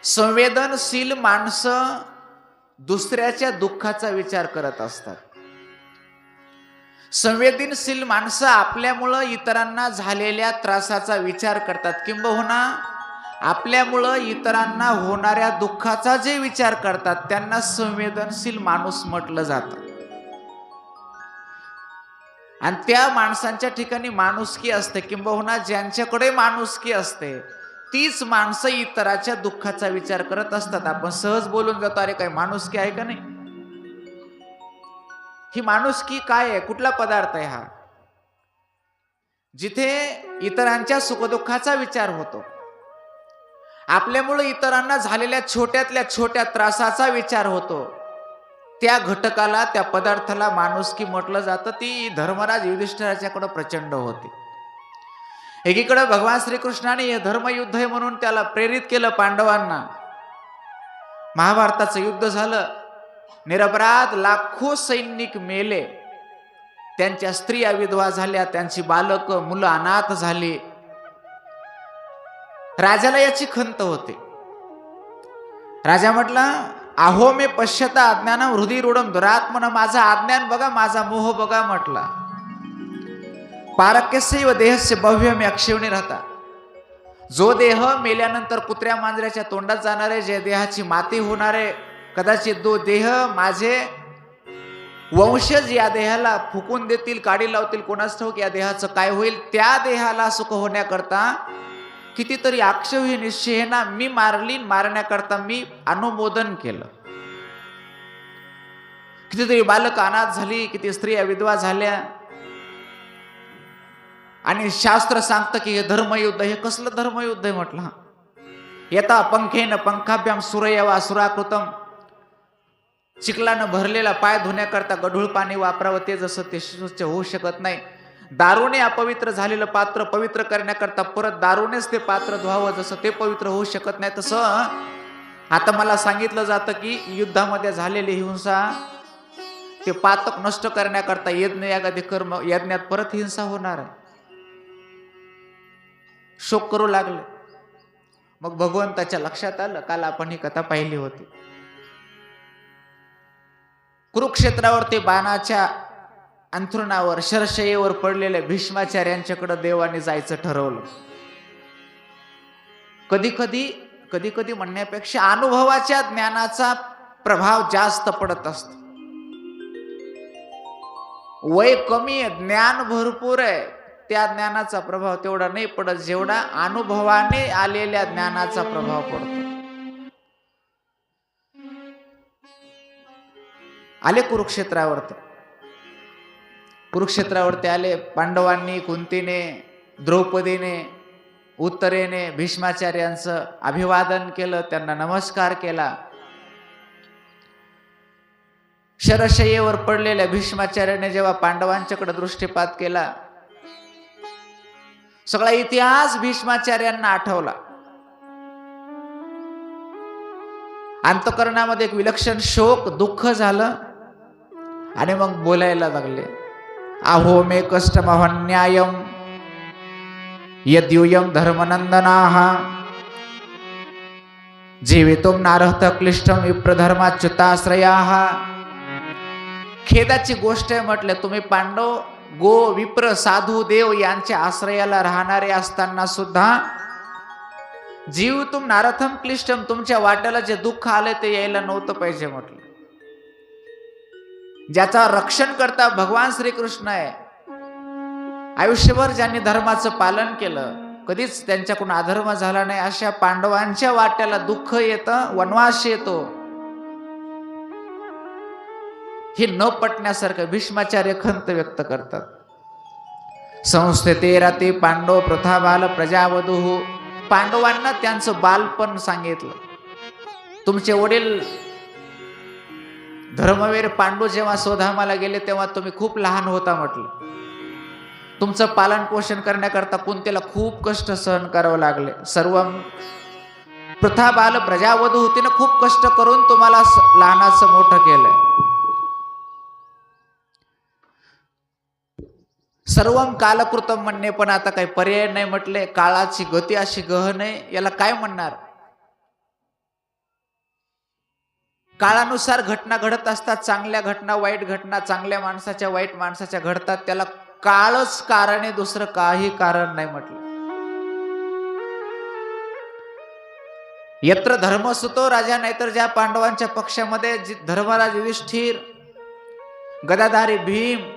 संवेदनशील माणसं दुसऱ्याच्या दुःखाचा विचार करत असतात. संवेदनशील माणसं आपल्यामुळं इतरांना झालेल्या त्रासाचा विचार करतात, किंबहुना आपल्यामुळं इतरांना होणाऱ्या दुःखाचा जे विचार करतात त्यांना संवेदनशील माणूस म्हटलं जातं. आणि त्या माणसांच्या ठिकाणी माणुसकी असते, किंबहुना ज्यांच्याकडे माणुसकी असते तीच माणसं इतराच्या दुःखाचा विचार करत असतात. आपण सहज बोलून जातो, अरे काय माणुसकी आहे का नाही? ही माणुसकी काय आहे? कुठला पदार्थ आहे हा? जिथे इतरांच्या सुखदुःखाचा विचार होतो, आपल्यामुळे इतरांना झालेल्या छोट्यातल्या छोट्या त्रासाचा विचार होतो, त्या घटकाला, त्या पदार्थाला माणुसकी म्हटलं जातं. ती धर्मराज युधिष्ठिराच्याकडे प्रचंड होती. एकीकडे भगवान श्रीकृष्णाने हे धर्मयुद्ध आहे म्हणून त्याला प्रेरित केलं पांडवांना. महाभारताचं युद्ध झालं, निरपराध लाखो सैनिक मेले, त्यांच्या स्त्रिया विधवा झाल्या, त्यांची बालक मुलं अनाथ झाली. राजाला याची खंत होते. राजा म्हटला, अहो मे पश्यता अज्ञानम हृदय रूढम दुरात्मन, माझा अज्ञान बघा, माझा मोह बघा म्हटला. पारक्यस्यैव देहस्य भव्यम अक्षयणी राहता, जो देह मेल्यानंतर कुत्र्या मांजऱ्याच्या तोंडात जाणारे, जे देहाची माती होणारे, कदाचित तो देह माझे वंशज या देहाला फुकून देतील, काढी लावतील, कोणास ठाऊक या देहाचं काय होईल. त्या देहाला सुख होण्याकरता कितीतरी अक्षयही निश्चयेना मी मारली, मारण्याकरता मी अनुमोदन केलं. कितीतरी बालक अनाथ झाली, किती स्त्रिया विधवा झाल्या. आणि शास्त्र सांगतं की हे धर्मयुद्ध. हे कसलं धर्मयुद्ध आहे म्हटलं? येता पंखेन पंखाभ्याम सुरयवा सुराकृतम, चिखलानं भरलेला पाय धुण्याकरता गढूळ पाणी वापरावं, ते जसं ते स्वच्छ होऊ शकत नाही. दारूने अपवित्र झालेलं पात्र पवित्र करण्याकरता परत दारूनेच ते पात्र धुवावं, जसं ते पवित्र होऊ शकत नाही, तसं आता मला सांगितलं जातं की युद्धामध्ये झालेली हिंसा, ते पातक नष्ट करण्याकरता यज्ञ यागादी कर्म यज्ञात परत हिंसा होणार आहे. शोक करू लागले. मग भगवंताच्या लक्षात आलं, काल आपण ही कथा पाहिली होती, कुरुक्षेत्रावर ते बाणाच्या अंथरुणावर शरशय्येवर पडलेल्या भीष्माचार्यांच्याकडे देवाने जायचं ठरवलं. कधी कधी म्हणण्यापेक्षा अनुभवाच्या ज्ञानाचा प्रभाव जास्त पडत असतो. वय कमी आहे, ज्ञान भरपूर आहे, त्या ज्ञानाचा प्रभाव तेवढा नाही पडत जेवढा अनुभवाने आलेल्या ज्ञानाचा प्रभाव पडतो. आले कुरुक्षेत्रावरती आले. पांडवांनी, कुंतीने, द्रौपदीने, उत्तरेने भीष्माचार्यांचं अभिवादन केलं, त्यांना नमस्कार केला. शरशय्येवर पडलेल्या भीष्माचार्याने जेव्हा पांडवांच्याकडे दृष्टिपात केला, सगळा इतिहास भीष्माचार्यांना आठवला. अंतःकरणामध्ये एक विलक्षण शोक, दुःख झालं आणि मग बोलायला लागले. अहो मे कष्टमहन्यायम यद्यूयम धर्मनंदनाः जीवितुम नारहत क्लिष्टम विप्रधर्माच्युताश्रयाः. खेदाची गोष्ट आहे म्हटलं, तुम्ही पांडव गो विप्र साधू देव यांच्या आश्रयाला राहणारे असताना सुद्धा जीवितुम नारथम क्लिष्टम, तुमच्या वाट्याला जे दुःख आले ते यायला नव्हतं पाहिजे म्हटलं. ज्याचा रक्षण करता भगवान श्रीकृष्ण आहे, आयुष्यभर ज्यांनी धर्माचं पालन केलं, कधीच त्यांच्याकडून अधर्म झाला नाही, अशा पांडवांच्या वाट्याला दुःख येतं, वनवास येतो, हे न पटण्यासारखं भीष्माचार्य खंत व्यक्त करतात. संस्थिते राती पांडव प्रथा बाल प्रजावधू. पांडवांना त्यांचं बालपण सांगितलं. तुमचे वडील धर्मवीर पांडू जेव्हा स्वधामाला गेले तेव्हा तुम्ही खूप लहान होता म्हटलं. तुमचं पालन पोषण करण्याकरता कुंतीला खूप कष्ट सहन करावं लागले. सर्व प्रथा बाल प्रजावधू तिने खूप कष्ट करून तुम्हाला लहानाचं मोठं केलंय. सर्वम कालकृतम म्हणणे, पण आता काही पर्याय नाही म्हटले. काळाची गती अशी गहन आहे, याला काय म्हणणार? काळानुसार घटना घडत असतात, चांगल्या घटना, वाईट घटना, चांगल्या माणसाच्या वाईट माणसाच्या घडतात. त्याला काळच कारण आहे, दुसरं काही कारण नाही म्हटलं. यत्र धर्मसुतो राजा, नाहीतर ज्या पांडवांच्या पक्षामध्ये धर्मराज युधिष्ठिर, गदाधारी भीम,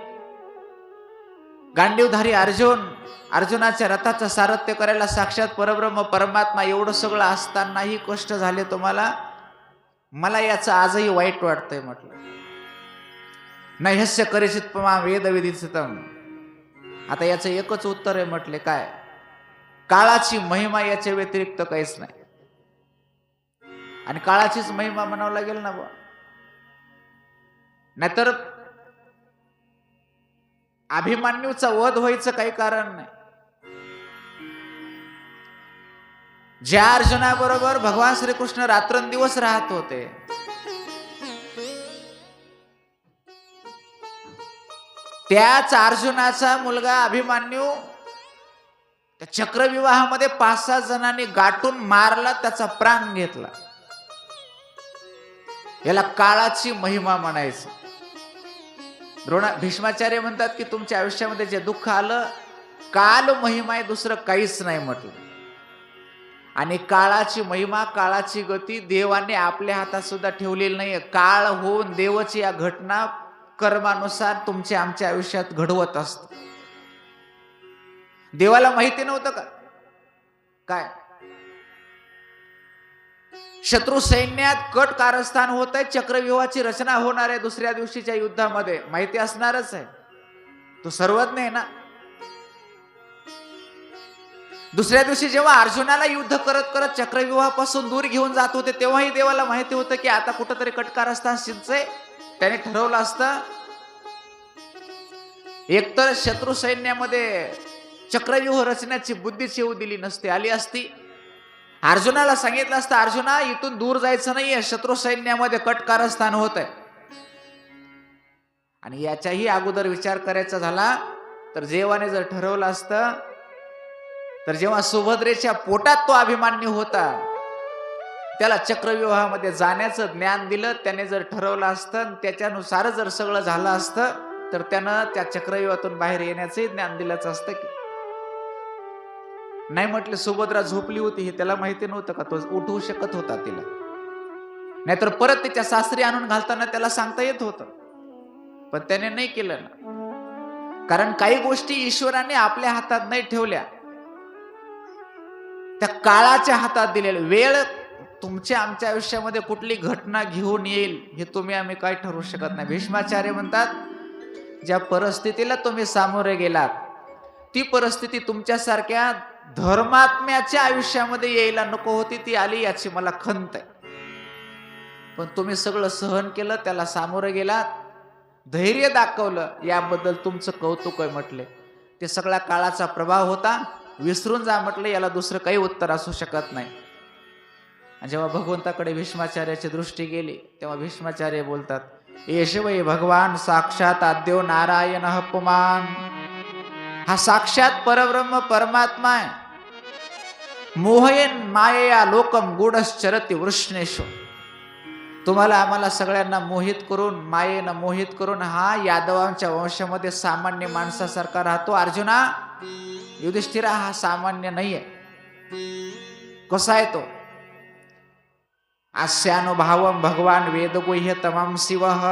गांडीवधारी अर्जुन, अर्जुनाच्या रथाचं सारथ्य करायला साक्षात परब्रह्म परमात्मा एवढं सगळं असतानाही कष्ट झाले तुम्हाला, मला याचं आजही वाईट वाटतंय म्हटलं. नैहस्य करिचित पमा वेद विदितम. आता याचं एकच उत्तर आहे म्हटले, काय? काळाची महिमा, याच्या व्यतिरिक्त काहीच नाही. आणि काळाचीच महिमा म्हणावं लागेल ना बा, नाहीतर अभिमन्यूचा वध व्हायचं काही कारण नाही. ज्या अर्जुनाबरोबर भगवान श्रीकृष्ण रात्रंदिवस राहत होते, त्याच अर्जुनाचा मुलगा अभिमन्यू त्या चक्रविवाहामध्ये 5-6 जणांनी गाठून मारला, त्याचा प्राण घेतला. याला काळाची महिमा म्हणायचं. भीष्माचार्य म्हणतात की तुमच्या आयुष्यामध्ये जे दुःख आलं, काल महिमा आहे, दुसरं काहीच नाही म्हटलं. आणि काळाची महिमा, काळाची गती देवाने आपल्या हातात सुद्धा ठेवलेली नाहीये. काळ होऊन देवाची या घटना कर्मानुसार तुमच्या आमच्या आयुष्यात घडवत असत. देवाला माहिती नव्हतं का काय? शत्रू सैन्यात कट कारस्थान होत आहे, चक्रव्यूहाची रचना होणार आहे दुसऱ्या दिवशीच्या युद्धामध्ये, माहिती असणारच आहे. तो सर्वज्ञ आहे ना. दुसऱ्या दिवशी जेव्हा अर्जुनाला युद्ध करत करत चक्रव्यूहापासून दूर घेऊन जात होते, तेव्हाही देवाला माहिती होतं की आता कुठंतरी कटकारस्थान शिजतंय. त्याने ठरवलं असतं, एकतर शत्रू सैन्यामध्ये चक्रव्यूह रचण्याची बुद्धीच येऊ दिली नसते, आली असती. अर्जुनाला सांगितलं असतं, अर्जुना इथून दूर जायचं नाहीये, शत्रू सैन्यामध्ये कटकारस्थान होत आहे. आणि याच्याही अगोदर विचार करायचा झाला तर देवाने जर ठरवलं असतं, तर जेव्हा सुभद्रेच्या पोटात तो अभिमन्यू होता, त्याला चक्रव्यूहामध्ये जाण्याचं ज्ञान दिलं. त्याने जर ठरवलं असतं, त्याच्यानुसार जर सगळं झालं असतं, तर त्यानं त्या चक्रव्यूहातून बाहेर येण्याचंही ज्ञान दिलंच असतं की नाही. म्हटलं सुभद्रा झोपली होती हे त्याला माहिती नव्हतं का? तो उठवू शकत होता तिला, नाहीतर परत तिच्या सासरी आणून घालताना त्याला सांगता येत होतं, पण त्याने नाही केलं ना. कारण काही गोष्टी ईश्वराने आपल्या हातात नाही ठेवल्या, त्या काळाच्या हातात दिलेल्या. वेळ तुमच्या आमच्या आयुष्यामध्ये कुठली घटना घेऊन येईल हे तुम्ही आम्ही काय ठरवू शकत नाही. भीष्माचार्य म्हणतात, ज्या परिस्थितीला तुम्ही सामोरे गेलात, ती परिस्थिती तुमच्यासारख्या धर्मात्म्याच्या आयुष्यामध्ये यायला नको होती, ती आली, याची मला खंत आहे. पण तुम्ही सगळं सहन केलं, त्याला सामोरे गेलात, धैर्य दाखवलं, याबद्दल तुमचं कौतुक आहे म्हटले. ते सगळा काळाचा प्रभाव होता, विसरून जा म्हटलं. याला दुसरं काही उत्तर असू शकत नाही. आणि जेव्हा भगवंताकडे भीष्माचार्याची दृष्टी गेली, तेव्हा भीष्माचार्य बोलतात, येश वै भगवान साक्षात आद्यो नारायण पुमान. हा साक्षात परब्रह्म परमात्मा आहे. मोहयन मायया लोकम गूढश्चरति वृष्णेशो. तुम्हाला आम्हाला सगळ्यांना मोहित करून, मायेनं मोहित करून हा यादवांच्या वंशामध्ये सामान्य माणसासारखा राहतो. अर्जुना, युधिष्ठिरा हा सामान्य नाहीये. कसा आहे तो? अस्यानुभावम भगवान वेदगुह्य तमाम शिवः.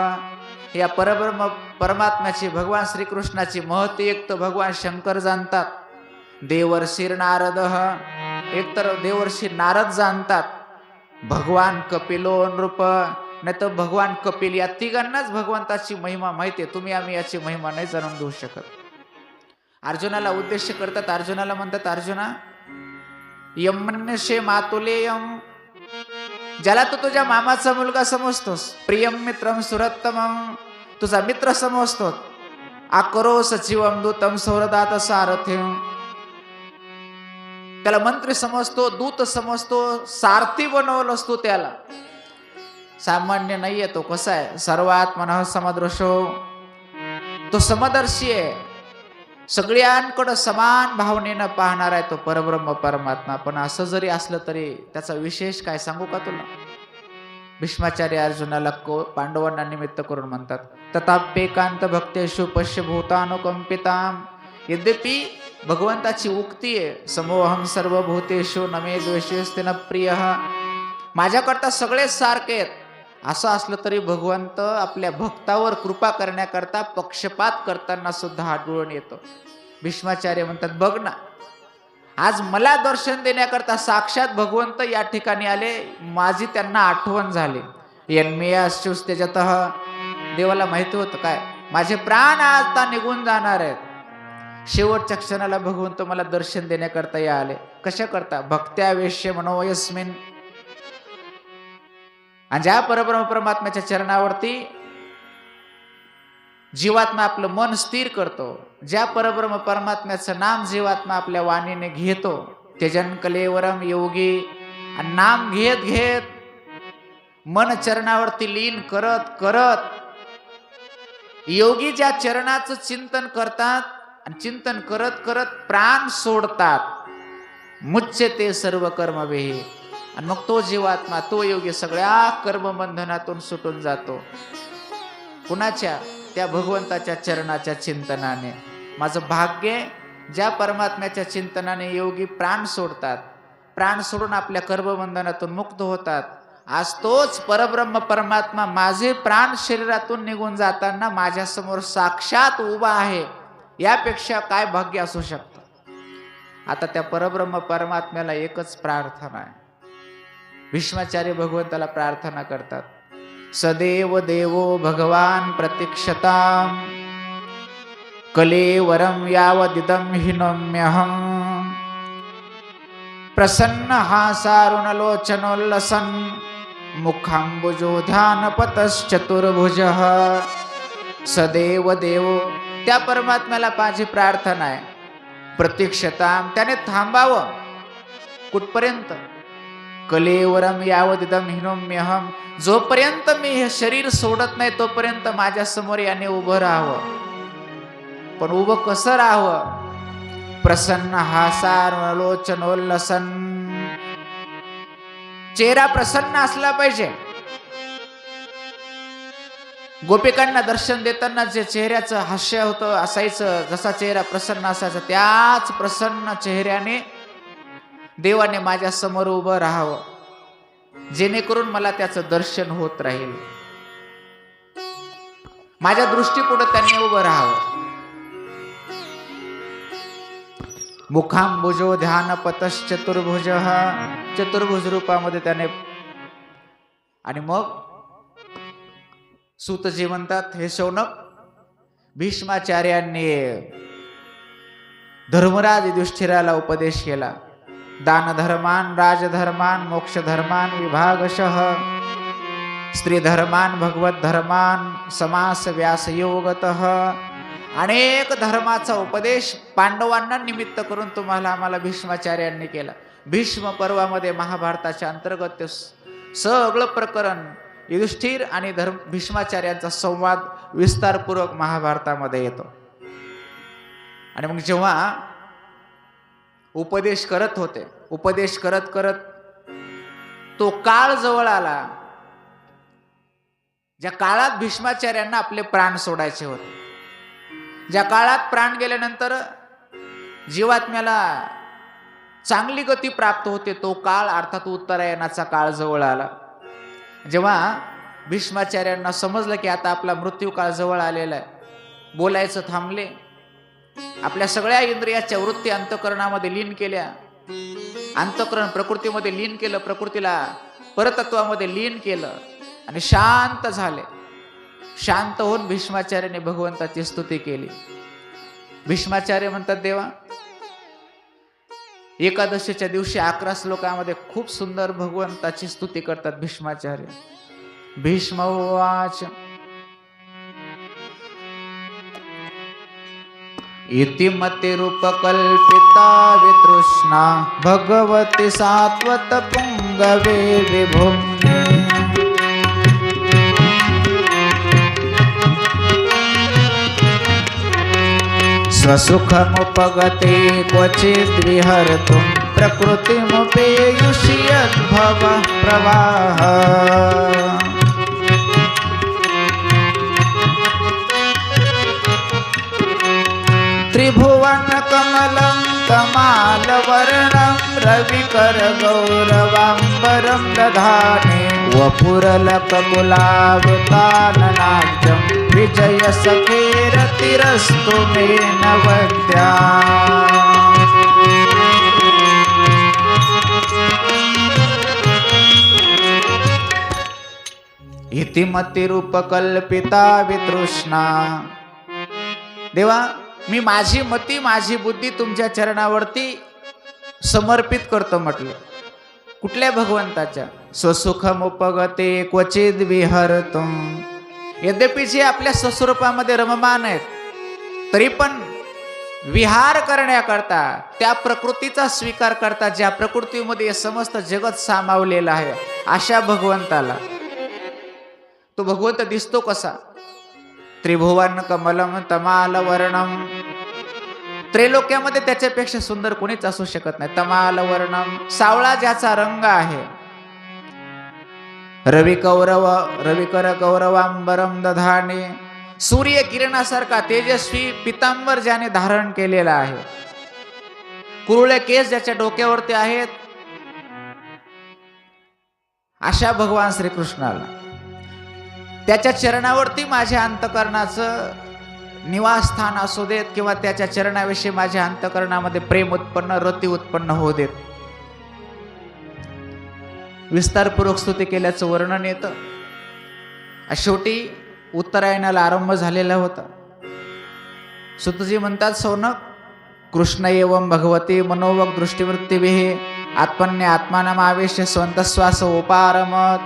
या परब्रह्म परमात्म्याची, भगवान श्रीकृष्णाची महती एक तर भगवान शंकर जाणतात, देवर्षी नारद, एकतर देवर्षी नारद जाणतात, भगवान कपिलो नृप, नाही तर भगवान कपिल. या तिघांनाच भगवंताची महिमा माहिती आहे. तुम्ही आम्ही याची महिमा नाही जाणून घेऊ शकत. अर्जुनाला उद्देश करतात, अर्जुनाला म्हणतात, अर्जुना यमन्यशे मातुलेयम. ज्याला तू तुझ्या मामाचा मुलगा समजतोस, प्रियम मित्रम सुरत्तमम, तुझा मित्र समजतो, आकरो सचिवम दूतम सौरदात सारथिम, त्याला मंत्री समजतो, दूत समजतो, सारथी बनवलंस तू त्याला. सामान्य नाहीये तो. कसा आहे? सर्वात्मनः समदृशो. तो समदर्शी आहे, सगळ्यांकडे समान भावनेनं पाहणार आहे तो परब्रह्म परमात्मा. पण असं जरी असलं तरी त्याचा विशेष काय सांगू का तुला? भीष्माचार्य अर्जुनाला पांडवांना निमित्त करून म्हणतात, तथाप्येकांत भक्तेषु पश्य भूतानुकंपिताम. यद्यपि भगवंताची उक्ती आहे, समोहम सर्वभूतेषु न मे द्वेषेस्ते न प्रियः. माझ्याकरता सगळेच सारखे आहेत. असं असलं तरी भगवंत आपल्या भक्तावर कृपा करण्याकरता पक्षपात करताना सुद्धा आढळून येतो. भीष्माचार्य म्हणतात, बघ ना, आज मला दर्शन देण्याकरता साक्षात भगवंत या ठिकाणी आले. माझी त्यांना आठवण झाली. यन्मेयाश्चुस त्यजतः. देवाला माहिती होतं काय, माझे प्राण आता निघून जाणार आहेत. शेवटच्या क्षणाला भगवंत मला दर्शन देण्याकरता या आले. कशा करता? भक्त्यावेश्य मनोयस्मिन. आणि ज्या परब्रह्म परमात्म्याच्या चरणावरती जीवात्मा आपलं मन स्थिर करतो, ज्या परब्रह्म परमात्म्याचं नाम जीवात्मा आपल्या वाणीने घेतो, त्यजन कलेवरम योगी. आणि नाम घेत घेत मन चरणावरती लीन करत करत योगी ज्या चरणाचं चिंतन करतात आणि चिंतन करत करत प्राण सोडतात, मुच्यते सर्व कर्मभेही. आणि मग तो जीवात्मा, तो योगी सगळ्या कर्मबंधनातून सुटून जातो. कुणाच्या? त्या भगवंताच्या चरणाच्या चिंतनाने. माझं भाग्य, ज्या परमात्म्याच्या चिंतनाने योगी प्राण सोडतात, प्राण सोडून आपल्या कर्मबंधनातून मुक्त होतात. आज तोच परब्रह्म परमात्मा माझे प्राण शरीरातून निघून जाताना माझ्यासमोर साक्षात उभा आहे. यापेक्षा काय भाग्य असू शकतं? आता त्या परब्रह्म परमात्म्याला एकच प्रार्थना आहे. भीष्माचार्य भगवंताला प्रार्थना करतात, सदेव देवो भगवान प्रतीक्षताम कलेवरम यावदिदं हिनोम्यहं प्रसन्न हासारुणलोचनोल्लसन् मुखांबुजो ध्यानपतश्चतुर्भुजः. सदेव देवो, त्या परमात्म्याला माझी प्रार्थना आहे. प्रतीक्षताम, त्याने थांबावं. कुठपर्यंत? कलेवरम यावदिदं हिनोम्यहं. जोपर्यंत मी हे शरीर सोडत नाही तोपर्यंत माझ्या समोर याने उभं राहावं. पण उभं कसं राहावं? प्रसन्न हासारुणलोचनोल्लसन्. चेहरा प्रसन्न असला पाहिजे. गोपिकांना दर्शन देताना जे चेहऱ्याचं हास्य होतं असायचं, जसा चेहरा प्रसन्न असायचा, त्याच प्रसन्न चेहऱ्याने देवाने माझ्या समोर उभं राहावं, जेणेकरून मला त्याचं दर्शन होत राहील. माझ्या दृष्टीपुढे त्यांनी उभं राहावं. मुखांबुजो ध्यानपतश्चतुर्भुज. चतुर्भुज रूपामध्ये त्याने. आणि मग सूतजी म्हणतात, हे शौनक, भीष्माचार्यांनी धर्मराज युधिष्ठिराला उपदेश केला. दानधर्मान राजधर्मान मोक्षधर्मान विभागशः स्त्रीधर्मान भगवद्धर्मान समास व्यासयोगतः. अनेक धर्माचा उपदेश पांडवांना निमित्त करून तुम्हाला आम्हाला भीष्माचार्यांनी केला. भीष्म पर्वामध्ये महाभारताच्या अंतर्गत ते सगळं प्रकरण युधिष्ठिर आणि भीष्माचार्यांचा संवाद विस्तारपूर्वक महाभारतामध्ये येतो. आणि मग जेव्हा उपदेश करत होते, उपदेश करत करत तो काळ जवळ आला ज्या काळात भीष्माचार्यांना आपले प्राण सोडायचे होते. ज्या काळात प्राण गेल्यानंतर जीवात्म्याला चांगली गती प्राप्त होते, तो काळ अर्थात उत्तरायणाचा काळ जवळ आला. जेव्हा भीष्माचार्यांना समजलं की आता आपला मृत्यू काळ जवळ आलेला आहे, बोलायचं थांबले. आपल्या सगळ्या इंद्रियाच्या वृत्ती अंतःकरणामध्ये लीन केल्या. अंतःकरण प्रकृतीमध्ये लीन केलं, प्रकृतीला परतत्वामध्ये लीन केलं आणि शांत झाले. शांत होऊन भीष्माचार्याने भगवंताची स्तुती केली. भीष्माचार्य म्हणतात, देवा, एकादशीच्या दिवशी 11 श्लोकामध्ये खूप सुंदर भगवंताची स्तुती करतात भीष्माचार्य. भीष्म उवाच इति मतिरूपकल्पिता वितृष्णा भगवती सात्वत पुंगवे विभुम्ने स्वसुखमुपगते क्वचिद् विहर्तुं प्रकृतिमुपेयुषि यद्भवः प्रवाहः. तमालवर्णं रविकर गौरवाम्बरं दधाने वपुरलककुलावताननाद्यं विजय सखेरतिरस्तु मे नवद्या। इतिमतिरूपकल्पिता वितृष्णा। देवा, मी माझी मती माझी बुद्धी तुमच्या चरणावरती समर्पित करतो म्हटलं. कुठल्या भगवंताच्या? स्वसुखमुपगते क्वचिद विहरतुम. यद्यपि जे आपल्या स्वस्वरूपामध्ये रममान आहेत, तरी पण विहार करण्याकरता, त्या प्रकृतीचा स्वीकार करता, ज्या प्रकृतीमध्ये समस्त जगत सामावलेलं आहे, अशा भगवंताला तो भगवंत दिसतो कसा? त्रिभुवन कमलम तमालवर्णम. त्रैलोक्यामध्ये त्याच्यापेक्षा सुंदर कोणीच असू शकत नाही. तमालवर्णम, सावळा ज्याचा रंग आहे. रविकर गौरवांबरम दधाने, सूर्य किरणासारखा तेजस्वी पितांबर ज्याने धारण केलेला आहे. कुरुळे केस ज्याच्या डोक्यावरती आहेत, अशा भगवान श्रीकृष्णाला, त्याच्या चरणावरती माझ्या अंतकरणाचं निवासस्थान असू देत, किंवा त्याच्या चरणाविषयी माझ्या अंतकरणामध्ये प्रेम उत्पन्न, रती उत्पन्न होऊ देत. विस्तारपूर्वक स्तुती केल्याचं वर्णन येतं. शेवटी उत्तरायणाला आरंभ झालेला होता. सुतजी म्हणतात, सौनक, कृष्ण एवं भगवती मनोवक दृष्टिवृत्तीभिः आत्मन्य आत्मानमावेश्य स्वंतश्वास उपारमत.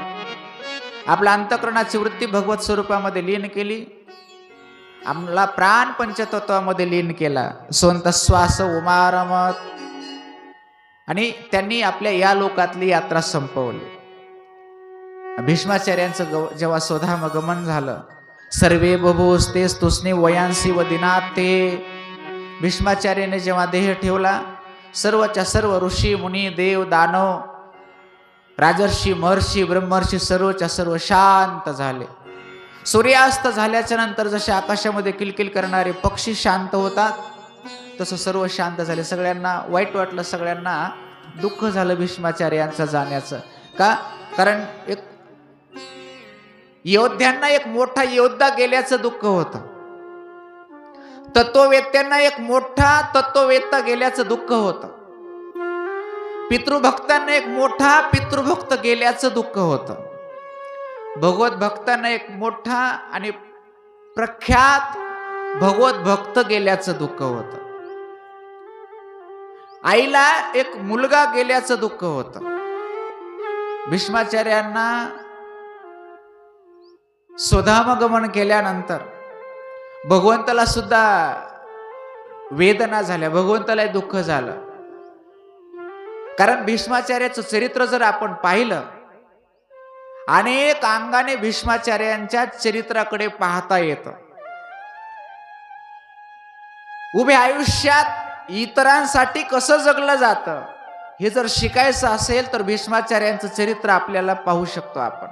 आपल्या अंतकरणाची वृत्ती भगवत स्वरूपामध्ये लीन केली, आम्हाला प्राण पंचतत्वामध्ये लीन केला, स्वंतश्वास उमारमत, आणि त्यांनी आपल्या या लोकातली यात्रा संपवली. भीष्माचार्यांचं जेव्हा स्वधामगमन झालं, सर्वे बभूस्ते स्तुस्नि वयांसी व दिनात, ते भीष्माचार्याने जेव्हा देह ठेवला, सर्वच्या सर्व ऋषी मुनी देव दानव राजर्षी महर्षी ब्रह्मर्षी सर्वच्या सर्व शांत झाले. सूर्यास्त झाल्याच्या नंतर जसे आकाशामध्ये किलकिल करणारे पक्षी शांत होतात, तसं सर्व शांत झाले. सगळ्यांना वाईट वाटलं, सगळ्यांना दुःख झालं भीष्माचार्यांचं जाण्याचं. का? कारण एक योद्ध्यांना एक मोठा योद्धा गेल्याचं दुःख होतं. तत्ववेत्यांना एक मोठा तत्ववेत्ता गेल्याचं दुःख होतं. पितृभक्तांना एक मोठा पितृभक्त गेल्याचं दुःख होतं. भगवत भक्तांना एक मोठा आणि प्रख्यात भगवत भक्त गेल्याचं दुःख होतं. आईला एक मुलगा गेल्याचं दुःख होतं. भीष्माचार्यांना स्वधामगमन केल्यानंतर भगवंताला सुद्धा वेदना झाल्या, भगवंताला दुःख झालं. कारण भीष्माचार्याचं चरित्र जर आपण पाहिलं, अनेक अंगाने भीष्माचार्यांच्या चरित्राकडे पाहता येतं. उभ्या आयुष्यात इतरांसाठी कसं जगलं जातं हे जर शिकायचं असेल तर भीष्माचार्यांचं चरित्र आपल्याला पाहू शकतो आपण.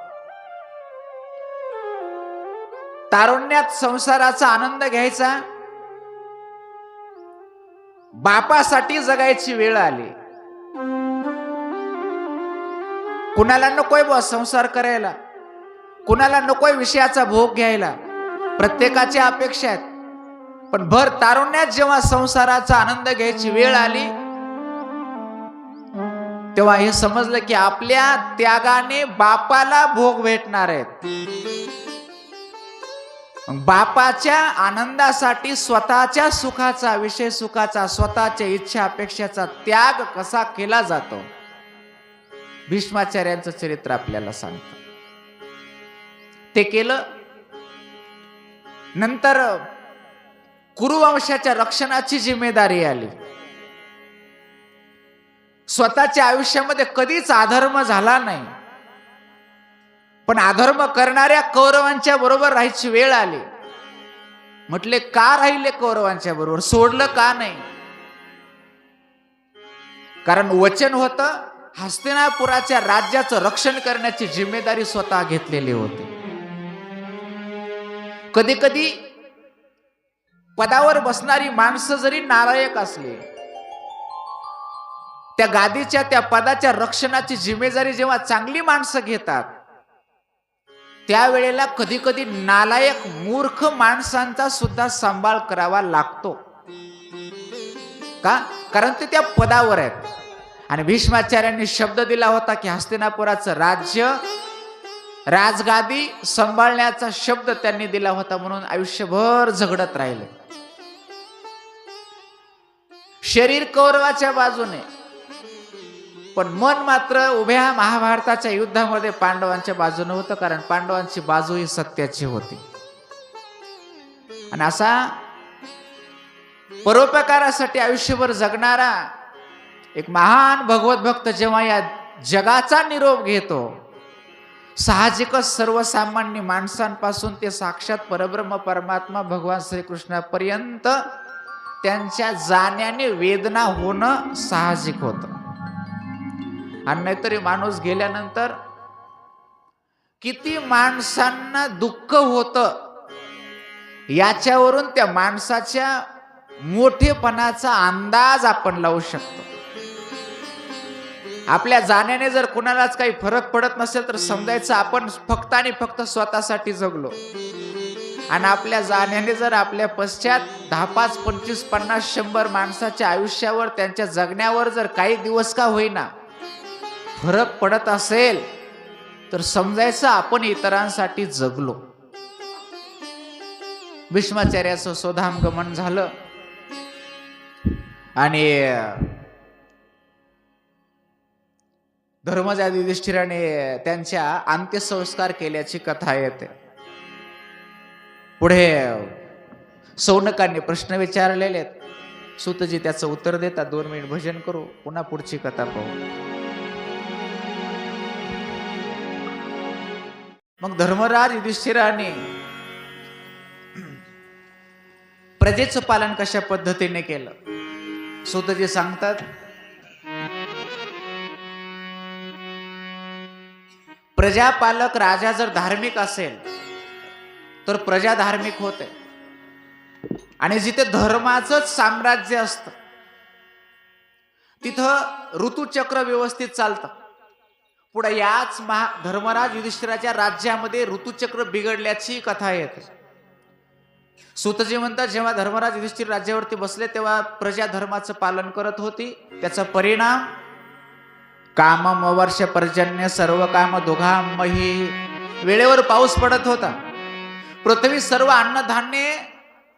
तारुण्यात संसाराचा आनंद घ्यायचा, बापासाठी जगायची वेळ आली. कुणाला नकोय बुवा संसार करायला, कुणाला नकोय विषयाचा भोग घ्यायला, प्रत्येकाच्या अपेक्षा आहेत. पण भर तारुण्यात जेव्हा संसाराचा आनंद घ्यायची वेळ आली, तेव्हा हे समजलं की आपल्या त्यागाने बापाला भोग भेटणार आहेत. बापाच्या आनंदासाठी स्वतःच्या सुखाचा, विषय सुखाचा, स्वतःच्या इच्छा अपेक्षाचा त्याग कसा केला जातो, भीष्माचार्यांचं चरित्र आपल्याला सांगतं. ते केलं. नंतर कुरुवंशाच्या रक्षणाची जिम्मेदारी आली. स्वतःच्या आयुष्यामध्ये कधीच अधर्म झाला नाही, पण अधर्म करणाऱ्या कौरवांच्या बरोबर राहायची वेळ आली. म्हटले, का राहिले कौरवांच्या बरोबर, सोडलं का नाही? कारण वचन होतं, हस्तिनापुराच्या राज्याचं रक्षण करण्याची जिम्मेदारी स्वतः घेतलेली होती. कधी कधी पदावर बसणारी माणसं जरी नालायक असली, त्या गादीच्या त्या पदाच्या रक्षणाची जिम्मेदारी जेव्हा चांगली माणसं घेतात, त्यावेळेला कधी कधी नालायक मूर्ख माणसांचा सुद्धा सांभाळ करावा लागतो. का? कारण ते त्या पदावर आहेत. आणि भीष्माचार्यांनी शब्द दिला होता की हस्तिनापुराचं राज्य राजगादी सांभाळण्याचा शब्द त्यांनी दिला होता, म्हणून आयुष्यभर झगडत राहिले. शरीर कौरवाच्या बाजूने, पण मन मात्र उभ्या महाभारताच्या युद्धामध्ये पांडवांच्या बाजूने होतं, कारण पांडवांची बाजू ही सत्याची होती. आणि असा परोपकारासाठी आयुष्यभर जगणारा एक महान भगवत भक्त जेव्हा या जगाचा निरोप घेतो, साहजिकच सर्वसामान्य माणसांपासून ते साक्षात परब्रह्म परमात्मा भगवान श्रीकृष्णापर्यंत त्यांच्या जाण्याने वेदना होणं साहजिक होतं. आणि नाहीतरी माणूस गेल्यानंतर किती माणसांना दुःख होतं, याच्यावरून त्या माणसाच्या मोठेपणाचा अंदाज आपण लावू शकतो. आपल्या जाण्याने जर कुणालाच काही फरक पडत नसेल तर समजायचं आपण फक्त आणि फक्त स्वतःसाठी जगलो. आणि आपल्या जाण्याने जर आपल्या पश्चात 10, 5, 25, 50, 100 माणसाच्या आयुष्यावर, त्यांच्या जगण्यावर जर काही दिवस का होईना फरक पडत असेल तर समजायचं आपण इतरांसाठी जगलो. भीष्माचार्याचं स्वधामगमन झालं आणि धर्मराज युधिष्ठिराने त्यांच्या अंत्यसंस्कार केल्याची कथा येते. पुढे सौनकांनी प्रश्न विचारलेले आहेत. सूतजी त्याचं उत्तर देतात. 2 मिनिट भजन करू, पुन्हा पुढची कथा पाहू. मग धर्मराज युधिष्ठिराने प्रजेचं पालन कशा पद्धतीने केलं, सूतजी सांगतात. प्रजापालक राजा जर धार्मिक असेल तर प्रजा धार्मिक होते. आणि जिथे धर्माचं साम्राज्य असतं तिथं ऋतुचक्र व्यवस्थित चालतं. पुढे याच धर्मराज युधिष्ठिराच्या राज्यामध्ये ऋतुचक्र बिघडल्याची कथा येते. सूतजी म्हणतात, जेव्हा धर्मराज युधिष्ठिर राज्यावरती बसले तेव्हा प्रजा धर्माचं पालन करत होती. त्याचा परिणाम कामम वर्ष पर्जन्य सर्व काम दोघांमही, वेळेवर पाऊस पडत होता. पृथ्वी सर्व अन्नधान्य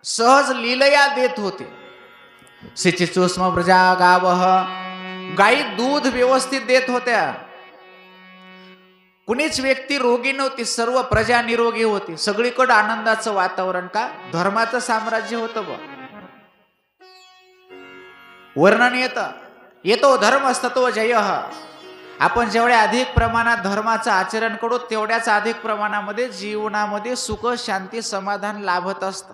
सहज लीलया देत होते. सिचिचुष्म प्रजा गावह, गाई दूध व्यवस्थित देत होत्या. कुणीच व्यक्ती रोगी नव्हती, सर्व प्रजा निरोगी होती. सगळीकडे आनंदाचं वातावरण. का? धर्माचं साम्राज्य होतं. वर्णन येतो धर्मस्ततो जयः. आपण जेवढ्या अधिक प्रमाणात धर्माचं आचरण करू तेवढ्याच अधिक प्रमाणामध्ये जीवनामध्ये सुख शांती समाधान लाभत असतं.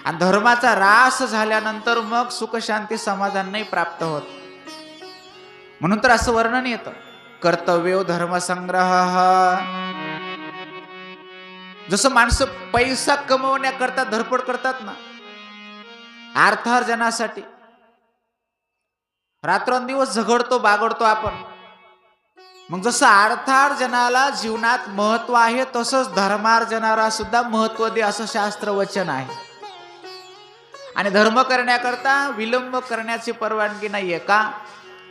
आणि धर्माचा ऱ्हास झाल्यानंतर मग सुख शांती समाधान नाही प्राप्त होत. म्हणून तर असं वर्णन येतं, कर्तव्य धर्मसंग्रह. जसं माणसं पैसा कमवण्याकरता धडपड करतात ना, अर्थार्जनासाठी रात्रंदिवस झगडतो बागडतो आपण. मग जसं अर्थार्जनाला जीवनात महत्व आहे तसंच धर्मार्जनाला सुद्धा महत्व दे, असं शास्त्र वचन आहे. आणि धर्म करण्याकरता विलंब करण्याची परवानगी नाहीये. का?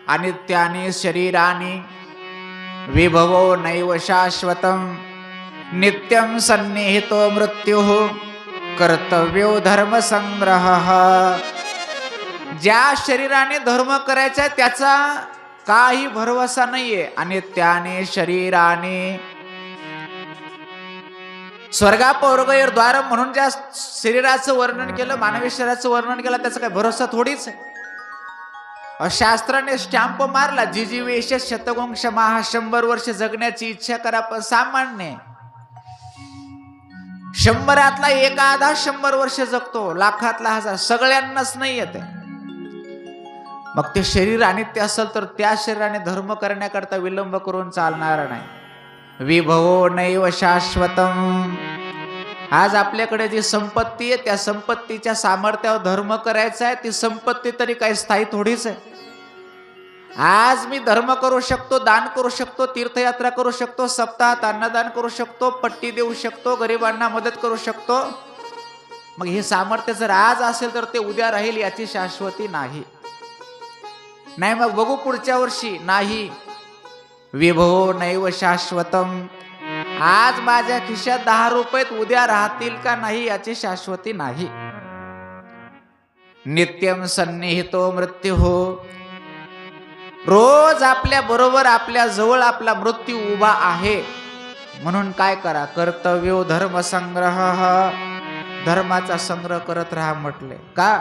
आणि त्याने शरीराने विभवो नैव शाश्वतम नित्यम सन्निहितो मृत्यु कर्तव्यो धर्म संग्रह. ज्या शरीराने धर्म करायचा त्याचा काही भरवसा नाहीये. आणि त्याने शरीराने स्वर्गापवर्गयोर द्वार म्हणून ज्या शरीराचं वर्णन केलं, मानवी शरीराचं वर्णन केलं, त्याचा काही भरोसा थोडीच आहे. शास्त्राने स्टॅम्प मारला, जिजीवेश शतकोंश महा, 100 वर्ष जगण्याची इच्छा करा. पण सामान्य 100 एखादा 100 वर्ष जगतो, 1,00,000 सगळ्यांनाच नाही येते. मग ते शरीर अनित्य असेल तर त्या शरीराने धर्म करण्याकरता विलंब करून चालणार नाही. विभवो नैव शाश्वतम. आज आपल्याकडे जी संपत्ती आहे त्या संपत्तीच्या सामर्थ्यावर धर्म करायचा आहे. ती संपत्ती तरी काही स्थायी थोडीच आहे. आज मी धर्म करू शकतो, दान करू शकतो, तीर्थयात्रा करू शकतो, सप्ताहात अन्नदान करू शकतो, पट्टी देऊ शकतो, गरिबांना मदत करू शकतो. मग हे सामर्थ्य जर आज असेल तर ते उद्या राहील याची शाश्वती नाही. नाही मग बघू पुढच्या वर्षी, नाही. विभो नैव शाश्वतम. आज माझ्या खिशात 10 रुपये उद्या राहतील का नाही याची शाश्वती नाही. नित्यम सन्निहितो मृत्यू हो. रोज आपल्या बरोबर, आपल्या जवळ आपला मृत्यू उभा आहे. म्हणून काय करा, कर्तव्यो धर्म संग्रह. धर्माचा संग्रह करत राहा म्हटले. का?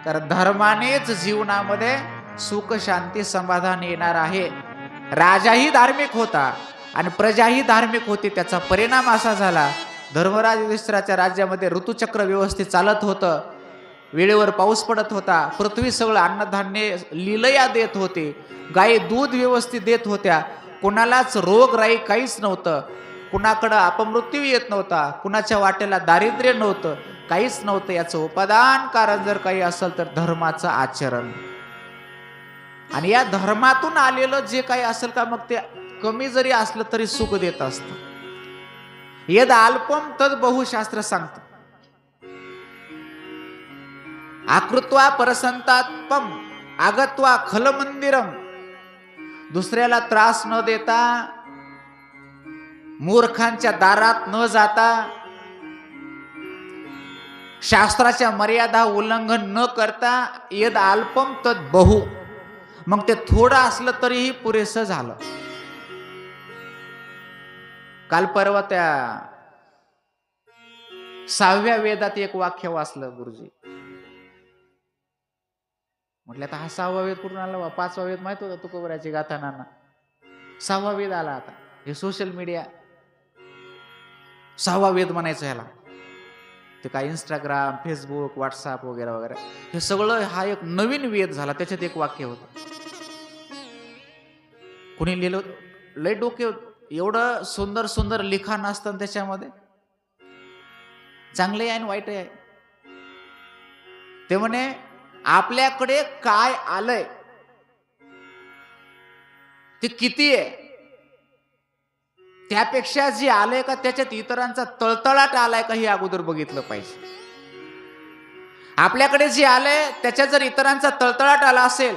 कारण धर्मानेच जीवनामध्ये सुख शांती समाधान येणार आहे. राजाही धार्मिक होता आणि प्रजाही धार्मिक होती. त्याचा परिणाम असा झाला, धर्मराज युधिष्ठिराच्या राज्यामध्ये ऋतुचक्र व्यवस्थित चालत होतं, वेळेवर पाऊस पडत होता, पृथ्वी सगळं अन्नधान्य लीलया देत होते, गायी दूध व्यवस्थित देत होत्या, कुणालाच रोग राई काहीच नव्हतं, कुणाकडं अपमृत्यू येत नव्हता, कुणाच्या वाटेला दारिद्र्य नव्हतं, काहीच नव्हतं. याचं उपादान कारण जर काही असेल तर धर्माचं आचरण. आणि या धर्मातून आलेलं जे काही असेल का, मग ते कमी जरी असलं तरी सुख देत असतं. यद अल्पम तद बहुशास्त्र सांगतं. आकृत्वा परसंतात्पम आगत्वा खल मंदिरम. दुसऱ्याला त्रास न देता, मूर्खांच्या दारात न जाता, शास्त्राच्या मर्यादा उल्लंघन न करता, यद अल्पम तद बहु. मग ते थोडं असलं तरीही पुरेसं झालं. काल परवा त्या 6व्या वेदात एक वाक्य वाचलं गुरुजी. म्हटलं आता हा 6वा वेद कुठून आला? 5वा वेद माहित होता तुकोबराची गाथा नाना. 6वा वेद आला. आता हे सोशल मीडिया 6वा वेद म्हणायचं ह्याला. ते काय इंस्टाग्राम, फेसबुक, व्हॉट्सअप वगैरे वगैरे हे सगळं हा एक नवीन वेद झाला. त्याच्यात एक वाक्य होतं, कुणी लिहिलं, लय डोके, एवढं सुंदर सुंदर लिखाण असतं त्याच्यामध्ये, चांगले आहे आणि वाईट आहे. ते म्हणे आपल्याकडे काय आलंय ते किती आहे, त्यापेक्षा जे आलंय का त्याच्यात इतरांचा तळतळाट आलाय का हे अगोदर बघितलं पाहिजे. आपल्याकडे जे आलंय त्याच्यात जर इतरांचा तळतळाट आला असेल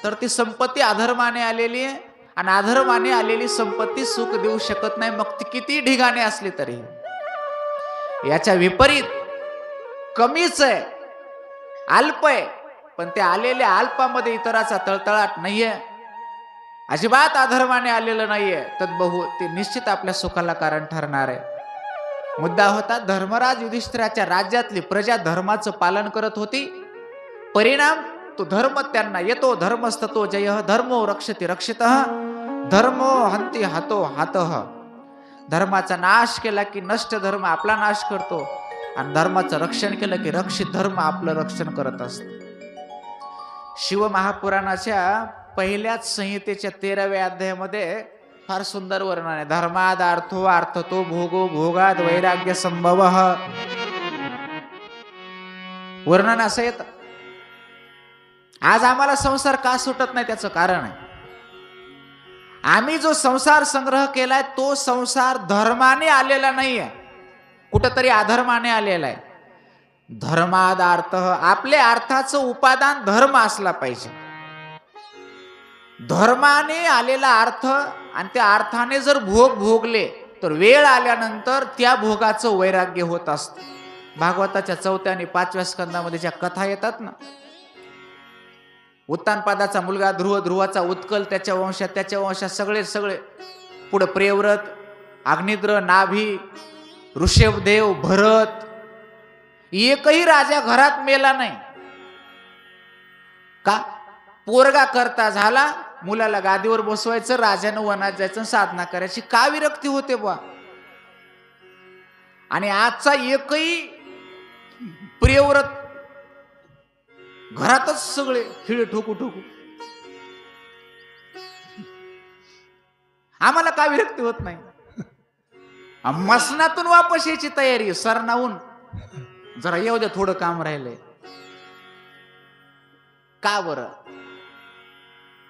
तर ती संपत्ती अधर्माने आलेली आहे, आणि अधर्माने आलेली संपत्ती सुख देऊ शकत नाही, मग ती किती ढिगाणे असली तरी. याच्या विपरीत कमीच आहे, अल्प आहे, पण त्या आलेल्या अल्पामध्ये इतराचा तळतळाट नाहीये, अजिबात अधर्माने आलेलं नाहीये, तर बहु ते निश्चित आपल्या सुखाला कारण ठरणार आहे. मुद्दा होता, धर्मराज युधिष्ठिराच्या राज्यातली प्रजा धर्माचं पालन करत होती. परिणाम तो धर्म त्यांना येतो. धर्मस्ततो जय धर्मो रक्षति रक्षितः धर्मो हंती हतो हातः. धर्माचा नाश केला की नष्ट धर्म आपला नाश करतो, आणि धर्माचं रक्षण केलं की रक्षित धर्म आपलं रक्षण करत असतो. शिवमहापुराणाच्या पहिल्याच संहितेच्या 13व्या अध्यायामध्ये फार सुंदर वर्णन आहे. धर्माद अर्थो अर्थतो भोगो भोगाद वैराग्य संभव. वर्णन असं येतं. आज आम्हाला संसार का सुटत नाही त्याचं कारण आहे, आम्ही जो संसार संग्रह केलाय तो संसार धर्माने आलेला नाहीये, कुठंतरी अधर्माने आलेला आहे. धर्मादार्थ, आपल्या अर्थाचं उपादान धर्म असला पाहिजे. धर्माने आलेला अर्थ आणि त्या अर्थाने जर भोग भोगले तर वेळ आल्यानंतर त्या भोगाचं वैराग्य होत असतं. भागवताच्या 4व्या आणि 5व्या स्कंदामध्ये ज्या कथा येतात ना, उत्तानपादाचा मुलगा ध्रुव, ध्रुवाचा उत्कल, त्याच्या वंशात सगळे पुढे प्रियव्रत, अग्निद्र, नाभी, ऋषभदेव, भरत, एकही राजा घरात मेला नाही. का? पोरगा करता झाला, मुलाला गादीवर बसवायचं, राजानं वनात जायचं, साधना करायची. का विरक्ती होते बुवा. आणि आजचा एकही प्रियव्रत घरातच सगळे खिळे ठोकू ठोकू. आम्हाला का विरक्ती होत नाही? मसनातून वापस यायची तयारी, सरनावून जरा येऊ द्या, थोडं काम राहिलंय. का बरं?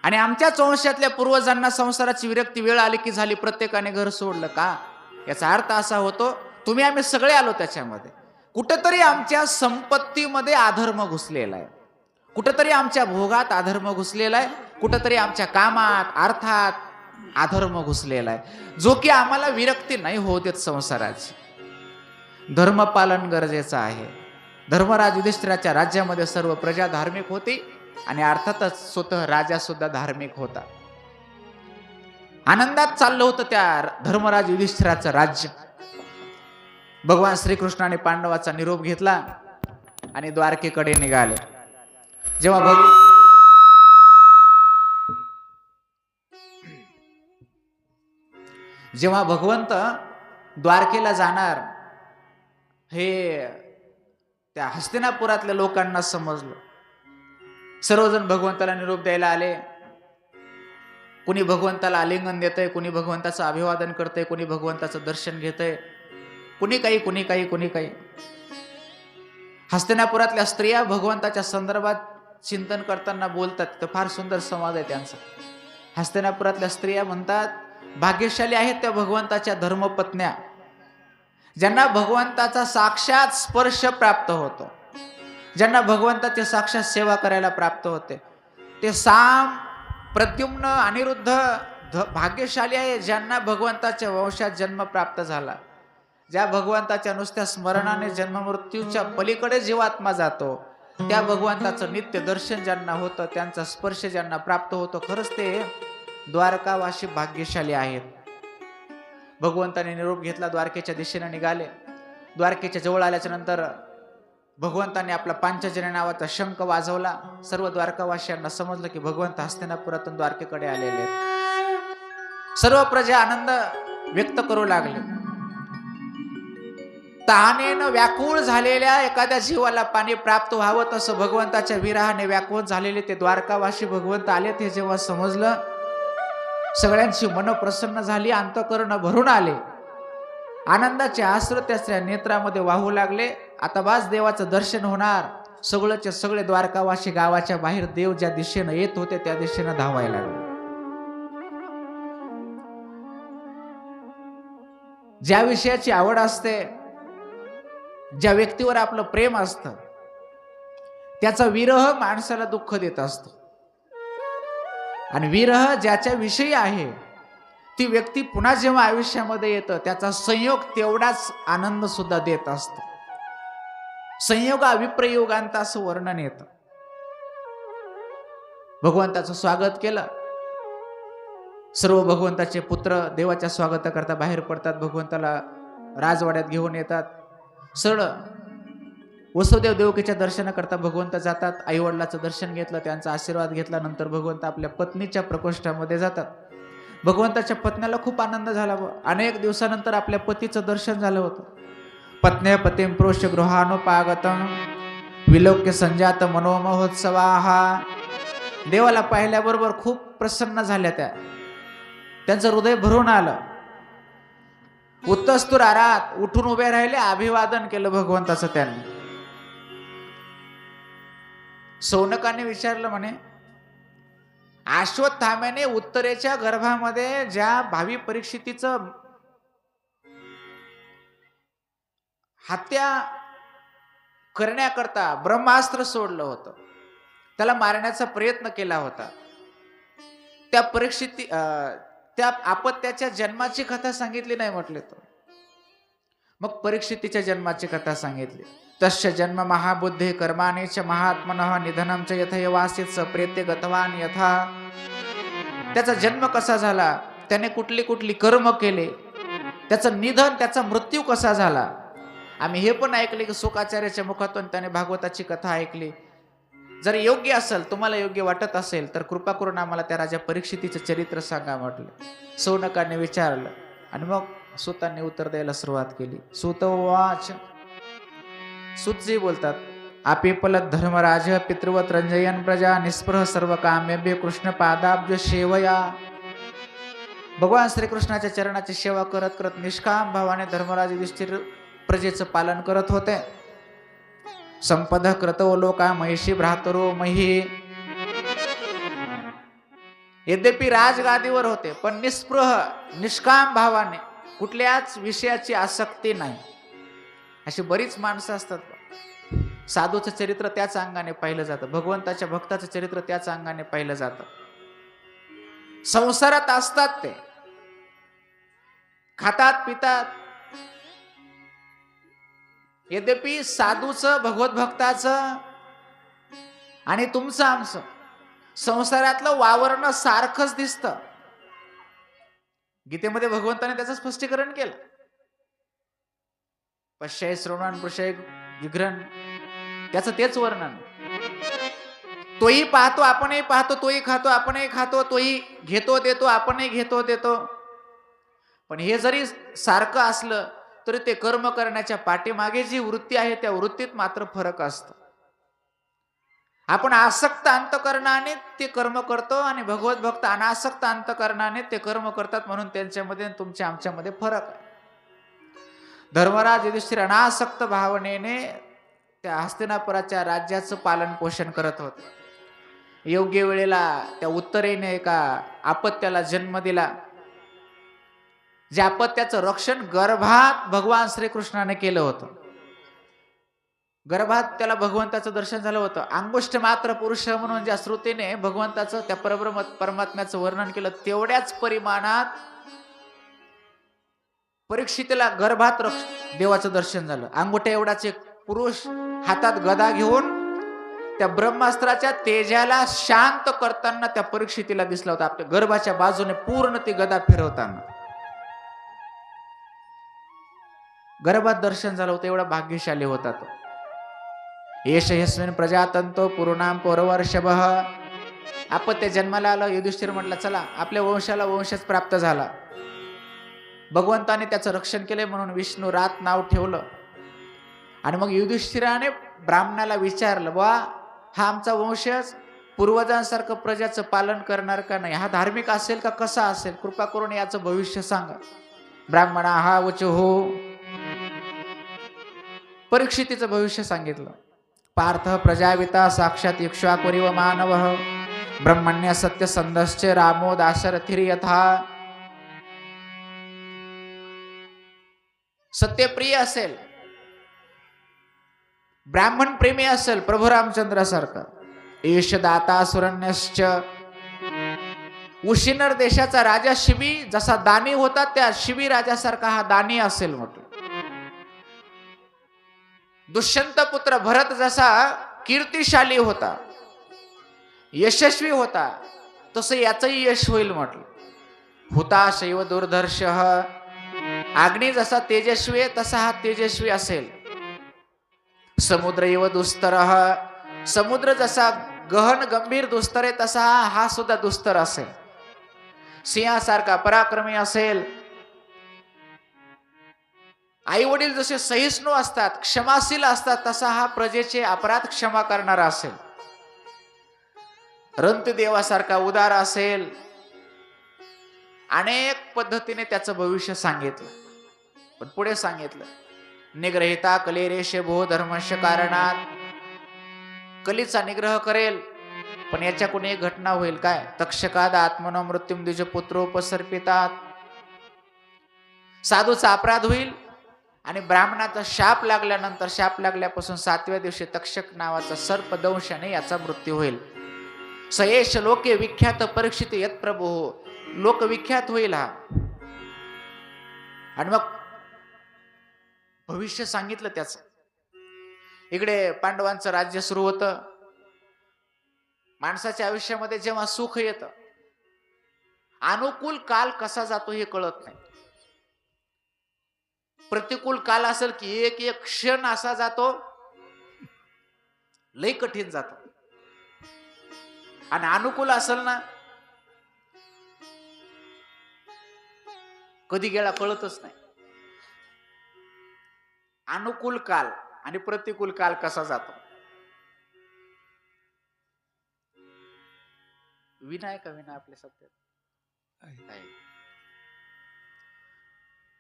आणि आमच्याच वंशातल्या पूर्वजांना संसाराची विरक्ती वेळ आली की झाली, प्रत्येकाने घर सोडलं का? याचा अर्थ असा होतो, तुम्ही आम्ही सगळे आलो त्याच्यामध्ये. कुठंतरी आमच्या संपत्तीमध्ये अधर्म घुसलेला आहे, कुठंतरी आमच्या भोगात अधर्म घुसलेला आहे, कुठंतरी आमच्या कामात अर्थात अधर्म घुसलेला आहे, जो की आम्हाला विरक्ती नाही होऊ देत संसाराची. धर्मपालन गरजेचं आहे. धर्मराज युधिष्ठिराच्या राज्यामध्ये सर्व प्रजा धार्मिक होती आणि अर्थातच स्वतः राजा सुद्धा धार्मिक होता. आनंदात चाललं होतं त्या धर्मराज युधिष्ठिराचं राज्य. भगवान श्रीकृष्णाने पांडवाचा निरोप घेतला आणि द्वारकेकडे निघाले. जेव्हा भगवंत द्वारकेला जाणार हे त्या हस्तिनापुरातल्या लोकांना समजलं. सर्वजण भगवंताला निरोप द्यायला आले. कुणी भगवंताला आलिंगन देतंय, कुणी भगवंताचं अभिवादन करतंय, कुणी भगवंताचं दर्शन घेतंय, कुणी काही. हस्तिनापुरातल्या स्त्रिया भगवंताच्या संदर्भात चिंतन करताना बोलतात. तर फार सुंदर संवाद आहे त्यांचा. हस्तिनापुरातल्या स्त्रिया म्हणतात, भाग्यशाली आहेत त्या भगवंताच्या धर्मपत्न्या, ज्यांना भगवंताचा साक्षात स्पर्श प्राप्त होतो, ज्यांना भगवंताची साक्षात सेवा करायला प्राप्त होते. ते साम, प्रद्युम्न, अनिरुद्ध भाग्यशाली आहे ज्यांना भगवंताच्या वंशात जन्म प्राप्त झाला, ज्या भगवंताच्या नुसत्या स्मरणाने जन्ममृत्यूच्या पलीकडे जीवात्मा जातो, त्या भगवंताचं नित्य दर्शन ज्यांना होतं, त्यांचा स्पर्श ज्यांना प्राप्त होतो. खरंच ते द्वारकावासी भाग्यशाली आहेत. भगवंताने निरोप घेतला, द्वारकेच्या दिशेने निघाले. द्वारकेच्या जवळ आल्याच्या नंतर भगवंताने आपला पांचजन्य नावाचा शंख वाजवला. सर्व द्वारकावासियांना समजलं की भगवंत हस्तिनापुरातून द्वारकेकडे आलेले आहेत. सर्व प्रजा आनंद व्यक्त करू लागले. तहानेनं व्याकुळ झालेल्या एखाद्या जीवाला पाणी प्राप्त व्हावं तसं भगवंताच्या विरहाने व्याकुळ झालेले ते द्वारकावासी भगवंत आलेत हे जेव्हा समजलं, सगळ्यांची मन प्रसन्न झाली, अंतःकरण भरून आले. आनंदाचे अश्रू त्याच्या नेत्रामध्ये वाहू लागले. आता बास देवाचं दर्शन होणार. सगळेचे सगळे द्वारकावासी गावाच्या बाहेर देव ज्या दिशेनं येत होते त्या दिशेनं धावायला लागले. ज्या विषयाची आवड असते, ज्या व्यक्तीवर आपलं प्रेम असतं, त्याचा विरह माणसाला दुःख देत असतो. आणि विरह ज्याच्या विषयी आहे ती व्यक्ती पुन्हा जेव्हा आयुष्यामध्ये येतं त्याचा संयोग तेवढाच आनंद सुद्धा देत असतो. संयोगा विप्रयोगांत असं वर्णन येतं. भगवंताचं स्वागत केलं. सर्व भगवंताचे पुत्र देवाच्या स्वागताकरता बाहेर पडतात. भगवंताला राजवाड्यात घेऊन येतात. सरळ वसुदेव देवकीच्या दर्शनाकरता भगवंत जातात. आई वडिलाचं दर्शन घेतलं, त्यांचा आशीर्वाद घेतला. नंतर भगवंत आपल्या पत्नीच्या प्रकोष्ठामध्ये जातात. भगवंताच्या पत्नीला खूप आनंद झाला. अनेक दिवसानंतर आपल्या पतीचं दर्शन झालं होतं. पत्न्या पतीं प्रोष्य गृहानुपागतम विलोक्य संजात मनोमहोत्सवाहा. देवाला पाहिल्याबरोबर खूप प्रसन्न झाल्या त्या. त्यांचं हृदय भरून आलं. उत्तस्तुर आरात उठून उभे राहिले, अभिवादन केलं भगवंताचं त्यांनी. सौनकाने विचारलं म्हणे, अश्वत्थाम्याने उत्तरेच्या गर्भामध्ये ज्या भावी परीक्षितीचं हत्या करण्याकरता ब्रह्मास्त्र सोडलं होतं, त्याला मारण्याचा प्रयत्न केला होता, त्या आपत्याच्या जन्माची कथा सांगितली नाही म्हटले तर. मग परीक्षितीच्या जन्माची कथा सांगितली. तस्य जन्म महाबुद्धे कर्मानेच महात्मनः निधनम च यथैवासीत सप्रेत्य गतवान यथा. त्याचा जन्म कसा झाला, त्याने कुठली कुठली कर्म केले, त्याचं निधन, त्याचा मृत्यू कसा झाला. आम्ही हे पण ऐकले की शुकाचार्याच्या मुखातून त्याने भागवताची कथा ऐकली. जर योग्य असेल, तुम्हाला योग्य वाटत असेल तर कृपा करून आम्हाला त्या राजा परीक्षितीचं चरित्र सांगा म्हटलं. सौनकाने विचारलं आणि मग सुतांनी उत्तर द्यायला सुरुवात केली. सुतवाच. सुतजी बोलतात, आपिपलत धर्मराज पितृवत रंजयन प्रजा निस्पृह सर्व काम्यभ्य कृष्ण पादाब्ज सेवया. भगवान श्रीकृष्णाच्या चरणाची सेवा करत करत निष्काम भावाने धर्मराज युधिष्ठिर प्रजेचं पालन करत होते. संपद क्रतो लोका महिषी भ्रातरो मही. यद्यपि राजगादीवर होते, पण निस्पृह निष्काम भावाने, कुठल्याच विषयाची आसक्ती नाही. अशी बरीच माणसं असतात. साधूचं चरित्र त्याच अंगाने पाहिलं जातं, भगवंताच्या भक्ताचं चरित्र त्याच अंगाने पाहिलं जातं. संसारात असतात ते, खातात पितात. यद्यपि साधूचं, भगवत भक्ताचं आणि तुमचं आमचं संसारातलं वावरणं सारखंच दिसतं. गीतेमध्ये भगवंताने त्याचं स्पष्टीकरण केलं. पश्चय श्रवणान पुरुषय विघ्रन, त्याचं तेच वर्णन. तोही पाहतो आपणही पाहतो, तोही खातो आपणही खातो, तोही घेतो देतो आपणही घेतो देतो. पण हे जरी सारखं असलं तरी ते कर्म करण्याच्या पाठीमागे जी वृत्ती आहे त्या वृत्तीत मात्र फरक असतो. आपण आसक्त अंतकरणाने ते कर्म करतो आणि भगवत भक्त अनासक्त अंतकरणाने ते कर्म करतात, म्हणून त्यांच्यामध्ये तुमच्या आमच्यामध्ये फरक आहे. धर्मराज युधिष्ठिर अनासक्त भावनेने त्या हस्तिनापुराच्या राज्याचं पालन पोषण करत होते. योग्य वेळेला त्या उत्तरेने एका अपत्याला जन्म दिला. ज्या अपत्याचं रक्षण गर्भात भगवान श्रीकृष्णाने केलं होतं. गर्भात त्याला भगवंताचं दर्शन झालं होतं. अंगुष्ठ मात्र पुरुष म्हणून ज्या श्रुतीने भगवंताचं, त्या परब्रह्म परमात्म्याचं वर्णन केलं, तेवढ्याच परिमाणात परीक्षितीला गर्भात देवाचं दर्शन झालं. अंगुठ्या एवढाच एक पुरुष हातात गदा घेऊन त्या ब्रह्मास्त्राच्या तेजाला शांत करताना त्या परीक्षितीला दिसला होता. आपल्या गर्भाच्या बाजूने पूर्ण ती गदा फिरवताना गर्भात दर्शन झालं होतं. एवढा भाग्यशाली होता तो. येश यस्मिन् प्रजातंतो पूर्णाम पौरवर्षभः. अपत्य जन्माला आलं. युधिष्ठिर म्हटलं चला आपल्या वंशाला वंशच प्राप्त झाला. भगवंताने त्याचं रक्षण केले म्हणून विष्णू रात नाव ठेवलं. आणि मग युधिष्ठिराने ब्राह्मणाला विचारलं, बा हा आमचा वंशच पूर्वजांसारखं प्रजाचं पालन करणार का नाही, हा धार्मिक असेल का कसा असेल, कृपा करून याचं भविष्य सांगा. ब्राह्मणा हा वचो, परीक्षितीचं भविष्य सांगितलं. पार्थ प्रजाविता साक्षात इक्ष्वाकुरिव मानव ब्रह्मण्य सत्यसंधश्च रामो दाशरथिर् यथा. सत्यप्रिय असेल, ब्राह्मण प्रेमी असेल प्रभू रामचंद्रासारखं. एष दाता सुरण्यश्च. उशिनर देशाचा राजा शिबी जसा दानी होता, त्या शिबी राजासारखा हा दानी असेल म्हटलं. दुष्यंत पुत्र भरत जसा कीर्तिशाली होता, यशस्वी होता, तसं याचंही यश होईल म्हटलं. हुता शैव दुर्धर्षः. अग्नी जसा तेजस्वी आहे तसा हा तेजस्वी असेल. समुद्र इव दुस्तरः. समुद्र जसा गहन गंभीर दुस्तर आहे तसा हा सुद्धा दुस्तर असेल. सिंहासारखा पराक्रमी असेल. आई वडील जसे सहिष्णू असतात, क्षमाशील असतात, तसा हा प्रजेचे अपराध क्षमा करणारा असेल. रंतदेवासारखा उदार असेल. अनेक पद्धतीने त्याचं भविष्य सांगितलं. पण पुढे सांगितलं, निग्रहिता कलेरेश भो धर्मश कारणात. कलीचा निग्रह करेल, पण याच्याकडून एक घटना होईल. काय? तक्षकाद आत्मनो मृत्युम द्विज पुत्रोपसर्पितात. साधूचा अपराध होईल आणि ब्राह्मणाचा शाप लागल्यानंतर, शाप लागल्यापासून 7व्या दिवशी तक्षक नावाचा सर्पदंशाने याचा मृत्यू होईल. सयेश लोके विख्यात परीक्षित यत प्रभू. लोकविख्यात होईल हा. आणि मग भविष्य सांगितलं त्याचं. इकडे पांडवांचं राज्य सुरू होतं. माणसाच्या आयुष्यामध्ये जेव्हा सुख येतं, अनुकूल काल कसा जातो हे कळत नाही. प्रतिकूल काल असेल की एक एक क्षण असा जातो, लई कठीण जातो. आणि अनुकूल असेल ना, कधी गेला कळतच नाही. अनुकूल काल आणि प्रतिकूल काल कसा जातो. विना का विना आपल्या सत्यात आहे.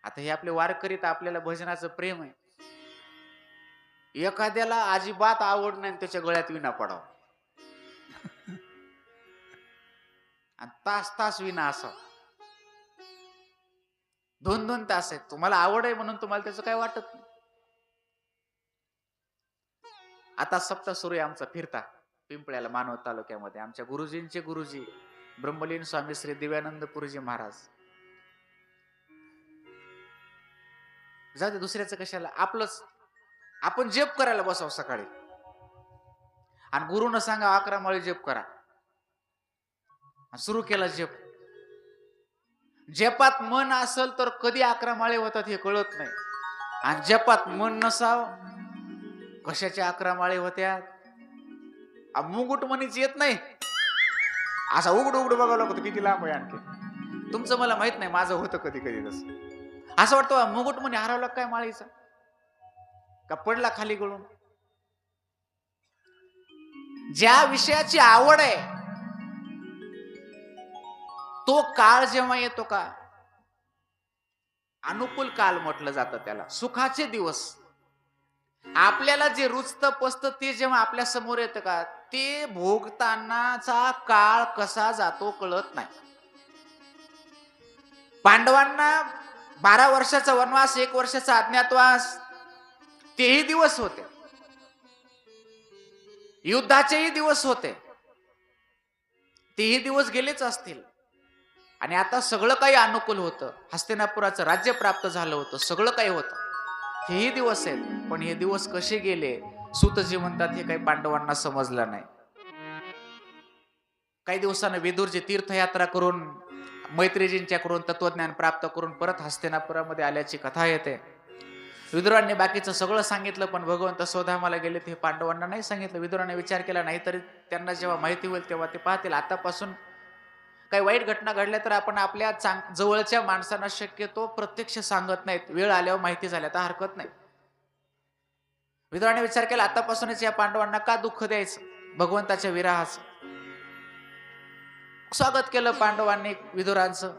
आता हे आपले वारकरीत आपल्याला भजनाचं प्रेम आहे. एखाद्याला अजिबात आवड नाही त्याच्या गळ्यात विना पडावं. आणि तास तास विना असं 2-2 तास आहेत. तुम्हाला आवड आहे म्हणून तुम्हाला त्याचं काय वाटत नाही. आता सप्ताह सुरू आहे आमचा फिरता पिंपळ्याला मानवत तालुक्यामध्ये. आमच्या गुरुजींचे गुरुजी ब्रह्मलीन स्वामी श्री दिव्यानंदपुरीजी महाराज. जाऊ दे दुसऱ्याचं कशाला, आपलंच आपण जप करायला बसाव सकाळी आणि गुरुनं सांगा 11 माळी जप करा. सुरू केला जप. जपात मन असेल तर कधी 11 माळे होतात हे कळत नाही, आणि जपात मन नसाव कशाच्या 11 माळे होत्या. मुंगुट मनीच येत नाही, असा उघड उघड बघावं लागतं किती लांब आहे आणखी. तुमचं मला माहित नाही, माझं होतं कधी कधी तसं. असं वाटतं मुंगुट मनी हरवला काय माळीचा, का पडला खाली गळून. ज्या विषयाची आवड आहे तो काळ जेव्हा येतो का, अनुकूल काल म्हटलं जातं त्याला, सुखाचे दिवस. आपल्याला जे रुचतं पचतं ते जेव्हा आपल्या समोर येतं का, ते भोगतानाचा काळ कसा जातो कळत नाही. पांडवांना 12 वर्षाचा वनवास, 1 वर्षाचा अज्ञातवास, तेही दिवस होते. युद्धाचेही दिवस होते, तेही दिवस गेलेच असतील. आणि आता सगळं काही अनुकूल होतं. हस्तिनापुराचं राज्य प्राप्त झालं होतं, सगळं काही होतं. हेही दिवस आहेत, पण हे दिवस कसे गेले सूतजी म्हणतात हे काही पांडवांना समजलं नाही. काही दिवसानं विदुरजी तीर्थयात्रा करून मैत्रीजींच्याकडून तत्वज्ञान प्राप्त करून परत हस्तिनापुरामध्ये आल्याची कथा येते. विदुरांनी बाकीचं सगळं सांगितलं, पण भगवंत स्वधामाला गेले हे पांडवांना नाही सांगितलं. विदुराने विचार केला, नाही तरी त्यांना जेव्हा माहिती होईल तेव्हा ते पाहतील. आतापासून काही वाईट घटना घडल्या तर आपण आपल्या जवळच्या माणसांना शक्यतो प्रत्यक्ष सांगत नाहीत, वेळ आल्यावर माहिती झाल्या तर हरकत नाही. विदुराने विचार केला, आतापासूनच या पांडवांना का दुःख द्यायचं, भगवंताच्या विरहाचं. स्वागत केलं पांडवांनी विदुरांचं.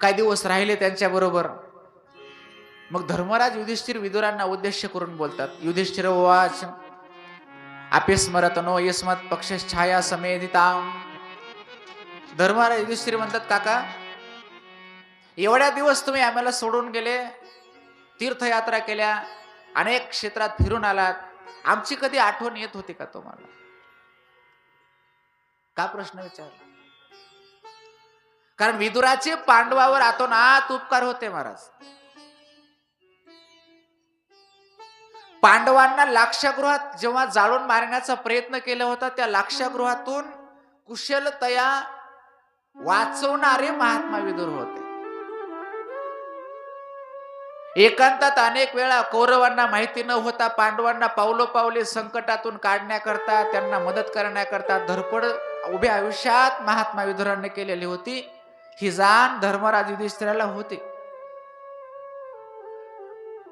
काही दिवस राहिले त्यांच्या बरोबर. मग धर्मराज युधिष्ठिर विदुरांना उद्देश करून बोलतात. युधिष्ठिर उवाच आपे स्मरत नो यस्मत् पक्ष छाया समेधिताम. धर्मराज युधिष्ठिर म्हणतात, काका एवढ्या दिवस तुम्ही आम्हाला सोडून गेले, तीर्थयात्रा केल्या, अनेक क्षेत्रात फिरून आलात, आमची कधी आठवण येत होती का तुम्हाला? का प्रश्न विचारला? कारण विदुराचे पांडवावर आतोनात उपकार होते महाराज. पांडवांना लाक्षागृहात जेव्हा जाळून मारण्याचा प्रयत्न केला होता, त्या लाक्षागृहातून कुशलतया वाचवणारे महात्मा विदुर होते. एकांतात अनेक वेळा कौरवांना माहिती न होता पांडवांना पावलोपावले संकटातून काढण्याकरता, त्यांना मदत करण्याकरता धडपड उभ्या आयुष्यात महात्मा विदुरांनी केलेली होती. ही जाण धर्मराज युधिष्ठिराला होती.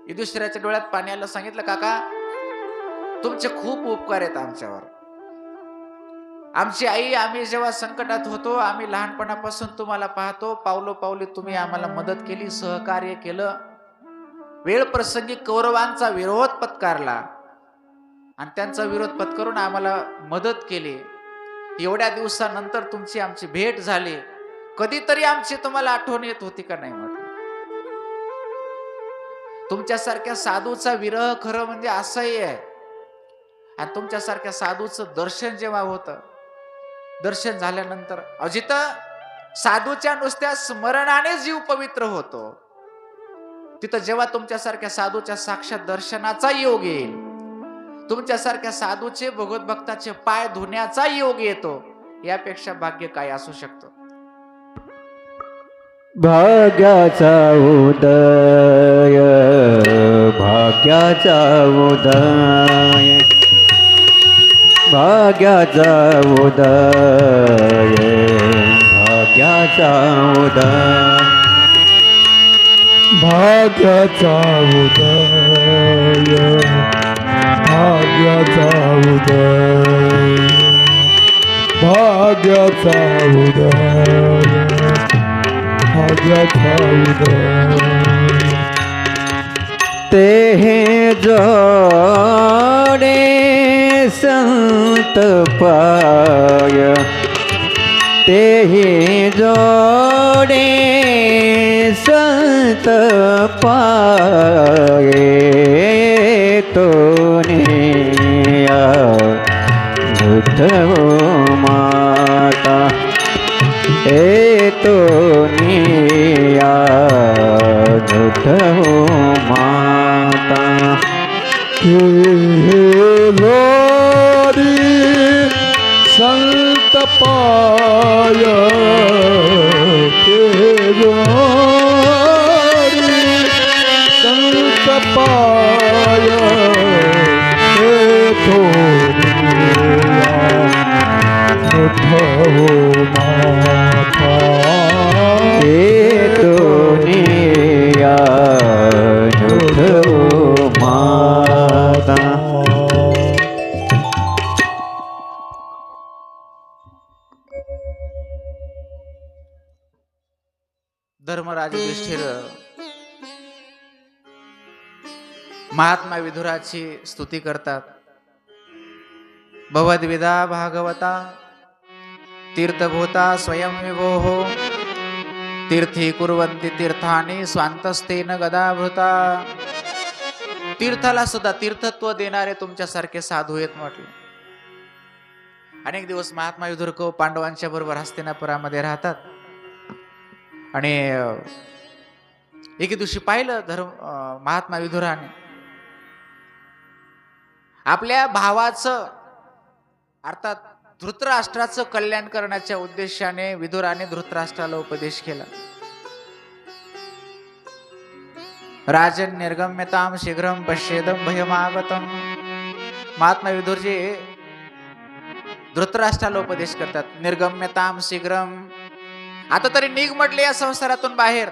युधिष्ठिराच्या डोळ्यात पाणी आलं. सांगितलं, काका तुमचे खूप उपकार आहेत आमच्यावर. आमची आई, आम्ही जेव्हा संकटात होतो, आम्ही लहानपणापासून तुम्हाला पाहतो, पावलोपावली तुम्ही आम्हाला मदत केली, सहकार्य केलं. वेळ प्रसंगी कौरवांचा विरोध पत्कारला आणि त्यांचा विरोध पत्करून आम्हाला मदत केली. एवढ्या दिवसानंतर तुमची आमची भेट झाली, कधीतरी आमची तुम्हाला आठवण येत होती का नाही म्हटलं. तुमच्यासारख्या साधूचा विरह खरं म्हणजे असह्य आहे. आणि तुमच्यासारख्या साधूचं दर्शन जेव्हा होतं, दर्शन झाल्यानंतर जिथं साधूच्या नुसत्या स्मरणाने जीव पवित्र होतो, तिथं जेव्हा तुमच्यासारख्या साधूच्या साक्षात दर्शनाचा योग येईल, तुमच्यासारख्या साधूचे भगवत भक्ताचे पाय धुण्याचा योग येतो, यापेक्षा भाग्य काय असू शकतं. भाग्याचा उदय, भाग्याचा उदय, भाग्याचा उदय, भाग्याचा उदय, भाग्याचा उदय, भाग्याचा उदय, भाग्याचा उदय, भाग्याचा उदय. ते जोडे संत पाय, तेहि जोडे संत पाये तो निया बुद्धो माता ए तो निया बुद्धो माता लोरी संत पाय लोरी संत पाय तो माता तो निया बुद्धो माता धर्मराज युधिष्ठिर महात्मा विदुराची स्तुती करतात. भवद्विदा भागवता तीर्थभूता स्वयं विभोः तीर्थी कुर्वन्ति तीर्थानि स्वांतस्तेन गदाभृता. तीर्थाला सुद्धा तीर्थत्व देणारे तुमच्यासारखे साधू आहेत म्हटले. अनेक दिवस महात्मा विदुर पांडवांच्या बरोबर हस्तिनापुरामध्ये राहतात आणि एके दिवशी पाहिलं महात्मा विदुराने आपल्या भावाचं अर्थात धृतराष्ट्राचं कल्याण करण्याच्या उद्देशाने विदुराने धृतराष्ट्राला उपदेश केला. राजन निर्गम्यताम शीघ्रम पश्येदम भयमागतम. महात्मा विदुरजी धृतराष्ट्राला उपदेश करतात. निर्गम्यताम शीघ्रम, आता तरी निघ म्हटले या संसारातून बाहेर.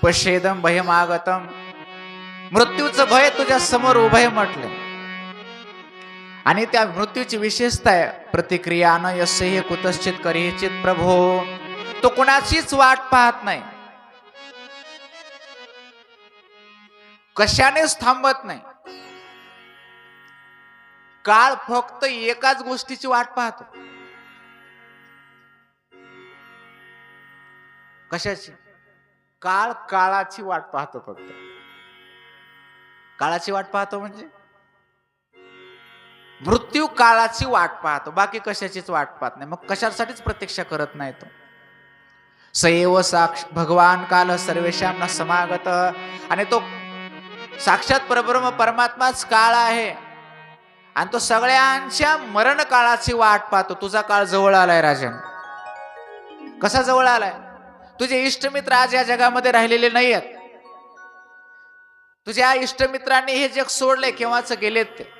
पश्येदम भयमागतम, मृत्यूचं भय तुझ्या समोर उभं आहे म्हटले. आणि त्या मृत्यूची विशेषता आहे प्रतिक्रिया न यस्य कुतश्चित करिचित प्रभो. तो कोणाचीच वाट पाहत नाही, कशानेच थांबत नाही. काळ फक्त एकाच गोष्टीची वाट पाहतो. कशाची? काळ काळाची वाट पाहतो. फक्त काळाची वाट पाहतो म्हणजे मृत्यू काळाची वाट पाहतो, बाकी कशाचीच वाट पाहत नाही. मग कशासाठीच प्रतीक्षा करत नाही तो. सएव साक्ष भगवान काल सर्वेशाम न समागत. आणि तो साक्षात परब्रह्म परमात्माच काळ आहे आणि तो सगळ्यांच्या मरण काळाची वाट पाहतो. तुझा काळ जवळ आलाय राजन. कसा जवळ आलाय? तुझे इष्टमित्र आज या जगामध्ये राहिलेले नाही आहेत. तुझ्या इष्टमित्रांनी हे जग सोडले, केव्हाच गेलेत ते.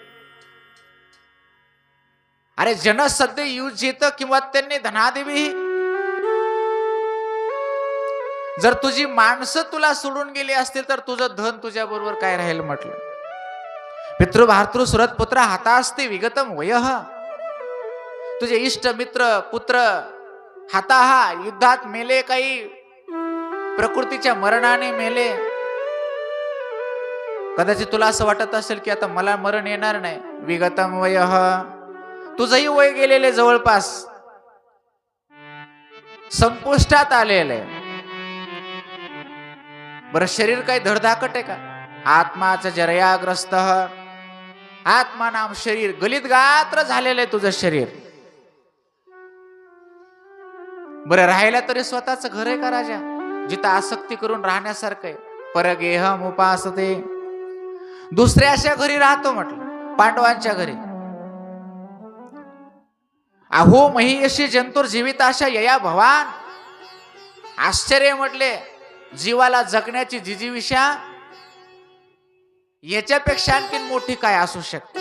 अरे जन सध्या युजित किंवा त्यांनी धनादेवी. जर तुझी माणसं तुला सोडून गेली असतील तर तुझं धन तुझ्या बरोबर काय राहील म्हटलं. पितृभातृ सुरत पुत्र हाता असते विगतम वयः. तुझे इष्ट मित्र पुत्र हाताहा युद्धात मेले, काही प्रकृतीच्या मरणाने मेले. कदाचित तुला असं वाटत असेल की आता मला मरण येणार नाही. विगतम वयः, तुझंही वय गेलेले जवळपास संपुष्टात आलेले. बरं शरीर काही धडधाकट आहे का? आत्माच जरयाग्रस्त. आत्मा नाम शरीर गलित गात्र झालेलं आहे तुझं शरीर. बरं राहायला तरी स्वतःच घर आहे का राजा, जिथं आसक्ती करून राहण्यासारखं आहे? परगेहम उपासते. दुसऱ्याच्या घरी राहतो म्हटलं, पांडवांच्या घरी. अहो महियशी जंतुर जीविताशा यया भवान. आश्चर्य म्हटले, जीवाला जगण्याची जिजीविषा याच्यापेक्षा आणखी मोठी काय असू शकते?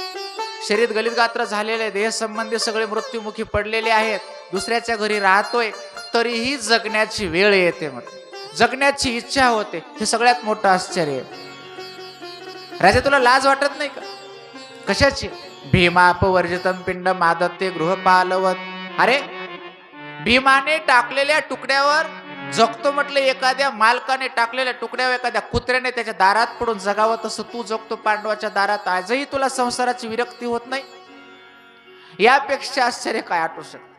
शरीर गलित गात्र झालेले, देह संबंधी सगळे मृत्युमुखी पडलेले आहेत. दुसऱ्याच्या घरी राहतोय तरीही जगण्याची वेळ येते, म्हटलं जगण्याची इच्छा होते. हे सगळ्यात मोठं आश्चर्य. राजा तुला लाज वाटत नाही का? कशाची? भीमापवर्जितम पिंड मादत्ते गृहपालवत. अरे भीमाने टाकलेल्या तुकड्यावर जगतो म्हटलं. एखाद्या मालकाने टाकलेल्या तुकड्यावर एखाद्या कुत्र्याने त्याच्या दारात पडून जगावं, तसं तू जगतो पांडवाच्या दारात. आजही तुला संसाराची विरक्ती होत नाही? यापेक्षा आश्चर्य काय आठवू शकत?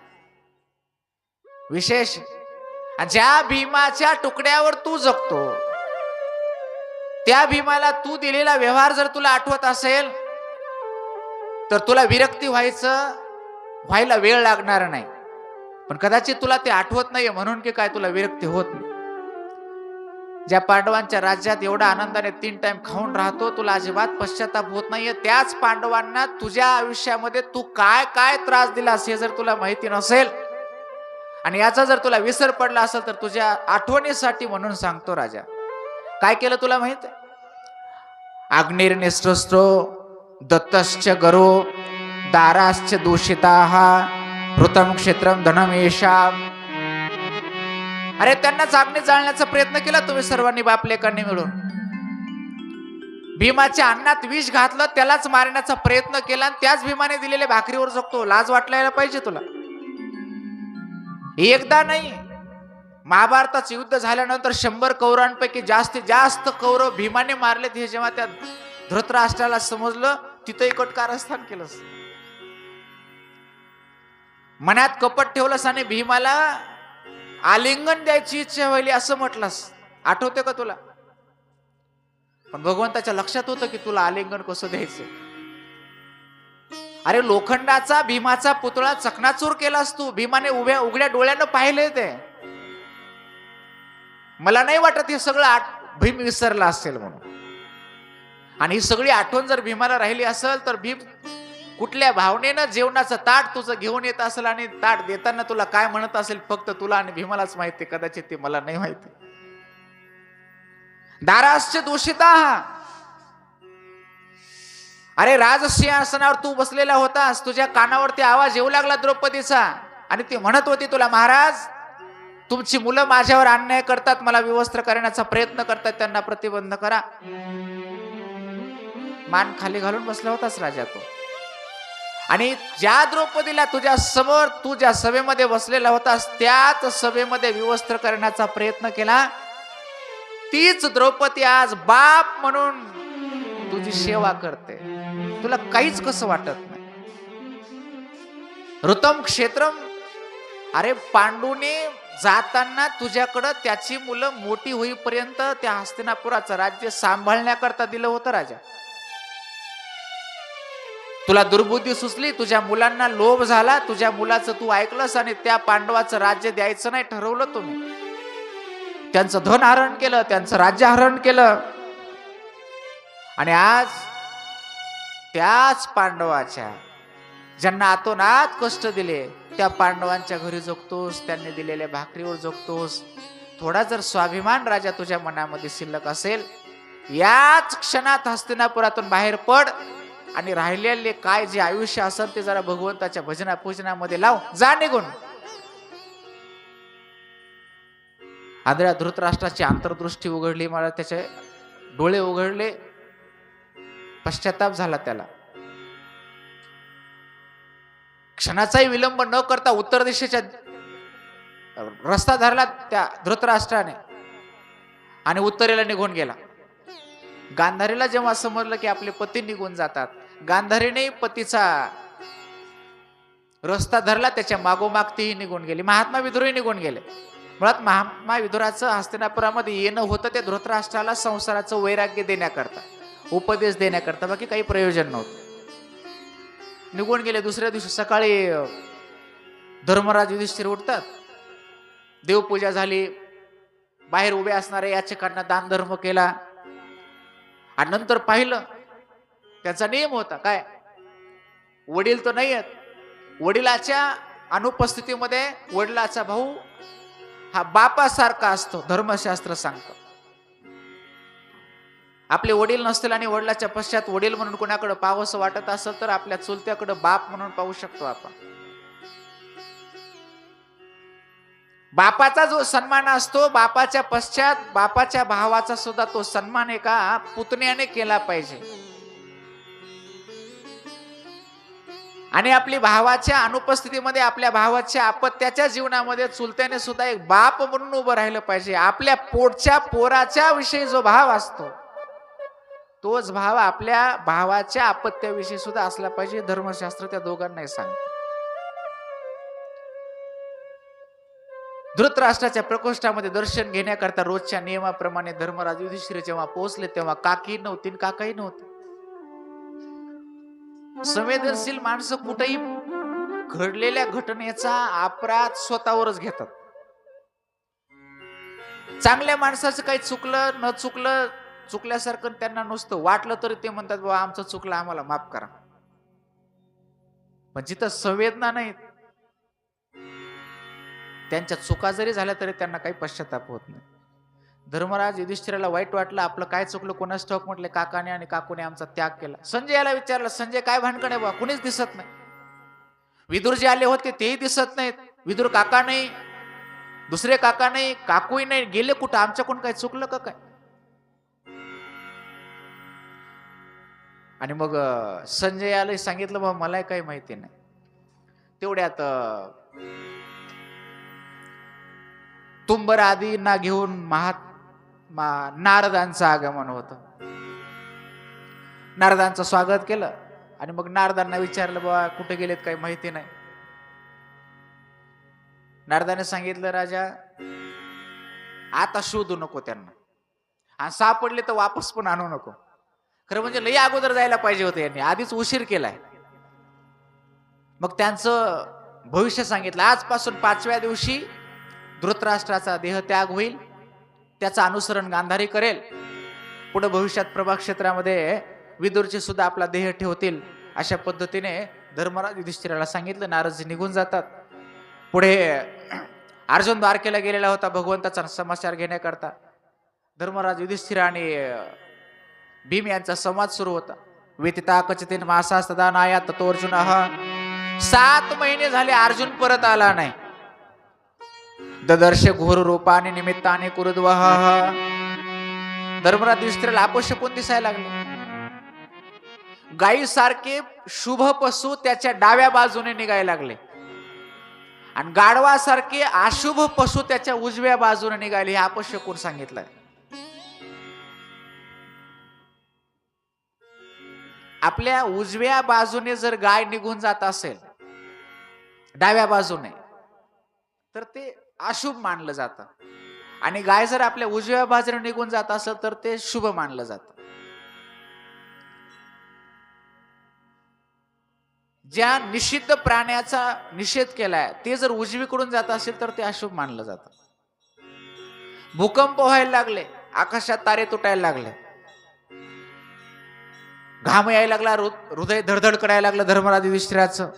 विशेष. आणि ज्या भीमाच्या तुकड्यावर तू जगतो, त्या भीमाला तू दिलेला व्यवहार जर तुला आठवत असेल तर तुला विरक्ती व्हायला वेळ लागणार नाही. पण कदाचित तुला ते आठवत नाहीये म्हणून की काय तुला विरक्ती होत नाही. ज्या पांडवांच्या राज्यात एवढा आनंदाने 3 टाइम खाऊन राहतो, तुला अजिबात पश्चाताप होत नाहीये. त्याच पांडवांना तुझ्या आयुष्यामध्ये तू काय काय त्रास दिलास हे जर तुला माहिती नसेल आणि याचा जर तुला विसर पडला असेल तर तुझ्या आठवणीसाठी म्हणून सांगतो राजा. काय केलं तुला माहित? अग्निर्निस्त्रस्तो दत्तश्च गरो दाराश्च दूषिताः ऋतम क्षेत्रम धनमेषाम. अरे त्यांनाच अग्नी जाळण्याचा प्रयत्न केला तुम्ही सर्वांनी बापलेकांनी मिळून. भीमाच्या अन्नात विष घातलं, त्यालाच मारण्याचा प्रयत्न केला आणि त्याच भीमाने दिलेल्या भाकरीवर जगतो. लाज वाटायला पाहिजे तुला. एकदा नाही, महाभारताचं युद्ध झाल्यानंतर 100 कौरवांपैकी जास्तीत जास्त कौरव भीमाने मारलेत हे जेव्हा त्या धृतराष्ट्राला समजलं, तिथंही कटकारस्थान केलंस. मनात कपट ठेवलंस आणि भीमाला आलिंगन द्यायची इच्छा व्हायली असं म्हटलंस. आठवते का तुला? पण भगवंताच्या लक्षात होतं की तुला आलिंगन कसं द्यायचं. अरे लोखंडाचा भीमाचा पुतळा चकनाचूर केलास तू. भीमाने उघड्या डोळ्यानं पाहिले ते. मला नाही वाटत हे सगळं भीम विसरला असेल म्हणून. आणि ही सगळी आठवण जर भीमाला राहिली असेल तर भीम कुठल्या भावनेनं जेवणाचं ताट तुझं घेऊन येत असेल आणि ताट देताना तुला काय म्हणत असेल फक्त तुला आणि भीमालाच माहिती. कदाचित ते मला नाही माहिती. दाराश्च दूषिताः. अरे राजसिंहासनावर तू बसलेला होतास, तुझ्या कानावरती आवाज येऊ लागला द्रौपदीचा आणि ती म्हणत होती तुला, महाराज तुमची मुलं माझ्यावर अन्याय करतात, मला विवस्त्र करण्याचा प्रयत्न करतात, त्यांना प्रतिबंध करा. मान खाली घालून बसला होतास राजा तो. आणि ज्या द्रौपदीला तुझ्या समोर तू ज्या सभेमध्ये बसलेला होतास त्याच सभेमध्ये विवस्त्र करण्याचा प्रयत्न केला, तीच द्रौपदी आज बाप म्हणून तुझी सेवा करते. तुला काहीच कसं वाटत नाही. ऋतम क्षेत्रम. अरे पांडूने जाताना तुझ्याकडं त्याची मुलं मोठी होईपर्यंत त्या हस्तिनापुराचं राज्य सांभाळण्याकरता दिलं होतं राजा. तुला दुर्बुद्धी सुचली, तुझ्या मुलांना लोभ झाला, तुझ्या मुलाचं तू ऐकलंस आणि त्या पांडवाचं राज्य द्यायचं नाही ठरवलं तुम्ही. त्यांचं धन हरण केलं, त्यांचं राज्य हरण केलं. आणि आज त्याच पांडवाच्या ज्यांना आतोनात कष्ट दिले त्या पांडवांच्या घरी जगतोस, त्यांनी दिलेल्या भाकरीवर जगतोस. थोडा जर स्वाभिमान राजा तुझ्या मनामध्ये शिल्लक असेल, याच क्षणात हस्तिनापुरातून बाहेर पड आणि राहिलेले काय जे आयुष्य असेल ते जरा भगवंताच्या भजना पूजनामध्ये लाव. जा निघून. आंधळ्या धृतराष्ट्राची अंतर्दृष्टी उघडली, मला त्याचे डोळे उघडले. पश्चाताप झाला त्याला. क्षणाचाही विलंब न करता उत्तर दिशेच्या रस्ता धरला त्या धृतराष्ट्राने आणि उत्तरेला निघून गेला. गांधारीला जेव्हा समजलं की आपले पती निघून जातात, गांधारीने पतीचा रस्ता धरला, त्याच्या मागोमाग तीही निघून गेली. महात्मा विदुरही निघून गेले. मुळात महात्मा विदुराचं हस्तिनापुरामध्ये येणं होतं ते धृतराष्ट्राला संसाराचं वैराग्य देण्याकरता, उपदेश देण्याकरता, बाकी काही प्रयोजन नव्हतं. निघून गेले. दुसऱ्या दिवशी सकाळी धर्मराज युधिष्ठिर उठतात, देवपूजा झाली, बाहेर उभे असणाऱ्या याचकांना दान धर्म केला आणि नंतर पाहिलं त्याचा नियम होता काय, वडील तर नाही आहेत, वडिलाच्या अनुपस्थितीमध्ये वडिलाचा भाऊ हा बापासारखा असतो. धर्मशास्त्र सांगतं आपले वडील नसतील आणि वडिलाच्या पश्चात वडील म्हणून कोणाकडे पाहावंसं वाटत असेल तर आपल्या चुलत्याकडे बाप म्हणून पाहू शकतो आपण. बापाचा जो सन्मान असतो, बापाच्या पश्चात बापाच्या भावाचा सुद्धा तो सन्मान एका पुतण्याने केला पाहिजे. आणि आपली भावाच्या अनुपस्थितीमध्ये, आपल्या भावाच्या अपत्याच्या जीवनामध्ये चुलत्याने सुद्धा एक बाप म्हणून उभं राहिलं पाहिजे. आपल्या पोटच्या पोराच्या विषयी जो भाव असतो तोच भाव आपल्या भावाच्या अपत्याविषयी सुद्धा असला पाहिजे. धर्मशास्त्र त्या दोघांनाही सांगतं. धृतराष्ट्राच्या प्रकोष्ठामध्ये दर्शन घेण्याकरता रोजच्या नियमाप्रमाणे धर्मराज युधिष्ठिर जेव्हा पोहोचले तेव्हा काकी नव्हती आणि काकाही नव्हते. संवेदनशील माणसं कुठेही घडलेल्या घटनेचा अपराध स्वतःवरच घेतात. चांगल्या माणसाचं काही चुकलं न चुकलं, चुकल्यासारखं त्यांना नुसतं वाटलं तरी ते म्हणतात बाबा आमचं चुकलं, आम्हाला माफ करा. पण जिथं संवेदना नाहीत, त्यांच्या चुका जरी झाल्या तरी त्यांना काही पश्चाताप होत नाही. धर्मराज युधिष्ठिराला वाईट वाटलं, आपलं काय चुकलं कोणास ठाऊक म्हटले. काकाने आणि काकूने आमचा त्याग केला. संजयाला विचारलं, संजय काय भानगड आहे बा, कुणीच दिसत नाही. विदुर जे आले होते तेही दिसत नाहीत, विदुर काका नाही, दुसरे काका नाही, काकूही नाही, गेले कुठं, आमच्याकडून काय चुकलं का काय. आणि मग संजयाला सांगितलं बा मला काही माहिती नाही. तेवढ्यात तुंबर आदींना घेऊन महात्मा नारदांचं आगमन होतं. नारदांचं स्वागत केलं आणि मग नारदांना विचारलं बाबा कुठे गेलेत काही माहिती नाही. नारदाने सांगितलं राजा आता शोधू नको त्यांना, आणि सापडले तर वापस पण आणू नको. खरं म्हणजे लई अगोदर जायला पाहिजे होतं, यांनी आधीच उशीर केलाय. मग त्यांचं भविष्य सांगितलं. आजपासून 5व्या दिवशी धृतराष्ट्राचा देहत्याग होईल, त्याचं अनुसरण गांधारी करेल. पुढे भविष्यात प्रभा क्षेत्रामध्ये विदुरचे सुद्धा आपला देह ठेवतील. अशा पद्धतीने धर्मराज युधिष्ठिराला सांगितलं. नारदजी निघून जातात. पुढे अर्जुन द्वारकेला गेलेला होता भगवंताचा समाचार घेण्याकरता. धर्मराज युधिष्ठिर आणि भीम यांचा संवाद सुरू होता. वेतिता कचितीन मासास्तदा नाया ततो अर्जुनः. 7 महिने झाले अर्जुन परत आला नाही. ददर्श घोर रूपाने निमित्ताने कुरुद्वह. धर्मराज युधिष्ठिराला अपशकुन दिसायला लागले. गायीसारखे शुभ पशु त्याच्या डाव्या बाजूने निघायला लागले आणि गाढवासारखे अशुभ पशु त्याच्या उजव्या बाजूने निघाले. हे अपशकुन सांगितलंय. आपल्या उजव्या बाजूने जर गाय निघून जात असेल डाव्या बाजूने तर ते अशुभ मानलं जातं, आणि गाय जर आपल्या उजव्या बाजूने निघून जात असेल तर ते शुभ मानलं जातं. ज्या निषिद्ध प्राण्याचा निषेध केलाय ते जर उजवीकडून जात असेल तर ते अशुभ मानलं जातं. भूकंप व्हायला लागले, आकाशात तारे तुटायला लागले, घाम यायला लागला, हृदय धडधड करायला लागलं धर्मराज युधिष्ठिराचं.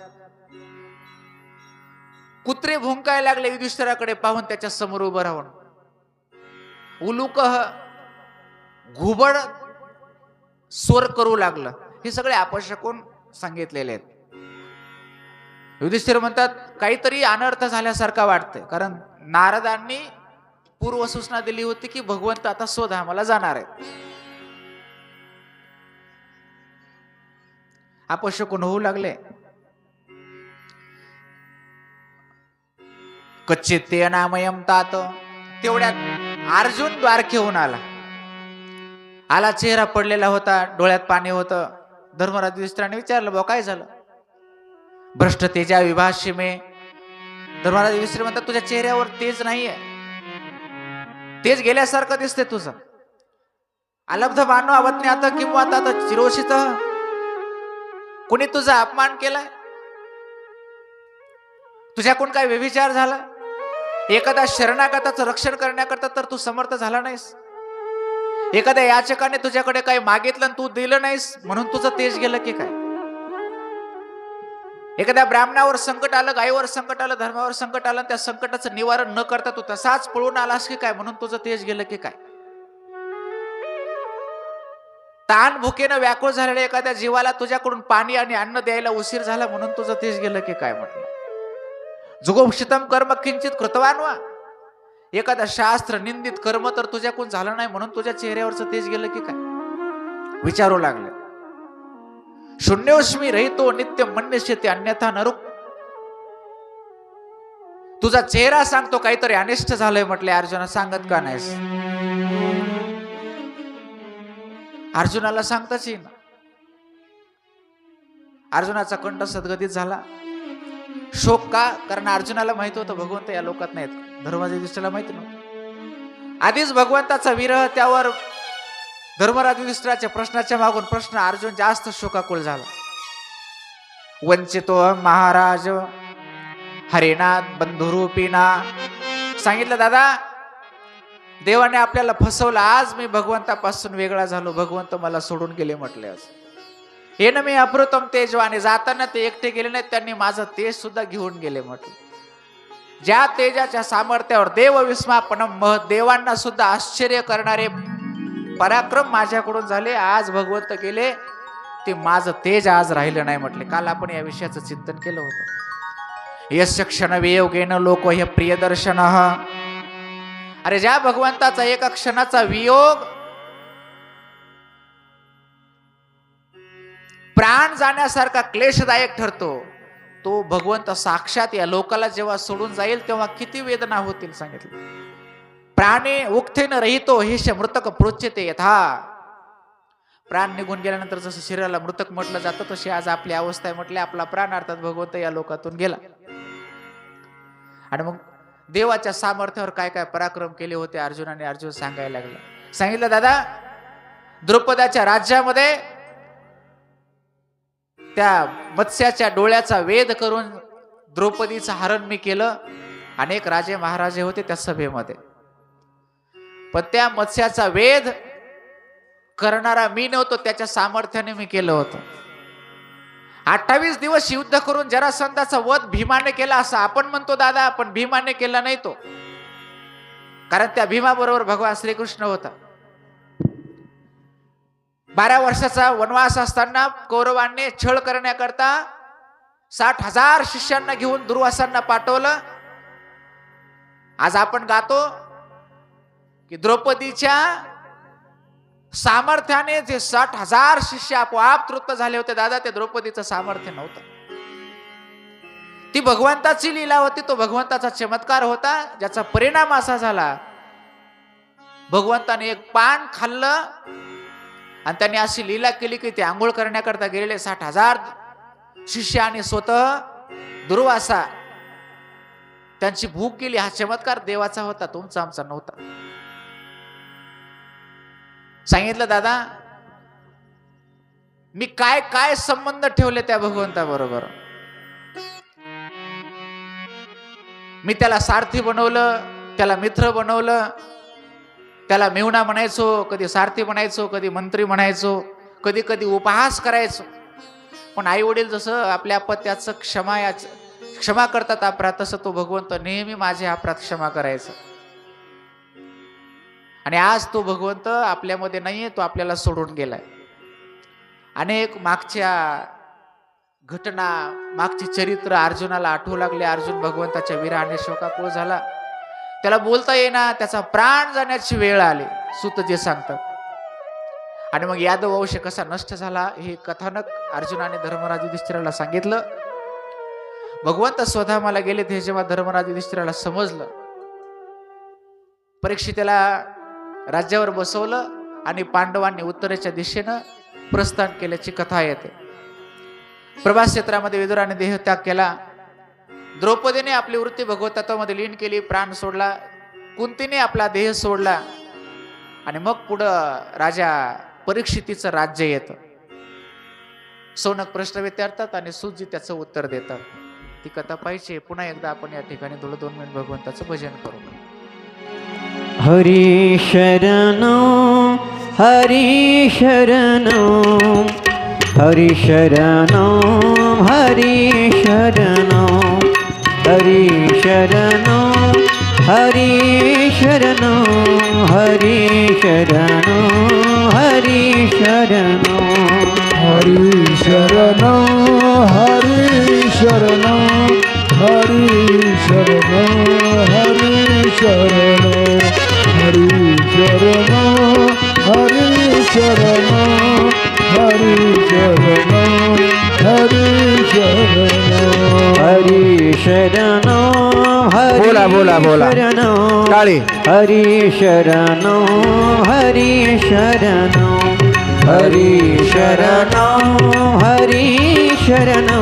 कुत्रे भुंकायला लागले युधिष्ठिराकडे पाहून त्याच्या समोर उभं राहून. उलुकह घुबड स्वर करू लागलं. हे सगळे अपशकुन सांगितलेले आहेत. युधिष्ठिर म्हणतात काहीतरी अनर्थ झाल्यासारखा वाटतंय, कारण नारदांनी पूर्वसूचना दिली होती की भगवंत आता स्वधामाला जाणार आहे. अपशकुन होऊ लागले. कच्चित ते नामयम तात. तेवढ्यात अर्जुन द्वारकेहून आला. चेहरा पडलेला होता, डोळ्यात पाणी होतं. धर्मराज युधिष्ठिराने विचारलं भाऊ काय झालं. भ्रष्ट तेजा विभाष्य में. धर्मराज युधिष्ठिर म्हणतात तुझ्या चेहऱ्यावर तेज नाहीये, तेज गेल्यासारखं दिसते तुझं. अलब्ध मानव अवज्ञात किंवा आता चिरोषित. कोणी तुझा अपमान केलाय, तुझ्याकडून काय व्यभिचार झाला, एखाद्या शरणागताचं रक्षण करण्याकरता तर तू समर्थ झाला नाहीस. एखाद्या याचकाने तुझ्याकडे काही मागितलं आणि तू दिलं नाहीस म्हणून तुझं तेज गेलं की काय. एखाद्या ब्राह्मणावर संकट आलं, गायीवर संकट आलं, धर्मावर संकट आलं, त्या संकटाचं निवारण न करता तू तसाच पळून आलास की काय म्हणून तुझं तेज गेलं की काय. ताण भुकेनं व्याकुळ झालेल्या एखाद्या जीवाला तुझ्याकडून पाणी आणि अन्न द्यायला उशीर झाला म्हणून तुझं तेज गेलं की काय म्हटलं. जुगोपशितम कर्म किंचित कृतवान वा. एखादा शास्त्र निंदित कर्म तर तुझ्याकडून झालं नाही म्हणून तुझ्या चेहऱ्यावरचं तेज गेलं की काय. विचारू लागले. शून्योस्मी रहितो नित्य मन्यस्यते अन्यथा नरुक. तुझा चेहरा सांगतो काहीतरी अनिष्ट झालंय म्हटले. अर्जुना सांगत का नाहीस. अर्जुनाला सांगताच येईना. अर्जुनाचा कंठ सद्गतीत झाला. शोक का? कारण अर्जुनाला माहित होतं भगवंत या लोकात नाहीत, धर्मराज युधिष्ठिराला माहित नव्हतं. आधीच भगवंताचा विरह, त्यावर धर्मराज युधिष्ठिराच्या प्रश्नाच्या मागून प्रश्न, अर्जुन जास्त शोकाकुल झाला. वंचितो महाराज हरिनाथ बंधुरूपिना. सांगितलं दादा, देवाने आपल्याला फसवलं, आज मी भगवंतापासून वेगळा झालो, भगवंत मला सोडून गेले म्हटले. आज हे ना मी अप्रतम तेजवाने, जाताना ते एकटे गेले नाहीत, त्यांनी माझं तेज सुद्धा घेऊन गेले म्हटलं. ज्या तेजाच्या सामर्थ्यावर देव विस्मापनम, देवांना सुद्धा आश्चर्य करणारे पराक्रम माझ्याकडून झाले, आज भगवंत गेले, ते माझं तेज आज राहिलं नाही म्हटले. काल आपण या विषयाचं चिंतन केलं होतं. यस्य क्षण वियोगेन लोको ह्य प्रियदर्शन. अरे ज्या भगवंताचा एका क्षणाचा वियोग प्राण जाण्यासारखा क्लेशदायक ठरतो, तो भगवंत साक्षात या लोकाला जेव्हा सोडून जाईल तेव्हा किती वेदना होतील सांगितलं. प्राणे उक्थेन रहितो हेश मृतक प्रोच्यते यथा. प्राण निघून गेल्यानंतर जसं शरीराला मृतक म्हटलं जातं, तशी आज आपली अवस्था आहे म्हटले. आपला प्राण अर्थात भगवंत या लोकातून गेला. आणि मग देवाच्या सामर्थ्यावर काय काय पराक्रम केले होते अर्जुनाने, अर्जुन सांगायला लागला. सांगितलं दादा, द्रौपदाच्या राज्यामध्ये त्या मत्स्याच्या डोळ्याचा वेध करून द्रौपदीचं हरण मी केलं. अनेक राजे महाराजे होते त्या सभेमध्ये, पण त्या मत्स्याचा वेध करणारा मी नव्हतो, त्याच्या सामर्थ्याने मी केलं होतं. 28 दिवस युद्ध करून जरासंधाचा वध भीमाने केला असं आपण म्हणतो दादा, पण भीमाने केला नाही तो, कारण त्या भीमाबरोबर भगवान श्रीकृष्ण होता. 12 वर्षाचा वनवास असताना कौरवांनी छळ करण्याकरता 60,000 शिष्यांना घेऊन दुर्वासांना पाठवलं. आज आपण गातो की द्रौपदीच्या सामर्थ्याने जे 60,000 शिष्य आपोआप तृप्त झाले होते दादा, ते द्रौपदीचं सामर्थ्य नव्हतं. ती भगवंताची लीला होती, तो भगवंताचा चमत्कार होता, ज्याचा परिणाम असा झाला, भगवंताने एक पान खाल्लं आणि त्यांनी अशी लीला केली की ते आंघोळ करण्याकरता गेलेले 60,000 शिष्य आणि स्वतः दुर्वासा त्यांची भूक गेली. हा चमत्कार देवाचा होता, तुमचा आमचा नव्हता. सांगितलं दादा, मी काय काय संबंध ठेवले त्या भगवंताबरोबर. मी त्याला सारथी बनवलं, त्याला मित्र बनवलं, त्याला मेहुणा म्हणायचो, कधी सारथी म्हणायचो, कधी मंत्री म्हणायचो, कधी कधी उपहास करायचो. पण आई वडील जसं आपल्या अपत्याचं क्षमा करतात अपराध, तसं तो भगवंत नेहमी माझे अपराध क्षमा करायचा. आणि आज तो भगवंत आपल्यामध्ये नाहीये, तो आपल्याला सोडून गेलाय. अनेक मागच्या घटना, मागची चरित्र अर्जुनाला आठवू लागले. अर्जुन भगवंताच्या विरहाने शोकाकुळ झाला, त्याला बोलता येईना, त्याचा प्राण जाण्याची वेळ आली, सुत जे सांगतात. आणि मग यादव वंश कसा नष्ट झाला हे कथानक अर्जुनाने धर्मराज युधिष्ठिराला सांगितलं. भगवंत स्वतः मला गेले हे जेव्हा धर्मराज युधिष्ठिराला समजलं, परीक्षितेला राज्यावर बसवलं आणि पांडवांनी उत्तरेच्या दिशेनं प्रस्थान केल्याची कथा येते. प्रभास क्षेत्रामध्ये विदुराने देहत्याग केला. द्रौपदीने आपली वृत्ती भगवतत्वामध्ये लीन केली, प्राण सोडला. कुंतीने आपला देह सोडला. आणि मग पुढं राजा परीक्षितीचं राज्य येतं. सौनक प्रश्न विचारतात आणि सूतजी त्याचं उत्तर देतात. ती कथा पाहिजे. पुन्हा एकदा आपण या ठिकाणी 2 मिनिट भगवंताचं भजन करू. हरी शरणो हरी शरणो हरी शरणो हरी शरणो हरी शरणो हरी शरणो हरी शरणो हरी शरणो हरी शरणो हरी शरणो हरी शरणो हरी शरणो हरी शरणो हरी शरणो हरी शरणो हरी शरणो हरी शरणो बोला बोला बोला शरणो काळी हरी शरणो हरी शरणो हरी शरणो हरी शरणो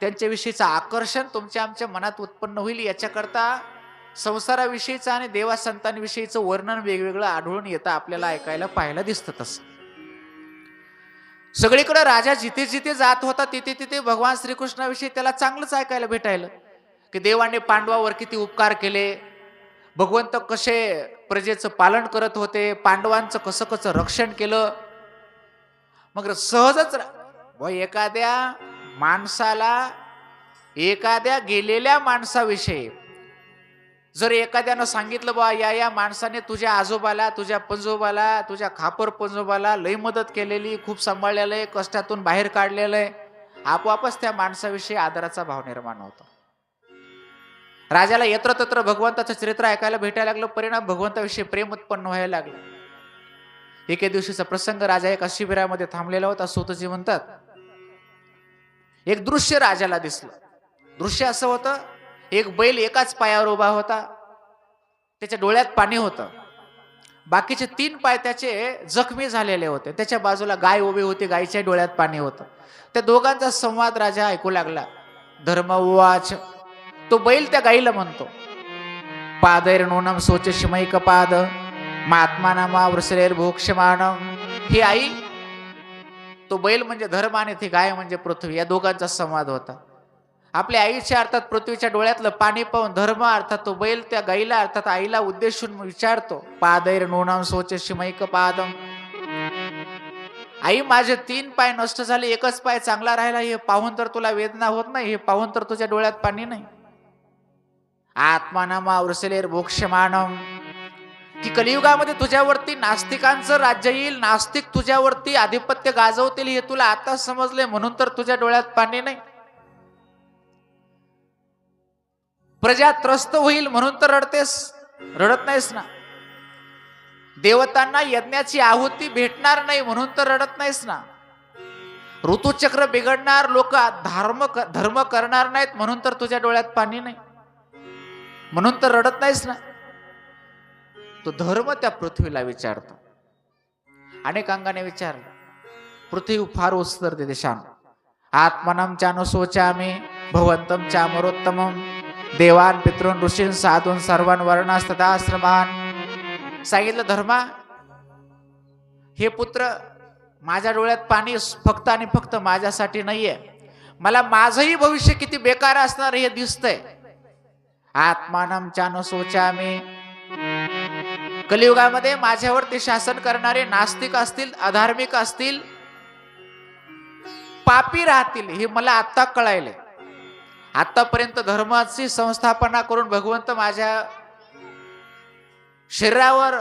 त्यांच्याविषयीचं आकर्षण तुमच्या आमच्या मनात उत्पन्न होईल, याच्याकरता संसाराविषयीचं आणि देवा संतांविषयीचं वर्णन वेगवेगळं आढळून येतं, आपल्याला ऐकायला पाहायला दिसतं. तसं सगळीकडे राजा जिथे जिथे जात होता तिथे तिथे भगवान श्रीकृष्णाविषयी त्याला चांगलंच ऐकायला भेटायला, की देवाने पांडवावर किती उपकार केले, भगवंत कसे प्रजेचं पालन करत होते, पांडवांचं कसं कसं रक्षण केलं. मग सहजच एखाद्या माणसाला, एखाद्या गेलेल्या माणसाविषयी जर एखाद्यानं सांगितलं बा या माणसाने तुझ्या आजोबाला, तुझ्या पंजोबाला, तुझ्या खापर पंजोबाला लई मदत केलेली, खूप सांभाळलेलं आहे, कष्टातून बाहेर काढलेलं आहे, आपोआपच त्या माणसाविषयी आदराचा भाव निर्माण होतो. राजाला यत्र तत्र भगवंताचं चरित्र ऐकायला भेटायला लागलं, परिणाम भगवंताविषयी प्रेम उत्पन्न व्हायला लागलं. एके दिवशीचा प्रसंग, राजा एका शिबिरामध्ये थांबलेला होता. सूतजी म्हणतात, एक दृश्य राजाला दिसलं. दृश्य असं होतं, एक बैल एकाच पायावर उभा होता, त्याच्या डोळ्यात पाणी होतं, बाकीचे 3 पाय त्याचे जखमी झालेले होते, त्याच्या बाजूला गाय उभी होती, गायीच्या डोळ्यात पाणी होतं. त्या दोघांचा संवाद राजा ऐकू लागला. धर्म उवाच, तो बैल त्या गाईला म्हणतो, पादैर नूनम सोच शिमैक पाद महात्मानामा वृषलेर भोक्षमानम. ही आई, तो बैल म्हणजे धर्म आणि ती गाय म्हणजे पृथ्वी, या दोघांचा संवाद होता. आपल्या आईच्या अर्थात पृथ्वीच्या डोळ्यातलं पाणी पाहून धर्म अर्थात तो बैल त्या गाईला अर्थात आईला उद्देशून विचारतो, पादैर नूनम सोच शिमैक पादम. आई, माझे 3 पाय नष्ट झाले, एकच पाय चांगला राहिला, हे पाहून तर तुला वेदना होत नाही, हे पाहून तर तुझ्या डोळ्यात पाणी नाही. आत्मानामा वृषलेर भोक्षमानम, की कलियुगामध्ये तुझ्यावरती नास्तिकांचं राज्य येईल, नास्तिक तुझ्यावरती आधिपत्य गाजवतील, हे तुला आता समजले, म्हणून तर तुझ्या डोळ्यात पाणी नाही. प्रजा त्रस्त होईल म्हणून तर रडतेस, रडत नाहीस ना. देवतांना यज्ञाची आहुती भेटणार नाही म्हणून तर रडत नाहीस ना. ऋतुचक्र बिघडणार, लोक धर्म करणार नाहीत म्हणून तर तुझ्या डोळ्यात पाणी नाही, म्हणून तर रडत नाहीस ना. तो धर्म त्या पृथ्वीला विचारतो. अनेक अंगाने विचारलं. पृथ्वी फार उत्तर देते, शांत. आत्मनम चानुशोचामी भवंतम चामरोत्तमम देवान पितॄन ऋषीन साधून सर्वान वर्णास्तथा आश्रमान. सांगितलं, धर्मा, हे पुत्र, माझ्या डोळ्यात पाणी फक्त आणि फक्त माझ्यासाठी नाहीये, मला माझंही भविष्य किती बेकार असणार हे दिसतंय. आत्मानम चानुशोचामी, कलियुगामध्ये माझ्यावरती शासन करणारे नास्तिक असतील, अधार्मिक असतील, पापी राहतील, हे मला आता कळायले. आतापर्यंत धर्माची संस्थापना करून भगवंत माझ्या शरीरावर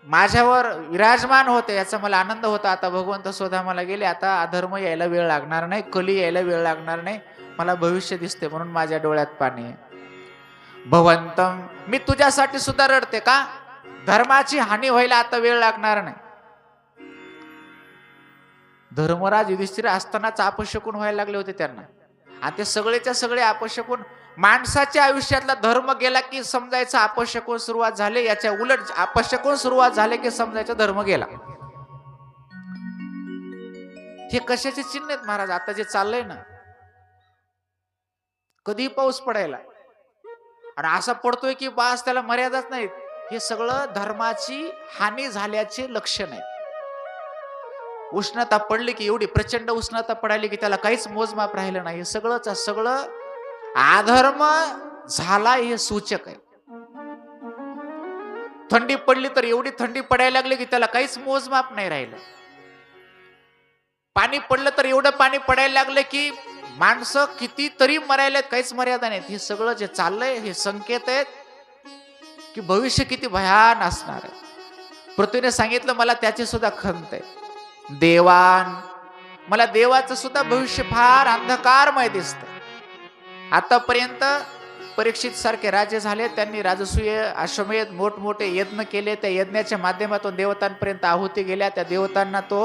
माझ्यावर विराजमान होते, याचा मला आनंद होता. आता भगवंत स्वतः मला गेले, आता अधर्म यायला वेळ लागणार नाही, कली यायला वेळ लागणार नाही, मला भविष्य दिसते, म्हणून माझ्या डोळ्यात पाणी आहे. भवंतम, मी तुझ्यासाठी सुद्धा रडते, का धर्माची हानी व्हायला आता वेळ लागणार नाही. धर्मराज युधिष्ठिर असतानाच अपशकुन व्हायला लागले होते त्यांना, आणि ते सगळेच्या सगळे अपशकुन. माणसाच्या आयुष्यातला धर्म गेला की समजायचं अपशकुन सुरुवात झाले, याच्या उलट अपशकुन सुरुवात झाले की समजायचं धर्म गेला. हे कशाचे चिन्ह आहेत महाराज? आता जे चाललंय ना, कधी पाऊस पडायला आणि असा पडतोय की बास त्याला मर्यादाच नाहीत, हे सगळं धर्माची हानी झाल्याचे लक्षण आहे. उष्णता पडली की एवढी प्रचंड उष्णता पडायली की त्याला काहीच मोजमाप राहिलं नाही, सगळंच सगळं अधर्म झाला हे सूचक आहे. थंडी पडली तर एवढी थंडी पडायला लागली की त्याला काहीच मोजमाप नाही राहिलं. पाणी पडलं तर एवढं पाणी पडायला लागलं की माणसं कितीतरी मरायला, काहीच मर्यादा नाहीत. हे सगळं जे चाललंय हे संकेत आहेत की भविष्य किती भयान असणार आहे. पृथ्वीने सांगितलं, मला त्याची सुद्धा खंत आहे. देवान, मला देवाचं सुद्धा भविष्य फार अंधकारमय दिसतंय. आतापर्यंत परीक्षित सारखे राजे झाले, त्यांनी राजसूय अश्वमेध मोठमोठे यज्ञ केले, त्या यज्ञाच्या माध्यमातून देवतांपर्यंत आहुती गेल्या, त्या देवतांना तो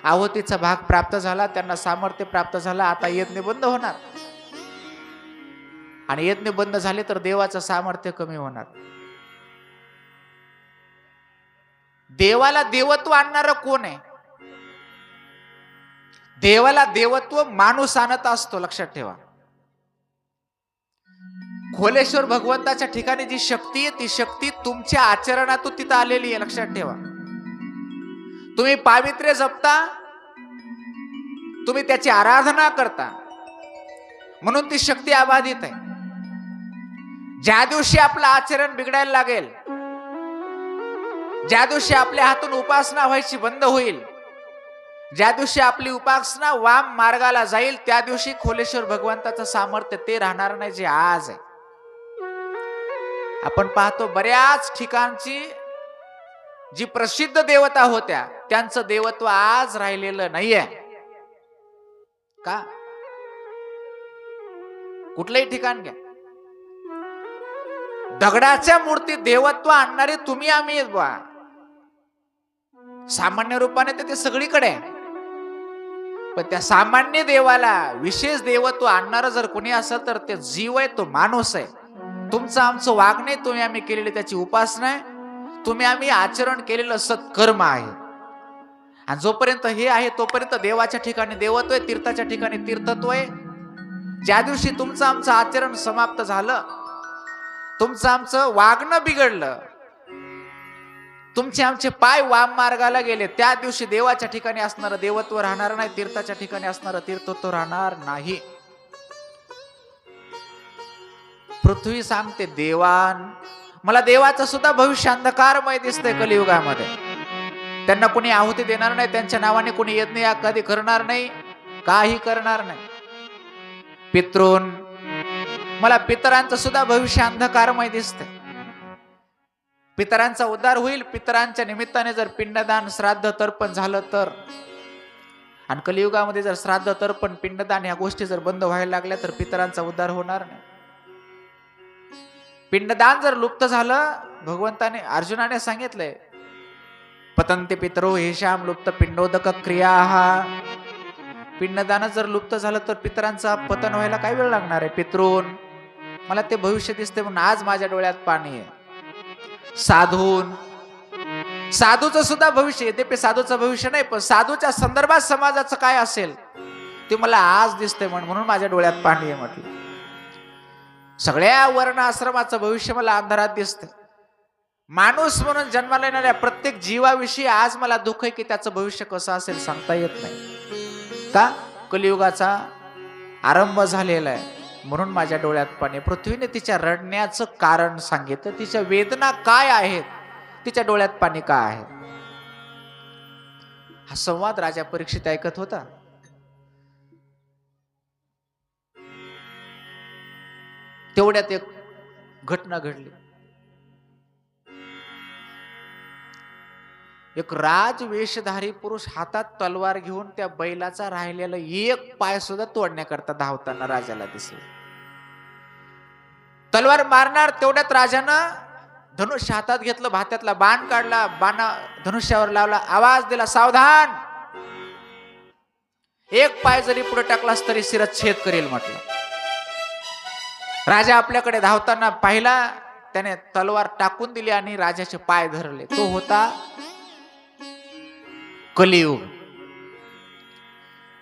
आहुतीचा भाग प्राप्त झाला, त्यांना सामर्थ्य प्राप्त झाला. आता यज्ञ बंद होणार, आणि यज्ञ बंद झाले तर देवाचं सामर्थ्य कमी होणार. देवाला देवत्व आणणारं कोण आहे? देवाला देवत्व माणूस आणत असतो, लक्षात ठेवा. खोलेश्वर भगवंताच्या ठिकाणी जी शक्ती आहे, ती शक्ती तुमच्या आचरणातून तिथं आलेली आहे, लक्षात ठेवा. तुम्ही पावित्र्य जपता, तुम्ही त्याची आराधना करता, म्हणून ती शक्ती अबाधित आहे. ज्या दिवशी आपलं आचरण बिघडायला लागेल, ज्या दिवशी आपल्या हातून उपासना व्हायची बंद होईल, ज्या दिवशी आपली उपासना वाम मार्गाला जाईल, त्या दिवशी खोलेश्वर भगवंताचं सामर्थ्य ते राहणार नाही जे आज आहे. आपण पाहतो बऱ्याच ठिकाणची जी प्रसिद्ध देवता होत्या, त्यांचं देवत्व आज राहिलेलं नाहीये. का? कुठलंही ठिकाण घ्या, दगडाच्या मूर्ती देवत्व आणणारे तुम्ही आम्ही बा. सामान्य रूपाने ते सगळीकडे आहे, पण त्या सामान्य देवाला विशेष देवत्व आणणारं जर कोणी असेल तर ते जीव आहे, तो माणूस आहे. तुमचं आमचं वागणे, तुम्ही आम्ही केलेली त्याची उपासना आहे, तुम्ही आम्ही आचरण केलेलं सत्कर्म आहे. आणि जोपर्यंत हे आहे तोपर्यंत देवाच्या ठिकाणी देवत्व आहे, तीर्थाच्या ठिकाणी तीर्थत्व आहे. ज्या दिवशी तुमचं आमचं आचरण समाप्त झालं, तुमचं आमचं वागणं बिघडलं, तुमचे आमचे पाय वाम मार्गाला गेले, त्या दिवशी देवाच्या ठिकाणी असणारं देवत्व राहणार नाही, तीर्थाच्या ठिकाणी असणारं तीर्थत्व राहणार नाही. पृथ्वी सांगते, देवान मला देवाचं सुद्धा भविष्य अंधकारमय दिसतंय कलियुगामध्ये. त्यांना कोणी आहुती देणार नाही, त्यांच्या नावाने कोणी यज्ञ कधी करणार नाही, काही करणार नाही. पितृन मला पितरांचं सुद्धा भविष्य अंधकारमय दिसतंय. पितरांचा उद्धार होईल, पितरांच्या निमित्ताने जर पिंडदान श्राद्ध तर्पण झालं तर. आणि कलियुगामध्ये जर श्राद्ध तर्पण पिंडदान ह्या गोष्टी जर बंद व्हायला लागल्या तर पितरांचा उद्धार होणार नाही. पिंडदान जर लुप्त झालं, भगवंताने अर्जुनाने सांगितलंय, पतंते पितरो हेशाम लुप्त पिंडोदक क्रिया. पिंडदान जर लुप्त झालं तर पितरांचा पतन व्हायला काय वेळ लागणार आहे. पितृन मला ते भविष्य दिसते म्हणून आज माझ्या डोळ्यात पाणी आहे. साधून साधूचं सुद्धा भविष्य येते, पे साधूचं भविष्य नाही, पण साधूच्या संदर्भात समाजाचं काय असेल ते मला आज दिसते म्हणून माझ्या डोळ्यात पाणी आहे म्हटलं. सगळ्या वर्ण आश्रमाचं भविष्य मला अंधारात दिसतं. माणूस म्हणून जन्माला येणाऱ्या प्रत्येक जीवाविषयी आज मला दुःख आहे की त्याचं भविष्य कसं असेल सांगता येत नाही. का? कलियुगाचा आरंभ झालेला आहे म्हणून माझ्या डोळ्यात पाणी. पृथ्वीने तिच्या रडण्याचं कारण सांगितलं, तिच्या वेदना काय आहेत, तिच्या डोळ्यात पाणी का आहे. हा संवाद राजा परीक्षित ऐकत होता. तेवढ्यात एक घटना घडली. एक राजवेशधारी पुरुष हातात तलवार घेऊन त्या बैलाचा राहिलेला एक पाय सुद्धा तोडण्याकरता धावताना राजाला दिसले. तलवार मारणार तेवढ्यात राजानं धनुष्य हातात घेतलं, भात्यातला बाण काढला, बाणा धनुष्यावर लावला, आवाज दिला, सावधान, एक पाय जरी पुढे टाकलास तरी शिरच्छेद करेल म्हटलं. राजा आपल्याकडे धावताना पाहिला, त्याने तलवार टाकून दिली आणि राजाचे पाय धरले. तो होता कलियुग.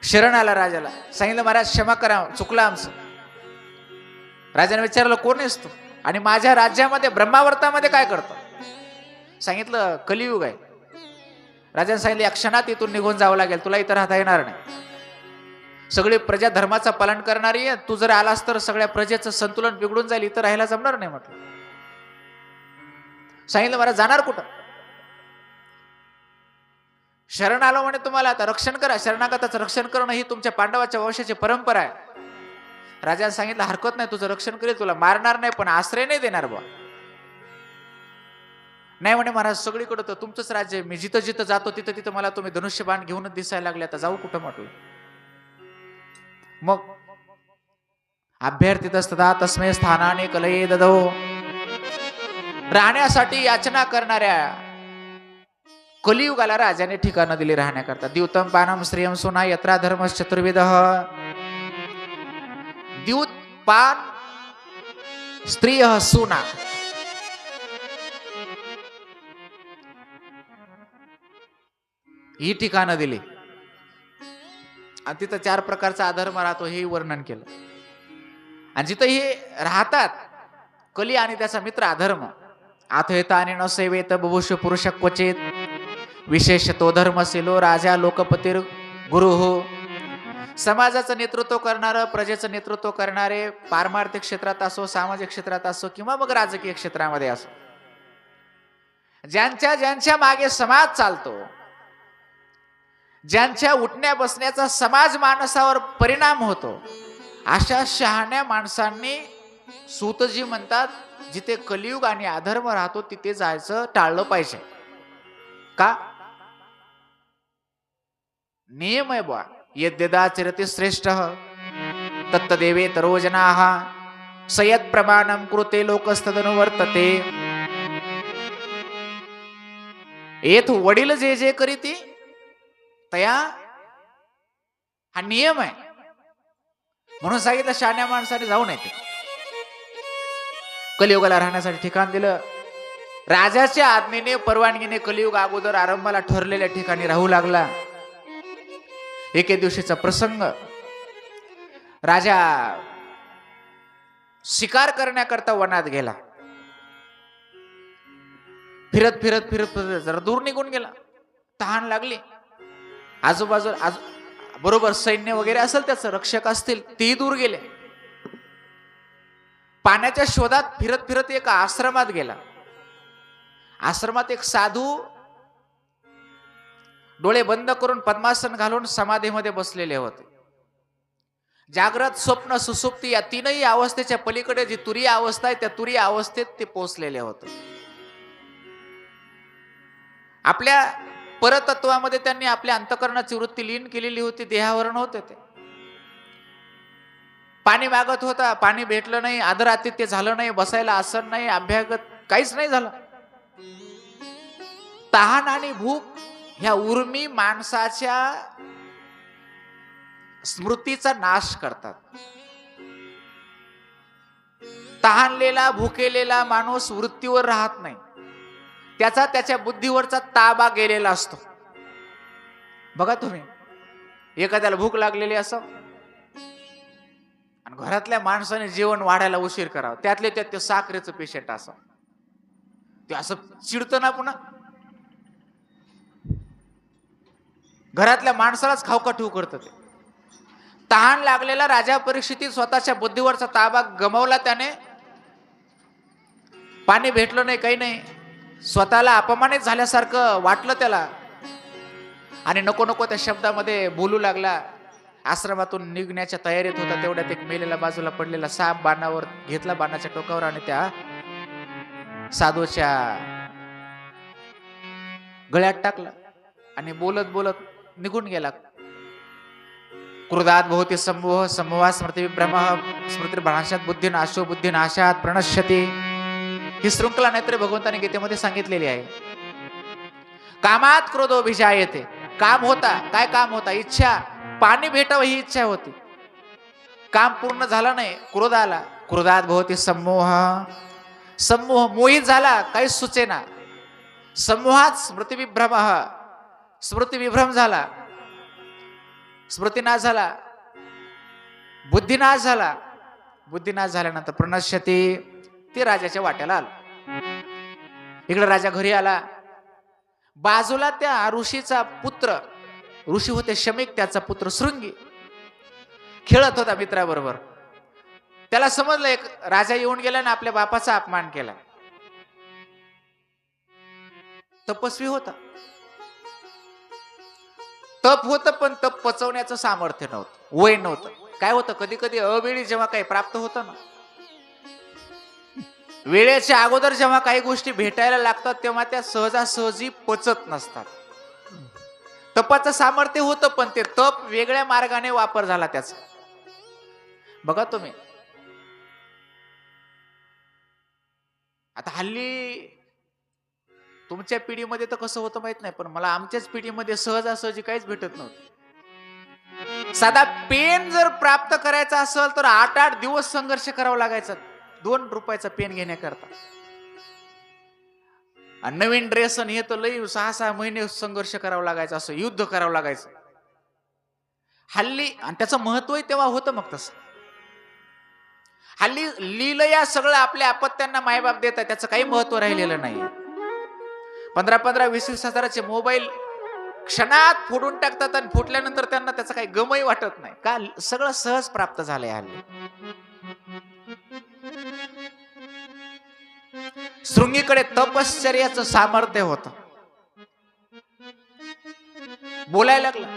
शरण आला राजाला, सांगितलं महाराज क्षमा करा, चुकलं आमचं. राजाने विचारलं कोण आहेस तू आणि माझ्या राज्यामध्ये ब्रह्मावर्तामध्ये काय करतो. सांगितलं कलियुग आहे. राजाने सांगितलं या क्षणात इथून निघून जावं लागेल, तुला इथं राहता येणार नाही. सगळी प्रजा धर्माचा पालन करणारी आहे, तू जर आलास तर सगळ्या प्रजेचं संतुलन बिघडून जाईल, इथं राहायला जमणार नाही म्हटलं. सांगितलं महाराज जाणार कुठं. शरण आलो म्हणे तुम्हाला, आता रक्षण करा. शरणागताचं रक्षण करणं ही तुमच्या पांडवाच्या वंशाची परंपरा आहे. राजाने सांगितलं हरकत नाही, तुझं रक्षण करेल, तुला मारणार नाही पण आश्रय नाही देणार बा. नाही म्हणे महाराज सगळीकडे तर तुमचंच राज्य आहे, मी जिथं जिथं जातो तिथं तिथं मला तुम्ही धनुष्यबाण घेऊनच दिसायला लागले, आता जाऊ कुठं म्हटलं. मग अभ्यर्थित असता तस्मै स्थानाने कलये ददो. राहण्यासाठी याचना करणाऱ्या कलियुगाला राजाने ठिकाणं दिली राहण्याकरता. द्यूतम पानम श्रियम सुना यत्रा धर्म चतुर्विध. द्यूत पान स्त्रिय सुना, ही ठिकाणं दिली. आणि तिथं 4 प्रकारचा अधर्म राहतो हे वर्णन केलं. आणि जिथं हे राहतात कली आणि त्याचा मित्र अधर्म, आथयत आणि न सेवेत बुभुष पुरुष क्वचित विशेष तो धर्मशीलो राजा लोकपतीर गुरु हो. समाजाचं नेतृत्व करणारं, प्रजेचं नेतृत्व करणारे, पारमार्थिक क्षेत्रात असो, सामाजिक क्षेत्रात असो किंवा मग राजकीय क्षेत्रामध्ये असो, ज्यांच्या मागे समाज चालतो, ज्यांच्या उठण्या बसण्याचा समाज मानसावर परिणाम होतो, अशा शहाण्या माणसांनी सूतजी म्हणतात जिथे कलियुग आणि अधर्म राहतो तिथे जायचं टाळलं पाहिजे. का? नियम आहे बा, यद्यदाचरते श्रेष्ठ तत्तदेवे तरोजनाः सयत् प्रमाणम कृते लोकस्तदनुवर्तते. येथ वडील जे जे करीती तया हा नियम आहे म्हणून सांगितलं शहाण्या माणसाने जाऊ नये. कलियुगाला राहण्यासाठी ठिकाण दिलं. राजाच्या आज्ञेने परवानगीने कलियुग अगोदर आरंभाला ठरलेल्या ठिकाणी राहू लागला. एके दिवशीचा प्रसंग, राजा शिकार करण्याकरता वनात गेला. फिरत फिरत फिरत फिरत जरा दूर निघून गेला. तहान लागली. आजूबाजूला बरोबर सैन्य वगैरे असेल, त्याचं रक्षक असतील, तेही दूर गेले. पाण्याच्या शोधात फिरत फिरत एका आश्रमात गेला. आश्रमात एक साधू डोळे बंद करून पद्मासन घालून समाधीमध्ये बसलेले होते. जागृत, स्वप्न, सुसुप्ती या तीनही अवस्थेच्या पलीकडे जी तुरीय अवस्था आहे त्या तुरीय अवस्थेत ते पोहोचलेले होते. आपल्या परतत्वामध्ये त्यांनी आपल्या अंतःकरणाची वृत्ती लीन केलेली होती. देहावर नव्हते ते. पाणी मागत होता, पाणी भेटलं नाही, आदरातिथ्य झालं नाही, बसायला आसन नाही, अभ्यागत काहीच नाही झालं. तहान आणि भूक ह्या उर्मी माणसाच्या स्मृतीचा नाश करतात. तहानलेला, भुकेलेला माणूस वृत्तीवर राहत नाही. त्याच्या बुद्धीवरचा ताबा गेलेला असतो. बघा तुम्ही, एखाद्याला भूक लागलेली असं आणि घरातल्या माणसाने जेवण वाढायला उशीर करावं, त्यातले त्यात ते साखरेचं पेशंट असं, ते असं चिडतं ना. पुन्हा घरातल्या माणसालाच खाऊकाठीव करतं ते. तहान लागलेला राजा परीक्षिती स्वतःच्या बुद्धीवरचा ताबा गमावला त्याने. पाणी भेटलं नाही, काही नाही, स्वतःला अपमानित झाल्यासारखं वाटलं त्याला आणि नको नको त्या शब्दामध्ये बोलू लागला. आश्रमातून निघण्याच्या तयारीत होता तेवढ्यात एक मेलेला बाजूला पडलेला साप बाणावर घेतला, बाणाच्या टोकावर, आणि त्या साधूच्या गळ्यात टाकला आणि बोलत बोलत निघून गेला. क्रोधात भवती समूह समूहा स्मृती विभ्रम स्मृती भ्रांशात बुद्धी नाशो बुद्धी नाशात प्रणश्यते. ही शृंखला नाहीतर भगवंताने गीतेमध्ये सांगितलेली आहे. कामात क्रोधो भिजायते. काम होता, काय काम होता? इच्छा, पाणी भेटावं ही इच्छा होती. काम पूर्ण झालं नाही, क्रोध आला. क्रोधात भवती समूह, समूह मोहित झाला, काही सुचेना. समूहात स्मृती विभ्रम, स्मृती विभ्रम झाला, स्मृतीनाश झाला, बुद्धिनाश झाला. बुद्धिनाश झाल्यानंतर प्रणश्यते, ते राजाच्या वाट्याला आलं. इकडे राजा घरी आला. बाजूला त्या ऋषीचा पुत्र, ऋषी होते शमीक, त्याचा पुत्र शृंगी खेळत होता मित्राबरोबर. त्याला समजलं एक राजा येऊन गेला ना आपल्या बापाचा अपमान केला. तपस्वी होता, तप होतं, पण तप पचवण्याचं सामर्थ्य नव्हतं, वय नव्हतं. काय होतं, कधी कधी अवेळी जेव्हा काही प्राप्त होतं ना, वेळेच्या अगोदर जेव्हा काही गोष्टी भेटायला लागतात तेव्हा त्या सहजासहजी पचत नसतात. तपाचं सामर्थ्य होतं, पण ते तप वेगळ्या मार्गाने वापर झाला त्याचा. बघा तुम्ही, आता हल्ली तुमच्या पिढीमध्ये तर कसं होतं माहित नाही, पण मला आमच्याच पिढीमध्ये सहजासहजी काहीच भेटत नव्हतं. साधा पेन जर प्राप्त करायचा असेल तर 8-8 दिवस संघर्ष करावा लागायचा 2 रुपयाचा पेन घेण्याकरता. आणि नवीन ड्रेस आणि हे तर लई 6-6 महिने संघर्ष करावा लागायचा, असं युद्ध करावं लागायचं. हल्ली आणि त्याचं महत्वही तेव्हा होतं मग तसं. हल्ली लिहिलं या सगळं आपल्या अपत्यांना मायबाप देतात, त्याचं काही महत्व राहिलेलं नाही. 15-15, 20-20 हजाराचे मोबाईल क्षणात फोडून टाकतात आणि फुटल्यानंतर त्यांना त्याचं काही गमही वाटत नाही का, सगळं सहज प्राप्त झालंय हल्ली. शृंगीकडे तपश्चर्याचं सामर्थ्य होतं. बोलायला लागलं.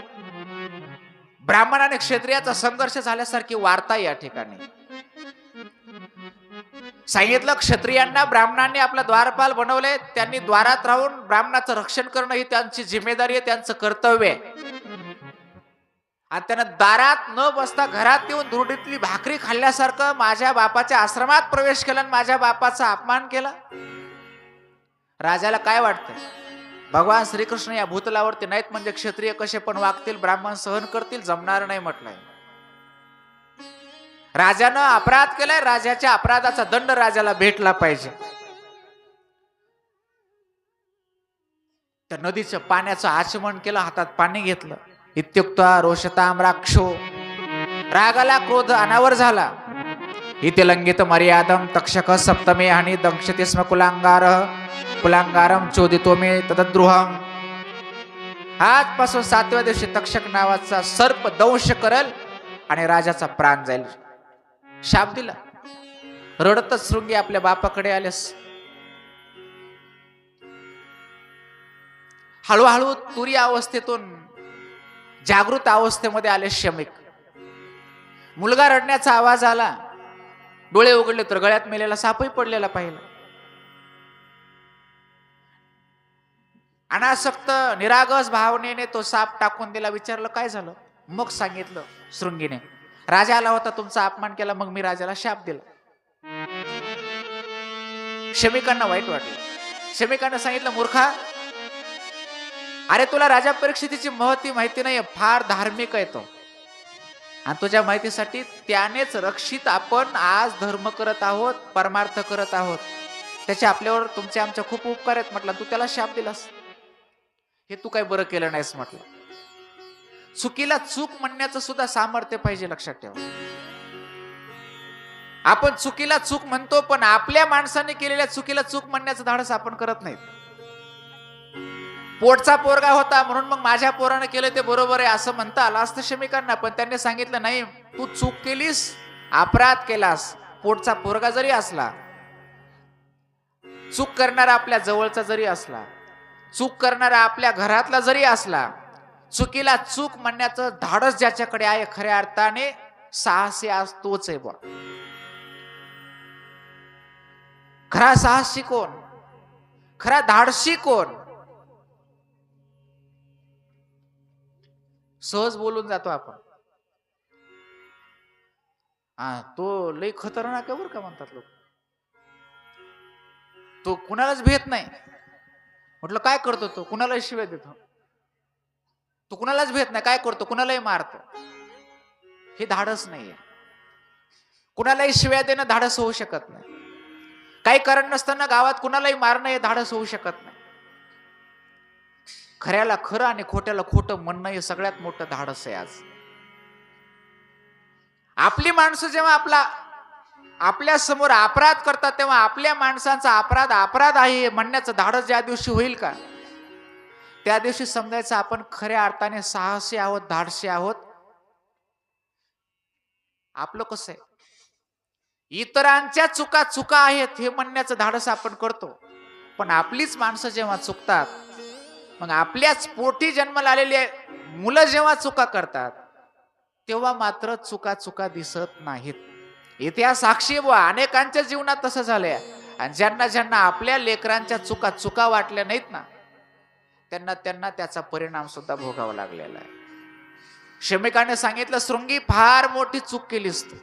ब्राह्मण आणि क्षत्रियाचा संघर्ष झाल्यासारखी वार्ता या ठिकाणी सांगितलं. क्षत्रियांना ब्राह्मणांनी आपला द्वारपाल बनवले, त्यांनी द्वारात राहून ब्राह्मणाचं रक्षण करणं ही त्यांची जिम्मेदारी आहे, त्यांचं कर्तव्य आहे. आणि त्यानं दारात न बसता घरात येऊन दुरडीतली भाकरी खाल्ल्यासारखं माझ्या बापाच्या आश्रमात प्रवेश केला आणि माझ्या बापाचा अपमान केला. राजाला काय वाटतं, भगवान श्रीकृष्ण या भूतलावरती नाहीत म्हणजे क्षत्रिय कसे पण वागतील, ब्राह्मण सहन करतील, जमणार नाही म्हटलंय. राजानं अपराध केलाय, राजाच्या अपराधाचा दंड राजाला भेटला पाहिजे. त्या नदीचं पाण्याचं आचमन केलं, हातात पाणी घेतलं. इत्युक्त्वा रोषताम राक्षो, रागाला क्रोध अनावर झाला. इति लंघित मर्यादम तक्षक सप्तमे हानी दंक्षते स्म कुलांगारम चोदितो मे तद्द्रुहम. आजपासून 7व्या दिवशी तक्षक नावाचा सर्प दंश करल आणि राजाचा प्राण जाईल. शाप दिला. रडतच शृंगी आपल्या बापाकडे आलेस. हळूहळू तुरी अवस्थेतून जागृत अवस्थेमध्ये आले शमिक. मुलगा रडण्याचा आवाज आला. डोळे उघडले तर गळ्यात मेलेला सापही पडलेला पाहिला. अनासक्त निरागस भावनेने तो साप टाकून दिला. विचारलं काय झालं, मग सांगितलं शृंगीने, राजा आला होता, तुमचा अपमान केला, मग मी राजाला शाप दिला. शमिकांना वाईट वाटलं. शमिकांना सांगितलं, मूर्खा, अरे तुला राजा परीक्षितीची महती माहिती नाही, फार धार्मिक आहे तो, आणि तुझ्या माहितीसाठी त्यानेच रक्षित आपण आज धर्म करत आहोत, परमार्थ करत आहोत. त्याचे आपल्यावर तुमचे आमच्या खूप उपकार आहेत म्हटलं. तू त्याला शाप दिलास, हे तू काय बरं केलं नाहीस म्हटलं. चुकीला चूक म्हणण्याचं सुद्धा सामर्थ्य पाहिजे, लक्षात ठेवा. आपण चुकीला चूक म्हणतो, पण आपल्या माणसाने केलेल्या चुकीला चूक म्हणण्याचं धाडस आपण करत नाही. पोटचा पोरगा होता म्हणून मग माझ्या पोरानं केलं ते बरोबर आहे असं म्हणता आलं असतं शमिकांना, पण त्यांनी सांगितलं नाही, तू चूक केलीस, अपराध केलास. पोटचा पोरगा जरी असला, चूक करणारा आपल्या जवळचा जरी असला, चूक करणारा आपल्या घरातला जरी असला, चुकीला चूक म्हणण्याचं धाडस ज्याच्याकडे आहे, खऱ्या अर्थाने साहसी आज तोच आहे बा. खरा साहसी कोण, खरा धाडसी कोण? सहज बोलून जातो आपण, तो लई खतरनाक आहे बरं का म्हणतात लोक. तो कुणालाच भेट नाही. म्हटलं काय करतो तो, कुणालाही शिव्या देतो. तो कुणालाच भेट नाही, काय करतो, कुणालाही मारतो. हे धाडस नाहीये. कुणालाही शिव्या देणं धाडस होऊ शकत नाही. काही कारण नसताना गावात कुणालाही मारणं हे धाडस होऊ शकत नाही. खऱ्याला खरं आणि खोट्याला खोटं म्हणणं हे सगळ्यात मोठं धाडस आहे आज. आपली माणसं जेव्हा आपल्या समोर अपराध करतात, तेव्हा आपल्या माणसांचा अपराध आहे म्हणण्याचं धाडस ज्या दिवशी होईल का, त्या दिवशी समजायचं आपण खऱ्या अर्थाने साहसी आहोत, धाडसी आहोत. आपलं कसं आहे, इतरांच्या चुका आहेत हे म्हणण्याचं धाडस आपण करतो, पण आपलीच माणसं जेव्हा चुकतात, मग आपल्याच पोटी जन्माला आलेले मुलं जेव्हा चुका करतात, तेव्हा मात्र चुका दिसत नाहीत. इतिहास साक्षी बुवा, अनेकांच्या जीवनात तसं झालंय. आणि ज्यांना आपल्या लेकरांच्या चुका वाटल्या नाहीत ना, त्यांना त्याचा परिणाम सुद्धा भोगावा लागलेला आहे. शमिकाने सांगितलं, शृंगी फार मोठी चूक केलीस तू.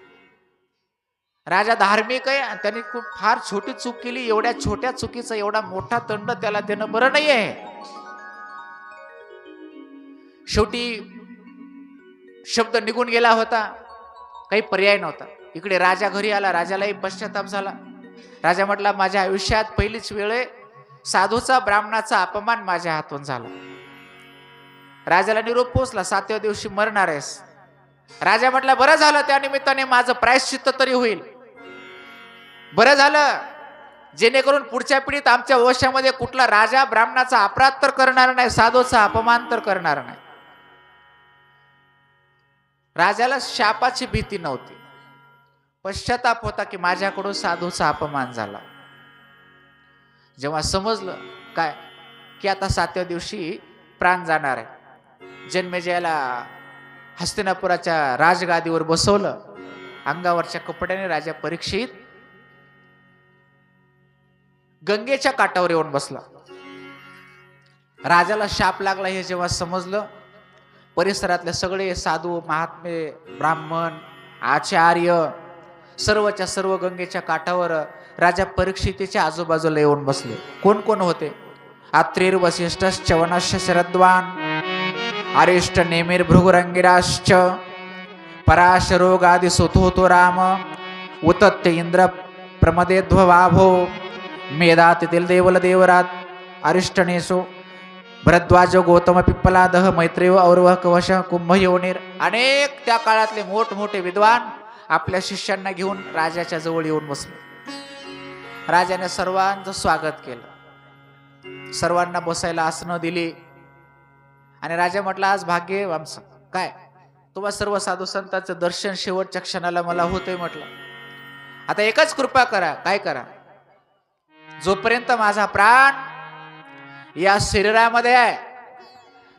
राजा धार्मिक आहे आणि त्यांनी फार छोटी चूक केली. एवढ्या छोट्या चुकीचा एवढा मोठा दंड त्याला देणं बरं नाही आहे. शेवटी शब्द निघून गेला होता, काही पर्याय नव्हता. इकडे राजा घरी आला. राजालाही पश्चाताप झाला. राजा म्हटला, माझ्या आयुष्यात पहिलीच वेळ आहे साधूचा ब्राह्मणाचा अपमान माझ्या हातून झाला. राजाला निरोप पोचला, 7व्या दिवशी मरणार आहेस. राजा म्हटला बरं झालं, त्या निमित्ताने माझं प्रायश्चित्त तरी होईल. बरं झालं, जेणेकरून पुढच्या पिढीत आमच्या वंशामध्ये कुठला राजा ब्राह्मणाचा अपराध तर करणार नाही, साधूचा अपमान तर करणार नाही. राजाला शापाची भीती नव्हती, पश्चाताप होता की माझ्याकडून साधूचा अपमान झाला. जेव्हा समजलं काय की आता 7व्या दिवशी प्राण जाणार आहे, जन्मेजयाला हस्तिनापुराच्या राजगादीवर बसवलं. अंगावरच्या कपड्याने राजा परीक्षित गंगेच्या काठावर येऊन बसला. राजाला शाप लागला हे जेव्हा समजलं, परिसरातले सगळे साधू महात्मे ब्राह्मण आचार्य सर्वच्या सर्व गंगेच्या काठावर राजा परीक्षितीच्या आजूबाजूला येऊन बसले. कोण कोण होते? अत्रिर वसिष्ठ च्यवनश्च शरद्वान अरिष्ट नेमिर भृगुरंगिराश्च पराशरोगादि सुतोतो राम उतत्य इंद्र प्रमदेध्ववाभो मेधातिथिल देवल देवरात अरिष्टनेशो भरद्वाज गौतम पिप्पलादह मैत्रेय औरवह कवश कुंभयोनिर. अनेक त्या काळातले मोठमोठे विद्वान आपल्या शिष्यांना घेऊन राजाच्या जवळ येऊन बसले. राजाने सर्वांचं स्वागत केलं, सर्वांना बसायला आसनं दिली. आणि राजा म्हटला आज भाग्य आमचं काय, तुम्हा सर्व साधू संतांचं दर्शन शेवटच्या क्षणाला मला होतंय. म्हटलं आता एकच कृपा करा. काय करा? जोपर्यंत माझा प्राण या शरीरामध्ये आहे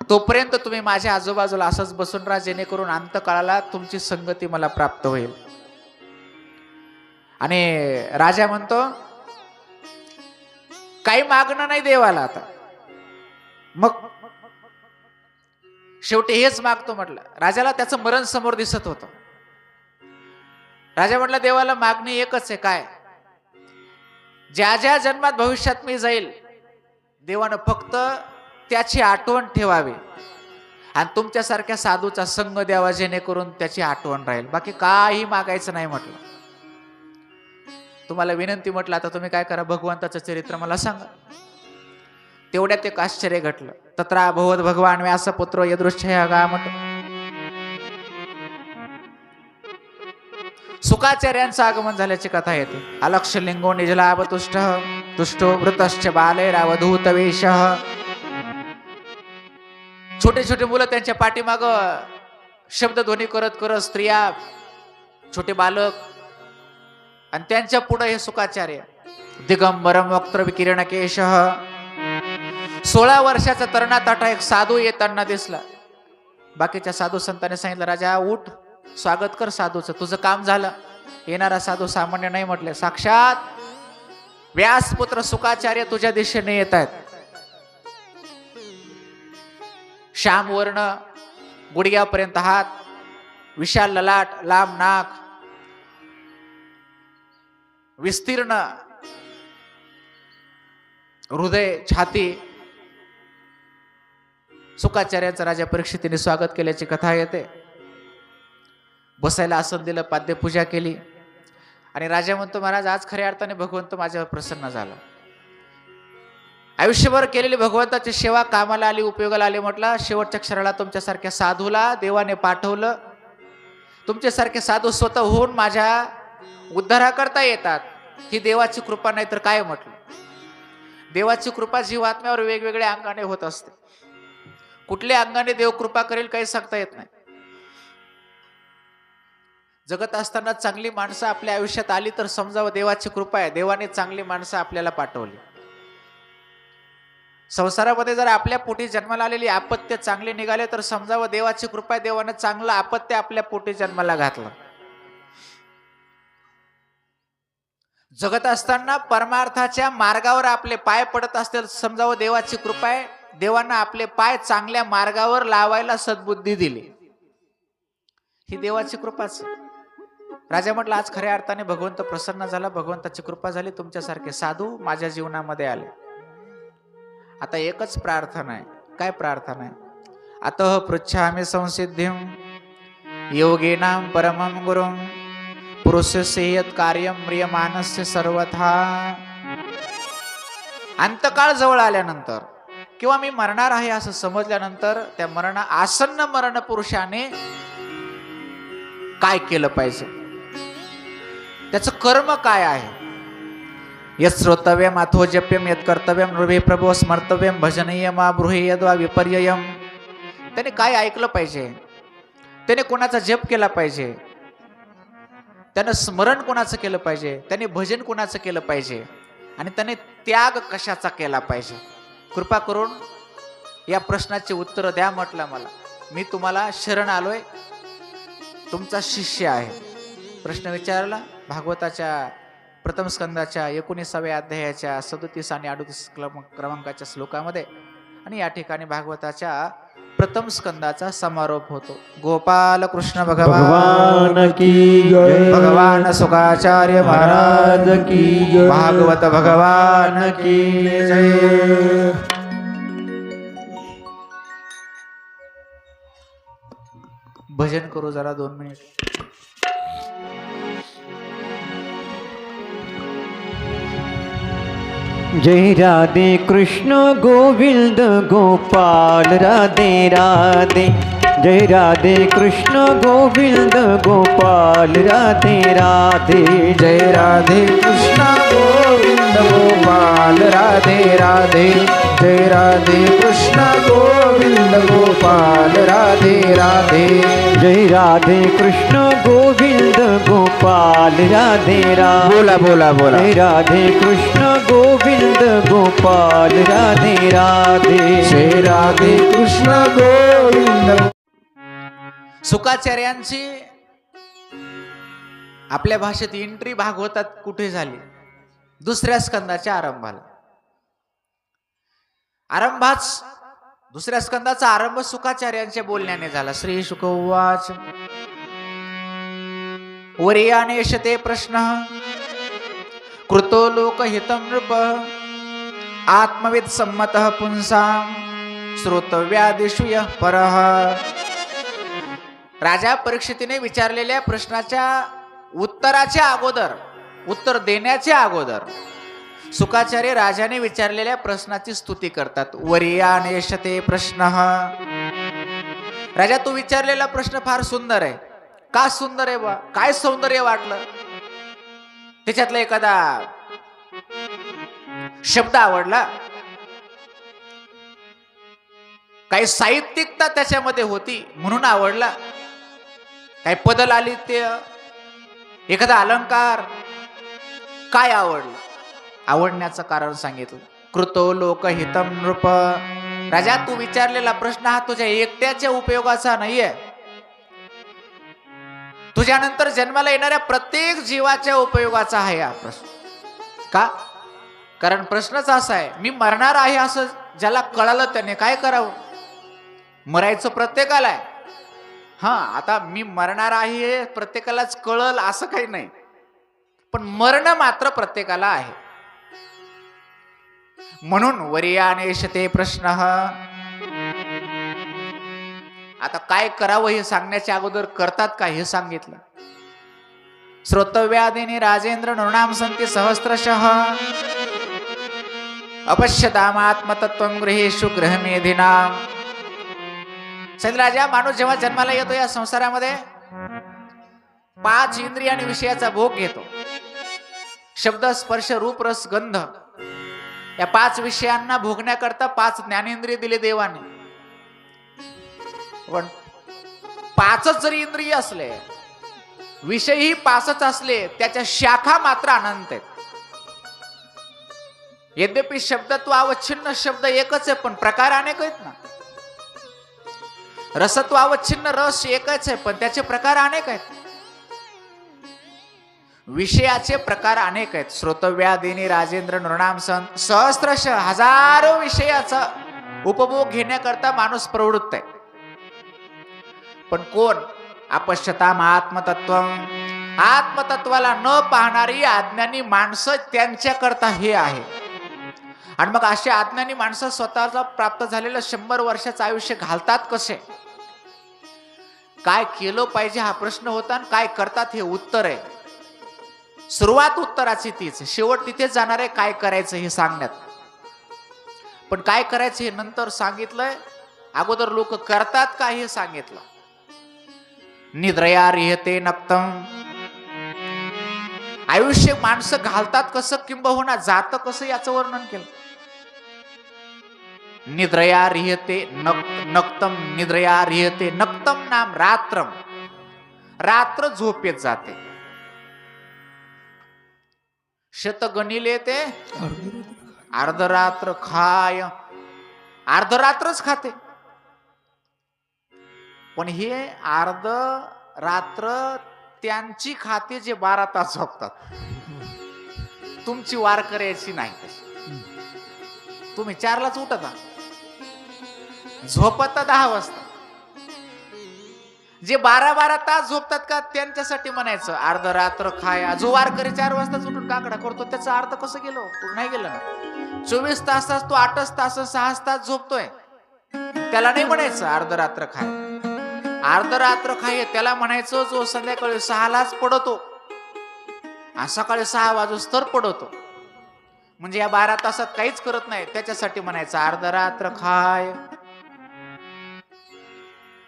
तोपर्यंत तुम्ही माझ्या आजूबाजूला असंच बसून राहा, जेणेकरून अंतकाळाला तुमची संगती मला प्राप्त होईल. आणि राजा म्हणतो काही मागणं नाही देवाला आता. मग शेवटी हेच मागतो म्हटलं. राजाला त्याचं मरण समोर दिसत होतं. राजा म्हटलं देवाला मागणी एकच आहे. काय? ज्या ज्या जन्मात भविष्यात मी जाईल देवानं फक्त त्याची आठवण ठेवावी आणि तुमच्यासारख्या साधूचा संग द्यावा, जेणेकरून त्याची आठवण राहील. बाकी काही मागायचं नाही म्हटलं. तुम्हाला विनंती म्हटलं आता तुम्ही काय करा, भगवंताचं चरित्र मला सांगा. तेवढ्यात एक आश्चर्य घटलं. तत्रा भगवत भगवान व्यासपुत्र यदृच्छया गामट. सुखाचार्यांचं आगमन झाल्याची कथा येते. अलक्ष लिंगो निजलाभ तुष्ट तुष्टो वृतश्च बाले रावधूत वेश. छोटे छोटे मुलं त्यांच्या पाठीमाग शब्दध्वनी करत करत, स्त्रिया छोटे बालक, आणि त्यांच्या पुढे हे सुखाचार्य दिगंबरम वक्त्र विकिरण केश. 16 वर्षाचा तरुणाताटा एक साधू येताना दिसला. बाकीच्या साधू संतांनी सांगितलं राजा उठ, स्वागत कर साधूचं, तुझं काम झालं. येणारा साधू सामान्य नाही म्हटले, साक्षात व्यासपुत्र सुखाचार्य तुझ्या दिशेने येत आहेत. श्याम वर्ण, गुडघ्यापर्यंत हात, विशाल ललाट, लांब नाक, विस्तीर्ण हृदय, छाती. सुखाचार्यांचं राजा परीक्षितीने स्वागत केल्याची कथा येते. बसायला आसन दिलं, पाद्यपूजा केली. आणि राजा म्हणतो महाराज आज खऱ्या अर्थाने भगवंत माझ्यावर प्रसन्न झाला. आयुष्यभर केलेली भगवंताची सेवा कामाला आली, उपयोगाला आली. म्हटलं शेवटच्या क्षणाला तुमच्यासारख्या साधूला देवाने पाठवलं. तुमच्यासारखे साधू स्वतः होऊन माझ्या उद्धाराकरता येतात. ही देवाची कृपा नाही तर काय. म्हटलं देवाची कृपा जीवात्म्यावर वेगवेगळ्या अंगाने होत असते. कुठल्या अंगाने देव कृपा करेल काही सांगता येत नाही. जगत असताना चांगली माणसं आपल्या आयुष्यात आली तर समजावं देवाची कृपा आहे, देवाने चांगली माणसं आपल्याला पाठवली. संसारामध्ये जर आपल्या पोटी जन्माला आलेली आपत्य चांगली निघाले तर समजावं देवाची कृपा आहे, देवाने चांगलं आपत्य आपल्या पोटी जन्माला घातलं. जगत असताना परमार्थाच्या मार्गावर आपले पाय पडत असतील समजावं देवाची कृपा आहे, देवानं आपले पाय चांगल्या मार्गावर लावायला सद्बुद्धी दिली. ही देवाची कृपाच. राजा म्हटलं आज खऱ्या अर्थाने भगवंत प्रसन्न झाला, भगवंताची कृपा झाली, तुमच्यासारखे साधू माझ्या जीवनामध्ये आले. आता एकच प्रार्थना आहे. काय प्रार्थना आहे? अतः पृच्छामि संसिद्धिं योगेनां परमं गुरुं पुरुषस्य यत् कार्यं म्रियमाणस्य सर्वथा. अंतकाळ जवळ आल्यानंतर किंवा मी मरणार आहे असं समजल्यानंतर त्या आसन्न मरण पुरुषाने काय केलं पाहिजे, त्याचं कर्म काय आहे. यत् श्रोतव्यम अथो जप्यम यत् कर्तव्यम नृभे प्रभो स्मर्तव्यम भजनीयम ब्रूहि यद्वा विपर्ययम. त्याने काय ऐकलं पाहिजे, त्याने कोणाचा जप केला पाहिजे, त्यानं स्मरण कोणाचं केलं पाहिजे, त्याने भजन कोणाचं केलं पाहिजे, आणि त्याने त्याग कशाचा केला पाहिजे. कृपा करून या प्रश्नाचे उत्तर द्या म्हटलं मला. मी तुम्हाला शरण आलोय, तुमचा शिष्य आहे. प्रश्न विचारला भागवताच्या प्रथम स्कंदाच्या 19व्या अध्यायाच्या 37 आणि 38 क्रमांकाच्या श्लोकामध्ये, आणि या ठिकाणी भागवताच्या प्रथम स्कंदाचा समारोप होतो. गोपाल कृष्ण भगवान की जय. भगवान सुखाचार्य महाराज की जय. भागवत भगवान की जय. भजन करू जरा 2 मिनिट. जय राधे कृष्ण गोविंद गोपाल राधे राधे. जय राधे कृष्ण गोविंद गोपाल राधे राधे. जय राधे कृष्ण गोविंद गोपाल राधे राधे. जय राधे कृष्ण गोविंद गोपाल राधे राधे. जय राधे कृष्ण गोविंद गोपाल राधे राधे. बोला बोला बोला. जय राधे कृष्ण गोविंद गोपाल राधे राधे. जय राधे कृष्ण गोविंद. शुकाचार्यांची आपल्या भाषेत एंट्री भागवतात कुठे झाली, दुसऱ्या स्कंदाच्या आरंभाला. दुसऱ्या स्कंदाचा आरंभ शुकाचार्यांच्या बोलण्याने झाला. श्री शुक उवाच वर्यानेशते प्रश्न कृतो लोकहितं नृप आत्मविद सम्मतः पुंसां श्रोतव्यादिषु यः परः. राजा परीक्षितीने विचारलेल्या प्रश्नाच्या उत्तर देण्याच्या अगोदर शुकाचार्य राजाने विचारलेल्या प्रश्नाची स्तुती करतात. वर्यानेशते प्रश्न. राजा, तू विचारलेला प्रश्न फार सुंदर आहे. का सुंदर आहे बा, काय सौंदर्य वाटलं, त्याच्यातला एखादा शब्द आवडला, काही साहित्यिकता त्याच्यामध्ये होती म्हणून आवडला, काही पदल आली, ते एखादा अलंकार, काय आवडलं, आवडण्याचं कारण सांगितलं. कृतो लोकहितं नृप. राजा, तू विचारलेला प्रश्न हा तुझ्या एकट्याच्या उपयोगाचा नाहीये, तुझ्यानंतर जन्माला येणाऱ्या प्रत्येक जीवाच्या उपयोगाचा आहे हा प्रश्न. का? कारण प्रश्नच असा आहे, मी मरणार आहे असं ज्याला कळालं त्याने काय करावं. मरायचं प्रत्येकाला आहे. हा, आता मी मरणार आहे प्रत्येकालाच कळल असं काही नाही, पण मरण मात्र प्रत्येकाला आहे. म्हणून वर्यानेशते प्रश्न. आता काय करावं हे सांगण्याच्या अगोदर करतात का हे सांगितलं. श्रोतव्यादिनी राजेंद्र नृणाम संती सहस्रशः अपश्यतामात्मतत्वं गृहेषु गृहमेधिनाम. राजा, माणूस जेव्हा जन्माला येतो या संसारामध्ये 5 इंद्रिय आणि विषयाचा भोग घेतो. शब्द, स्पर्श, रूप, रस, गंध या 5 विषयांना भोगण्याकरता 5 ज्ञानेंद्रिय दिले देवाने. पण 5च जरी इंद्रिय असले, विषयही 5च असले, त्याच्या शाखा मात्र अनंत आहेत. यद्यपि शब्दत्व अवच्छिन्न शब्द एकच आहे, पण प्रकार अनेक आहेत ना. रसत्व अवच्छिन्न रस एकच आहे, पण त्याचे प्रकार अनेक आहेत. विषयाचे प्रकार अनेक आहेत. श्रोतव्यादिनी राजेंद्र नृणाम सहस्रश हजारो विषयाचा उपभोग घेण्याकरता माणूस प्रवृत्त आहे. पण कोण? अपश्यताम आत्मतत्वं. आत्मतत्वाला न पाहणारी अज्ञानी माणसं, त्यांच्याकरता हे आहे. आणि मग अशी अज्ञानी माणसं स्वतःला प्राप्त झालेलं 100 वर्षाचं आयुष्य घालतात कसे? काय केलं पाहिजे हा प्रश्न होता, आणि काय करतात हे उत्तर आहे. सुरुवात उत्तराची तीच, शेवट तिथेच जाणार आहे काय करायचं हे सांगण्यात. पण काय करायचं हे नंतर सांगितलंय, अगोदर लोक करतात का हे सांगितलं. निद्रया रिहते नक्तम. आयुष्य माणसं घालतात कसं किंबहुना जातं कसं याचं वर्णन केलं. निद्रया रिहते नक्तम, निद्रया रिहते नक्तम नाम रात्रम. रात्र झोपेत जाते. शत गणिले ते अर्धरात्र खाय, अर्धरात्रच खाते. पण हे अर्ध रात्र त्यांची खाते जे 12 तास झोपतात. तुमची वार करायची नाही तशी. तुम्ही 4लाच उठता, झोपता 10 वाजता. जे 12 तास झोपतात का त्यांच्यासाठी म्हणायचं अर्धरात्र खाया. जो वारकरी 4 वाजताच उठून काकडा करतो त्याचा अर्थ कसं गेलो? नाही गेलं ना. 24 तासात तो 8 तास 6 तास झोपतोय, त्याला नाही म्हणायचं अर्धरात्र खाय. अर्धरात्र खाय त्याला म्हणायचं जो संध्याकाळी 6लाच पडतो आणि सकाळी 6 वाजूस्तर पडतो. म्हणजे या 12 तासात काहीच करत नाही, त्याच्यासाठी म्हणायचं अर्धरात्र खाय.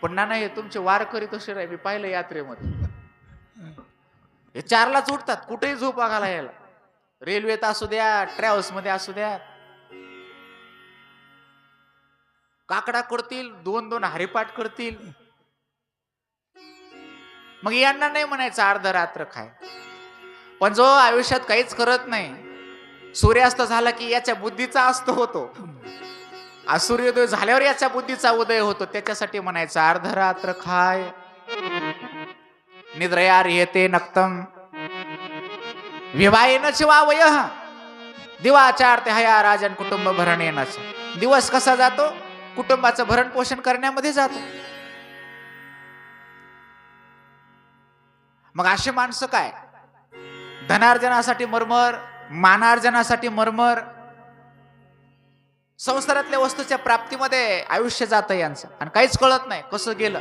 पण ना नाही, तुमचे वारकरी तसे राही. मी पाहिलं यात्रेमध्ये हे 4लाच उठतात, कुठेही झोपा घाला यायला. रेल्वेत असू द्या, ट्रॅव्हल्स मध्ये असू द्या, काकडा करतील, 2-2 हरिपाठ करतील. मग यांना नाही म्हणायचं अर्धरात्र खाय. पण जो आयुष्यात काहीच करत नाही, सूर्यास्त झाला की याच्या बुद्धीचा अस्त होतो, सूर्योदय झाल्यावर याच्या बुद्धीचा उदय होतो, त्याच्यासाठी म्हणायचं अर्धरात्र खाय. निद्रया रिहते नक्तम विवाहेनच वा वयः. दिवाचारते हया राजन कुटुंब भरणेनच. दिवस कसा जातो? कुटुंबाचं भरण पोषण करण्यामध्ये जातो. मग अशी माणसं काय धनार्जनासाठी मरमर, मानार्जनासाठी मरमर, संसारातल्या वस्तूच्या प्राप्तीमध्ये आयुष्य जातं यांचं आणि काहीच कळत नाही कसं गेलं.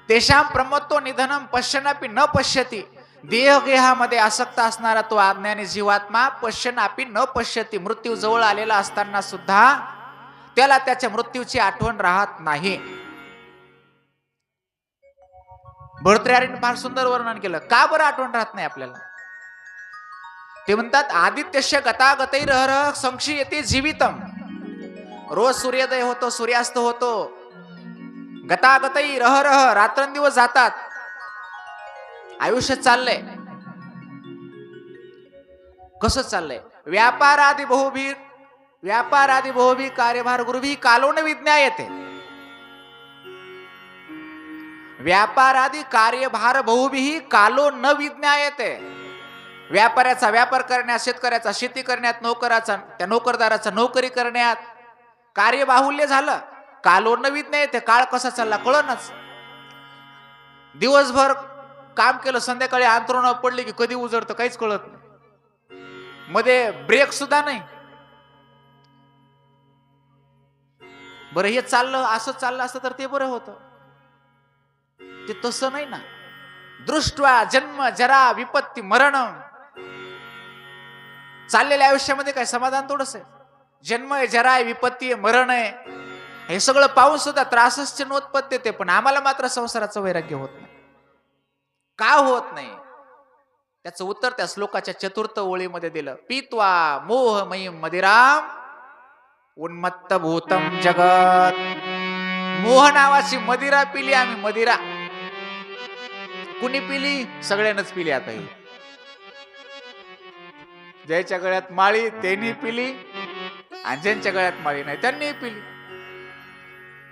तेषां प्रमत्तो निधनम पश्यनापि न पश्यती. देहगेहामध्ये आसक्त असणारा तो अज्ञानी जीवात्मा पश्यनापि न पश्यती. मृत्यू जवळ आलेला असताना सुद्धा त्याला त्याच्या मृत्यूची आठवण राहत नाही. भर्तृहरीने फार सुंदर वर्णन केलं. का बरं आठवण राहत नाही आपल्याला? ते म्हणतात आदित्यस्य गतागतैरहरः संक्षीयते जीवितम. रोज सूर्योदय होतो, सूर्यास्त होतो, गतागतैरहरः रात्रंदिवस जातात. आयुष्य चाललंय कसं चाललंय? व्यापारादि बहुभी कार्यभार गुरुभी कालो न विज्ञायते. व्यापारादि कार्यभार बहुभी कालो न विज्ञायते. व्यापाऱ्याचा व्यापार करण्यात, शेतकऱ्याचा शेती करण्यात, नोकराचा त्या नोकरदाराचा नोकरी करण्यात कार्यबाहुल्य झालं. कालो न विज्ञायते. काळ कसा चालला कळनच. दिवसभर काम केलं, संध्याकाळी अंथरुणावर पडले की कधी उजळतं काहीच कळत नाही. मध्ये ब्रेक सुद्धा नाही. बरं हे चाललं, असं चाललं असतं तर ते बरं होतं. ते तसं नाही ना. दृष्ट्वा जन्म जरा विपत्ती मरण. चाललेल्या आयुष्यामध्ये काय समाधान थोडंच आहे? जन्म आहे, जरा आहे, विपत्ती आहे, मरण आहे, हे सगळं पाहून सुद्धा त्रासच नोत्पत्ती येते. पण आम्हाला मात्र संसाराचं वैराग्य होत नाही. का होत नाही? त्याचं उत्तर त्या श्लोकाच्या 4th ओळीमध्ये दिलं. पीत्वा मोहमयीं मदिराम उन्मत्त भूतम जगत. मोह नावाची मदिरा पिली आम्ही. मदिरा कुणी पिली? सगळ्यांनाच पिली. आता ही ज्याच्या गळ्यात माळी त्यांनी पिली आणि ज्यांच्या गळ्यात माळी नाही त्यांनी पिली.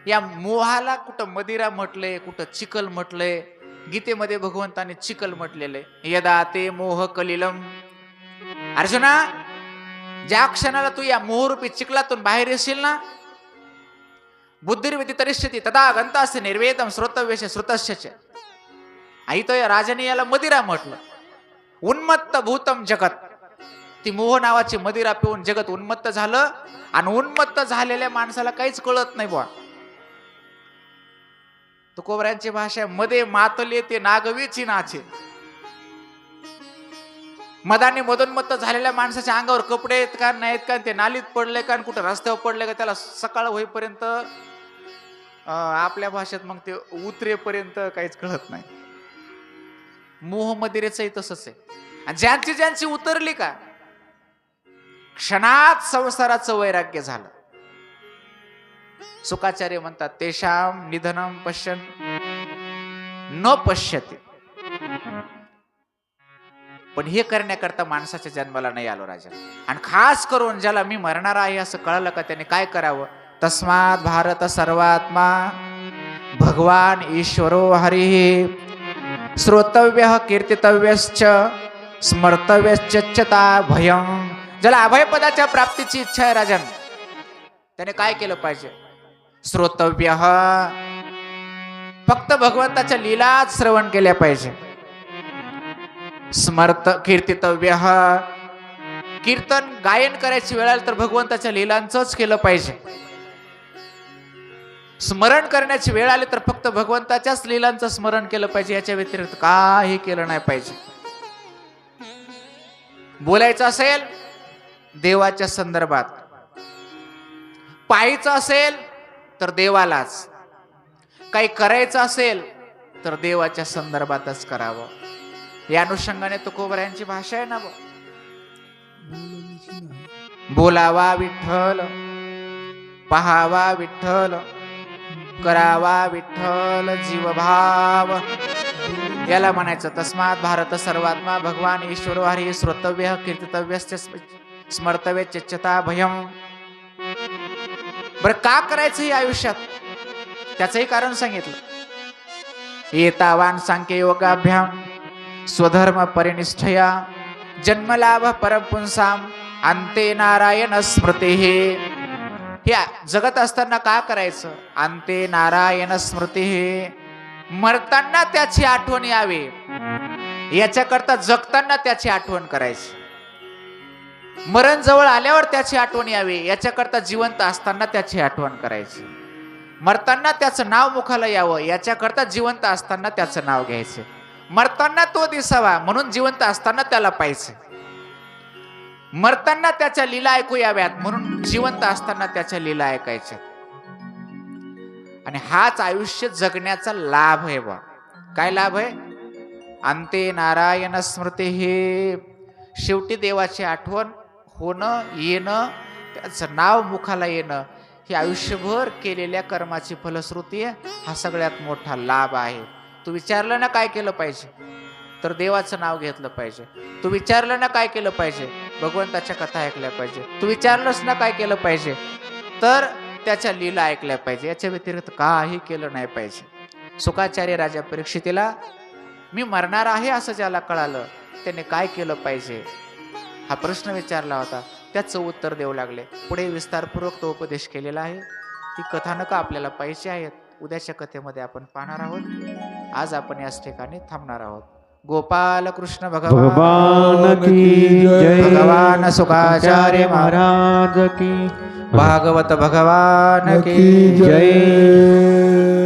या मोहाला कुठं मदिरा म्हटलंय, कुठं चिकल म्हटलंय. गीतेमध्ये भगवंताने चिकल म्हटलेले. यदा ते मोह कलिलम. अर्जुना, ज्या क्षणाला तू या मोहरूपी चिखलातून बाहेर येशील ना, बुद्धिर्विती तरिष्यती तदा गंतास्य निर्वेदम श्रोतव्यस्य श्रुतस्य. इथं या राजाने याला मदिरा म्हटलं. उन्मत्त भूतम जगत. ती मोह नावाची मदिरा पिऊन जगत उन्मत्त झालं आणि उन्मत्त झालेल्या माणसाला काहीच कळत नाही बुवा. तुकोबऱ्यांची भाषा मध्ये मातले ते नागवीची नाचे. मदाने मदोन्मत्त झालेल्या माणसाच्या अंगावर कपडे आहेत का नाहीत का, ते नालीत पडले का, कुठं रस्त्यावर पडले का, त्याला सकाळ होईपर्यंत आपल्या भाषेत मग ते उतरेपर्यंत काहीच कळत नाही. मोह मदिरेचंही तसंच आहे. आणि ज्यांची ज्यांची उतरली का क्षणात संसाराचं वैराग्य झालं. सुखाचार्य म्हणतात तेषाम निधनम पश्यन न पश्यते. पण हे करण्याकरता माणसाच्या जन्माला नाही आलो राजा. आणि खास करून ज्याला मी मरणार आहे असं कळलं का त्याने काय करावं. तस्मात भारत सर्वात्मा भगवान ईश्वरो हरिः श्रोतव्य कीर्तितव्यश्च स्मर्तव्यश्चता भयम. ज्याला अभयपदाच्या प्राप्तीची इच्छा आहे राजन त्याने काय केलं पाहिजे. श्रोतव्य फक्त भगवंताच्या लीलाच श्रवण केल्या पाहिजे. स्मर्त कीर्तितव्य कीर्तन गायन करायची वेळ आली तर भगवंताच्या लीलांचंच केलं पाहिजे. स्मरण करण्याची वेळ आली तर फक्त भगवंताच्याच लीलांचं स्मरण केलं पाहिजे. याच्या व्यतिरिक्त काही केलं नाही पाहिजे. बोलायचं असेल देवाच्या संदर्भात, पाहायचं असेल तर देवालाच, काही करायचं असेल तर देवाच्या संदर्भातच करावं. या अनुषंगाने तुकोबरायांची भाषा आहे ना. बोलावा विठ्ठल, पहावा विठ्ठल, करावा विठ्ठल जीवभाव. याला म्हणायचं तस्मात भारत सर्वात्मा भगवान ईश्वर हरी श्रोतव्य कीर्तितव्यश्च स्मर्तव्यश्चता भयम. बरं का करायचं हे आयुष्यात त्याचंही कारण सांगितलं. एतावान सांख्य योगाभ्याम स्वधर्म परिनिष्ठया जन्मलाभ परमपुंसाम अंते नारायण स्मृती. हे जगत असताना का करायचं. अंते नारायण स्मृती. मरताना त्याची आठवण यावी याच्याकरता जगताना त्याची आठवण करायची. मरण जवळ आल्यावर त्याची आठवण यावी याच्याकरता जिवंत असताना त्याची आठवण करायची. मरताना त्याचं नाव मुखाला यावं याच्याकरता जिवंत असताना त्याचं नाव घ्यायचं. मरताना तो दिसावा म्हणून जिवंत असताना त्याला पाहायचं. मरताना त्याच्या लीला ऐकू याव्यात म्हणून जिवंत असताना त्याच्या लीला ऐकायच्या. आणि हाच आयुष्य जगण्याचा लाभ आहे बा. काय लाभ आहे. अंते नारायण स्मृती. हे शेवटी देवाची आठवण होणं येणं त्याचं नाव मुखाला येणं हे आयुष्यभर केलेल्या कर्माची फलश्रुती आहे. हा सगळ्यात मोठा लाभ आहे. तू विचारलं ना काय केलं पाहिजे तर देवाचं नाव घेतलं पाहिजे. तू विचारलं ना काय केलं पाहिजे भगवंताच्या कथा ऐकल्या पाहिजे. तू विचारलंस ना काय केलं पाहिजे तर त्याच्या लीला ऐकल्या पाहिजे. याच्या व्यतिरिक्त काही केलं नाही पाहिजे. सुखाचार्य राजा परीक्षितीला मी मरणार आहे असं ज्याला कळालं त्याने काय केलं पाहिजे हा प्रश्न विचारला होता. त्याचं उत्तर देऊ लागले. पुढे विस्तारपूर्वक तो उपदेश केलेला आहे. ती कथानकं आपल्याला पाहिजे आहेत. उद्याच्या कथेमध्ये आपण पाहणार आहोत. आज आपण याच ठिकाणी थांबणार आहोत. गोपाल कृष्ण भगवान की जय. भगवान सुखाचार्य महाराज की भागवत भगवान की जय.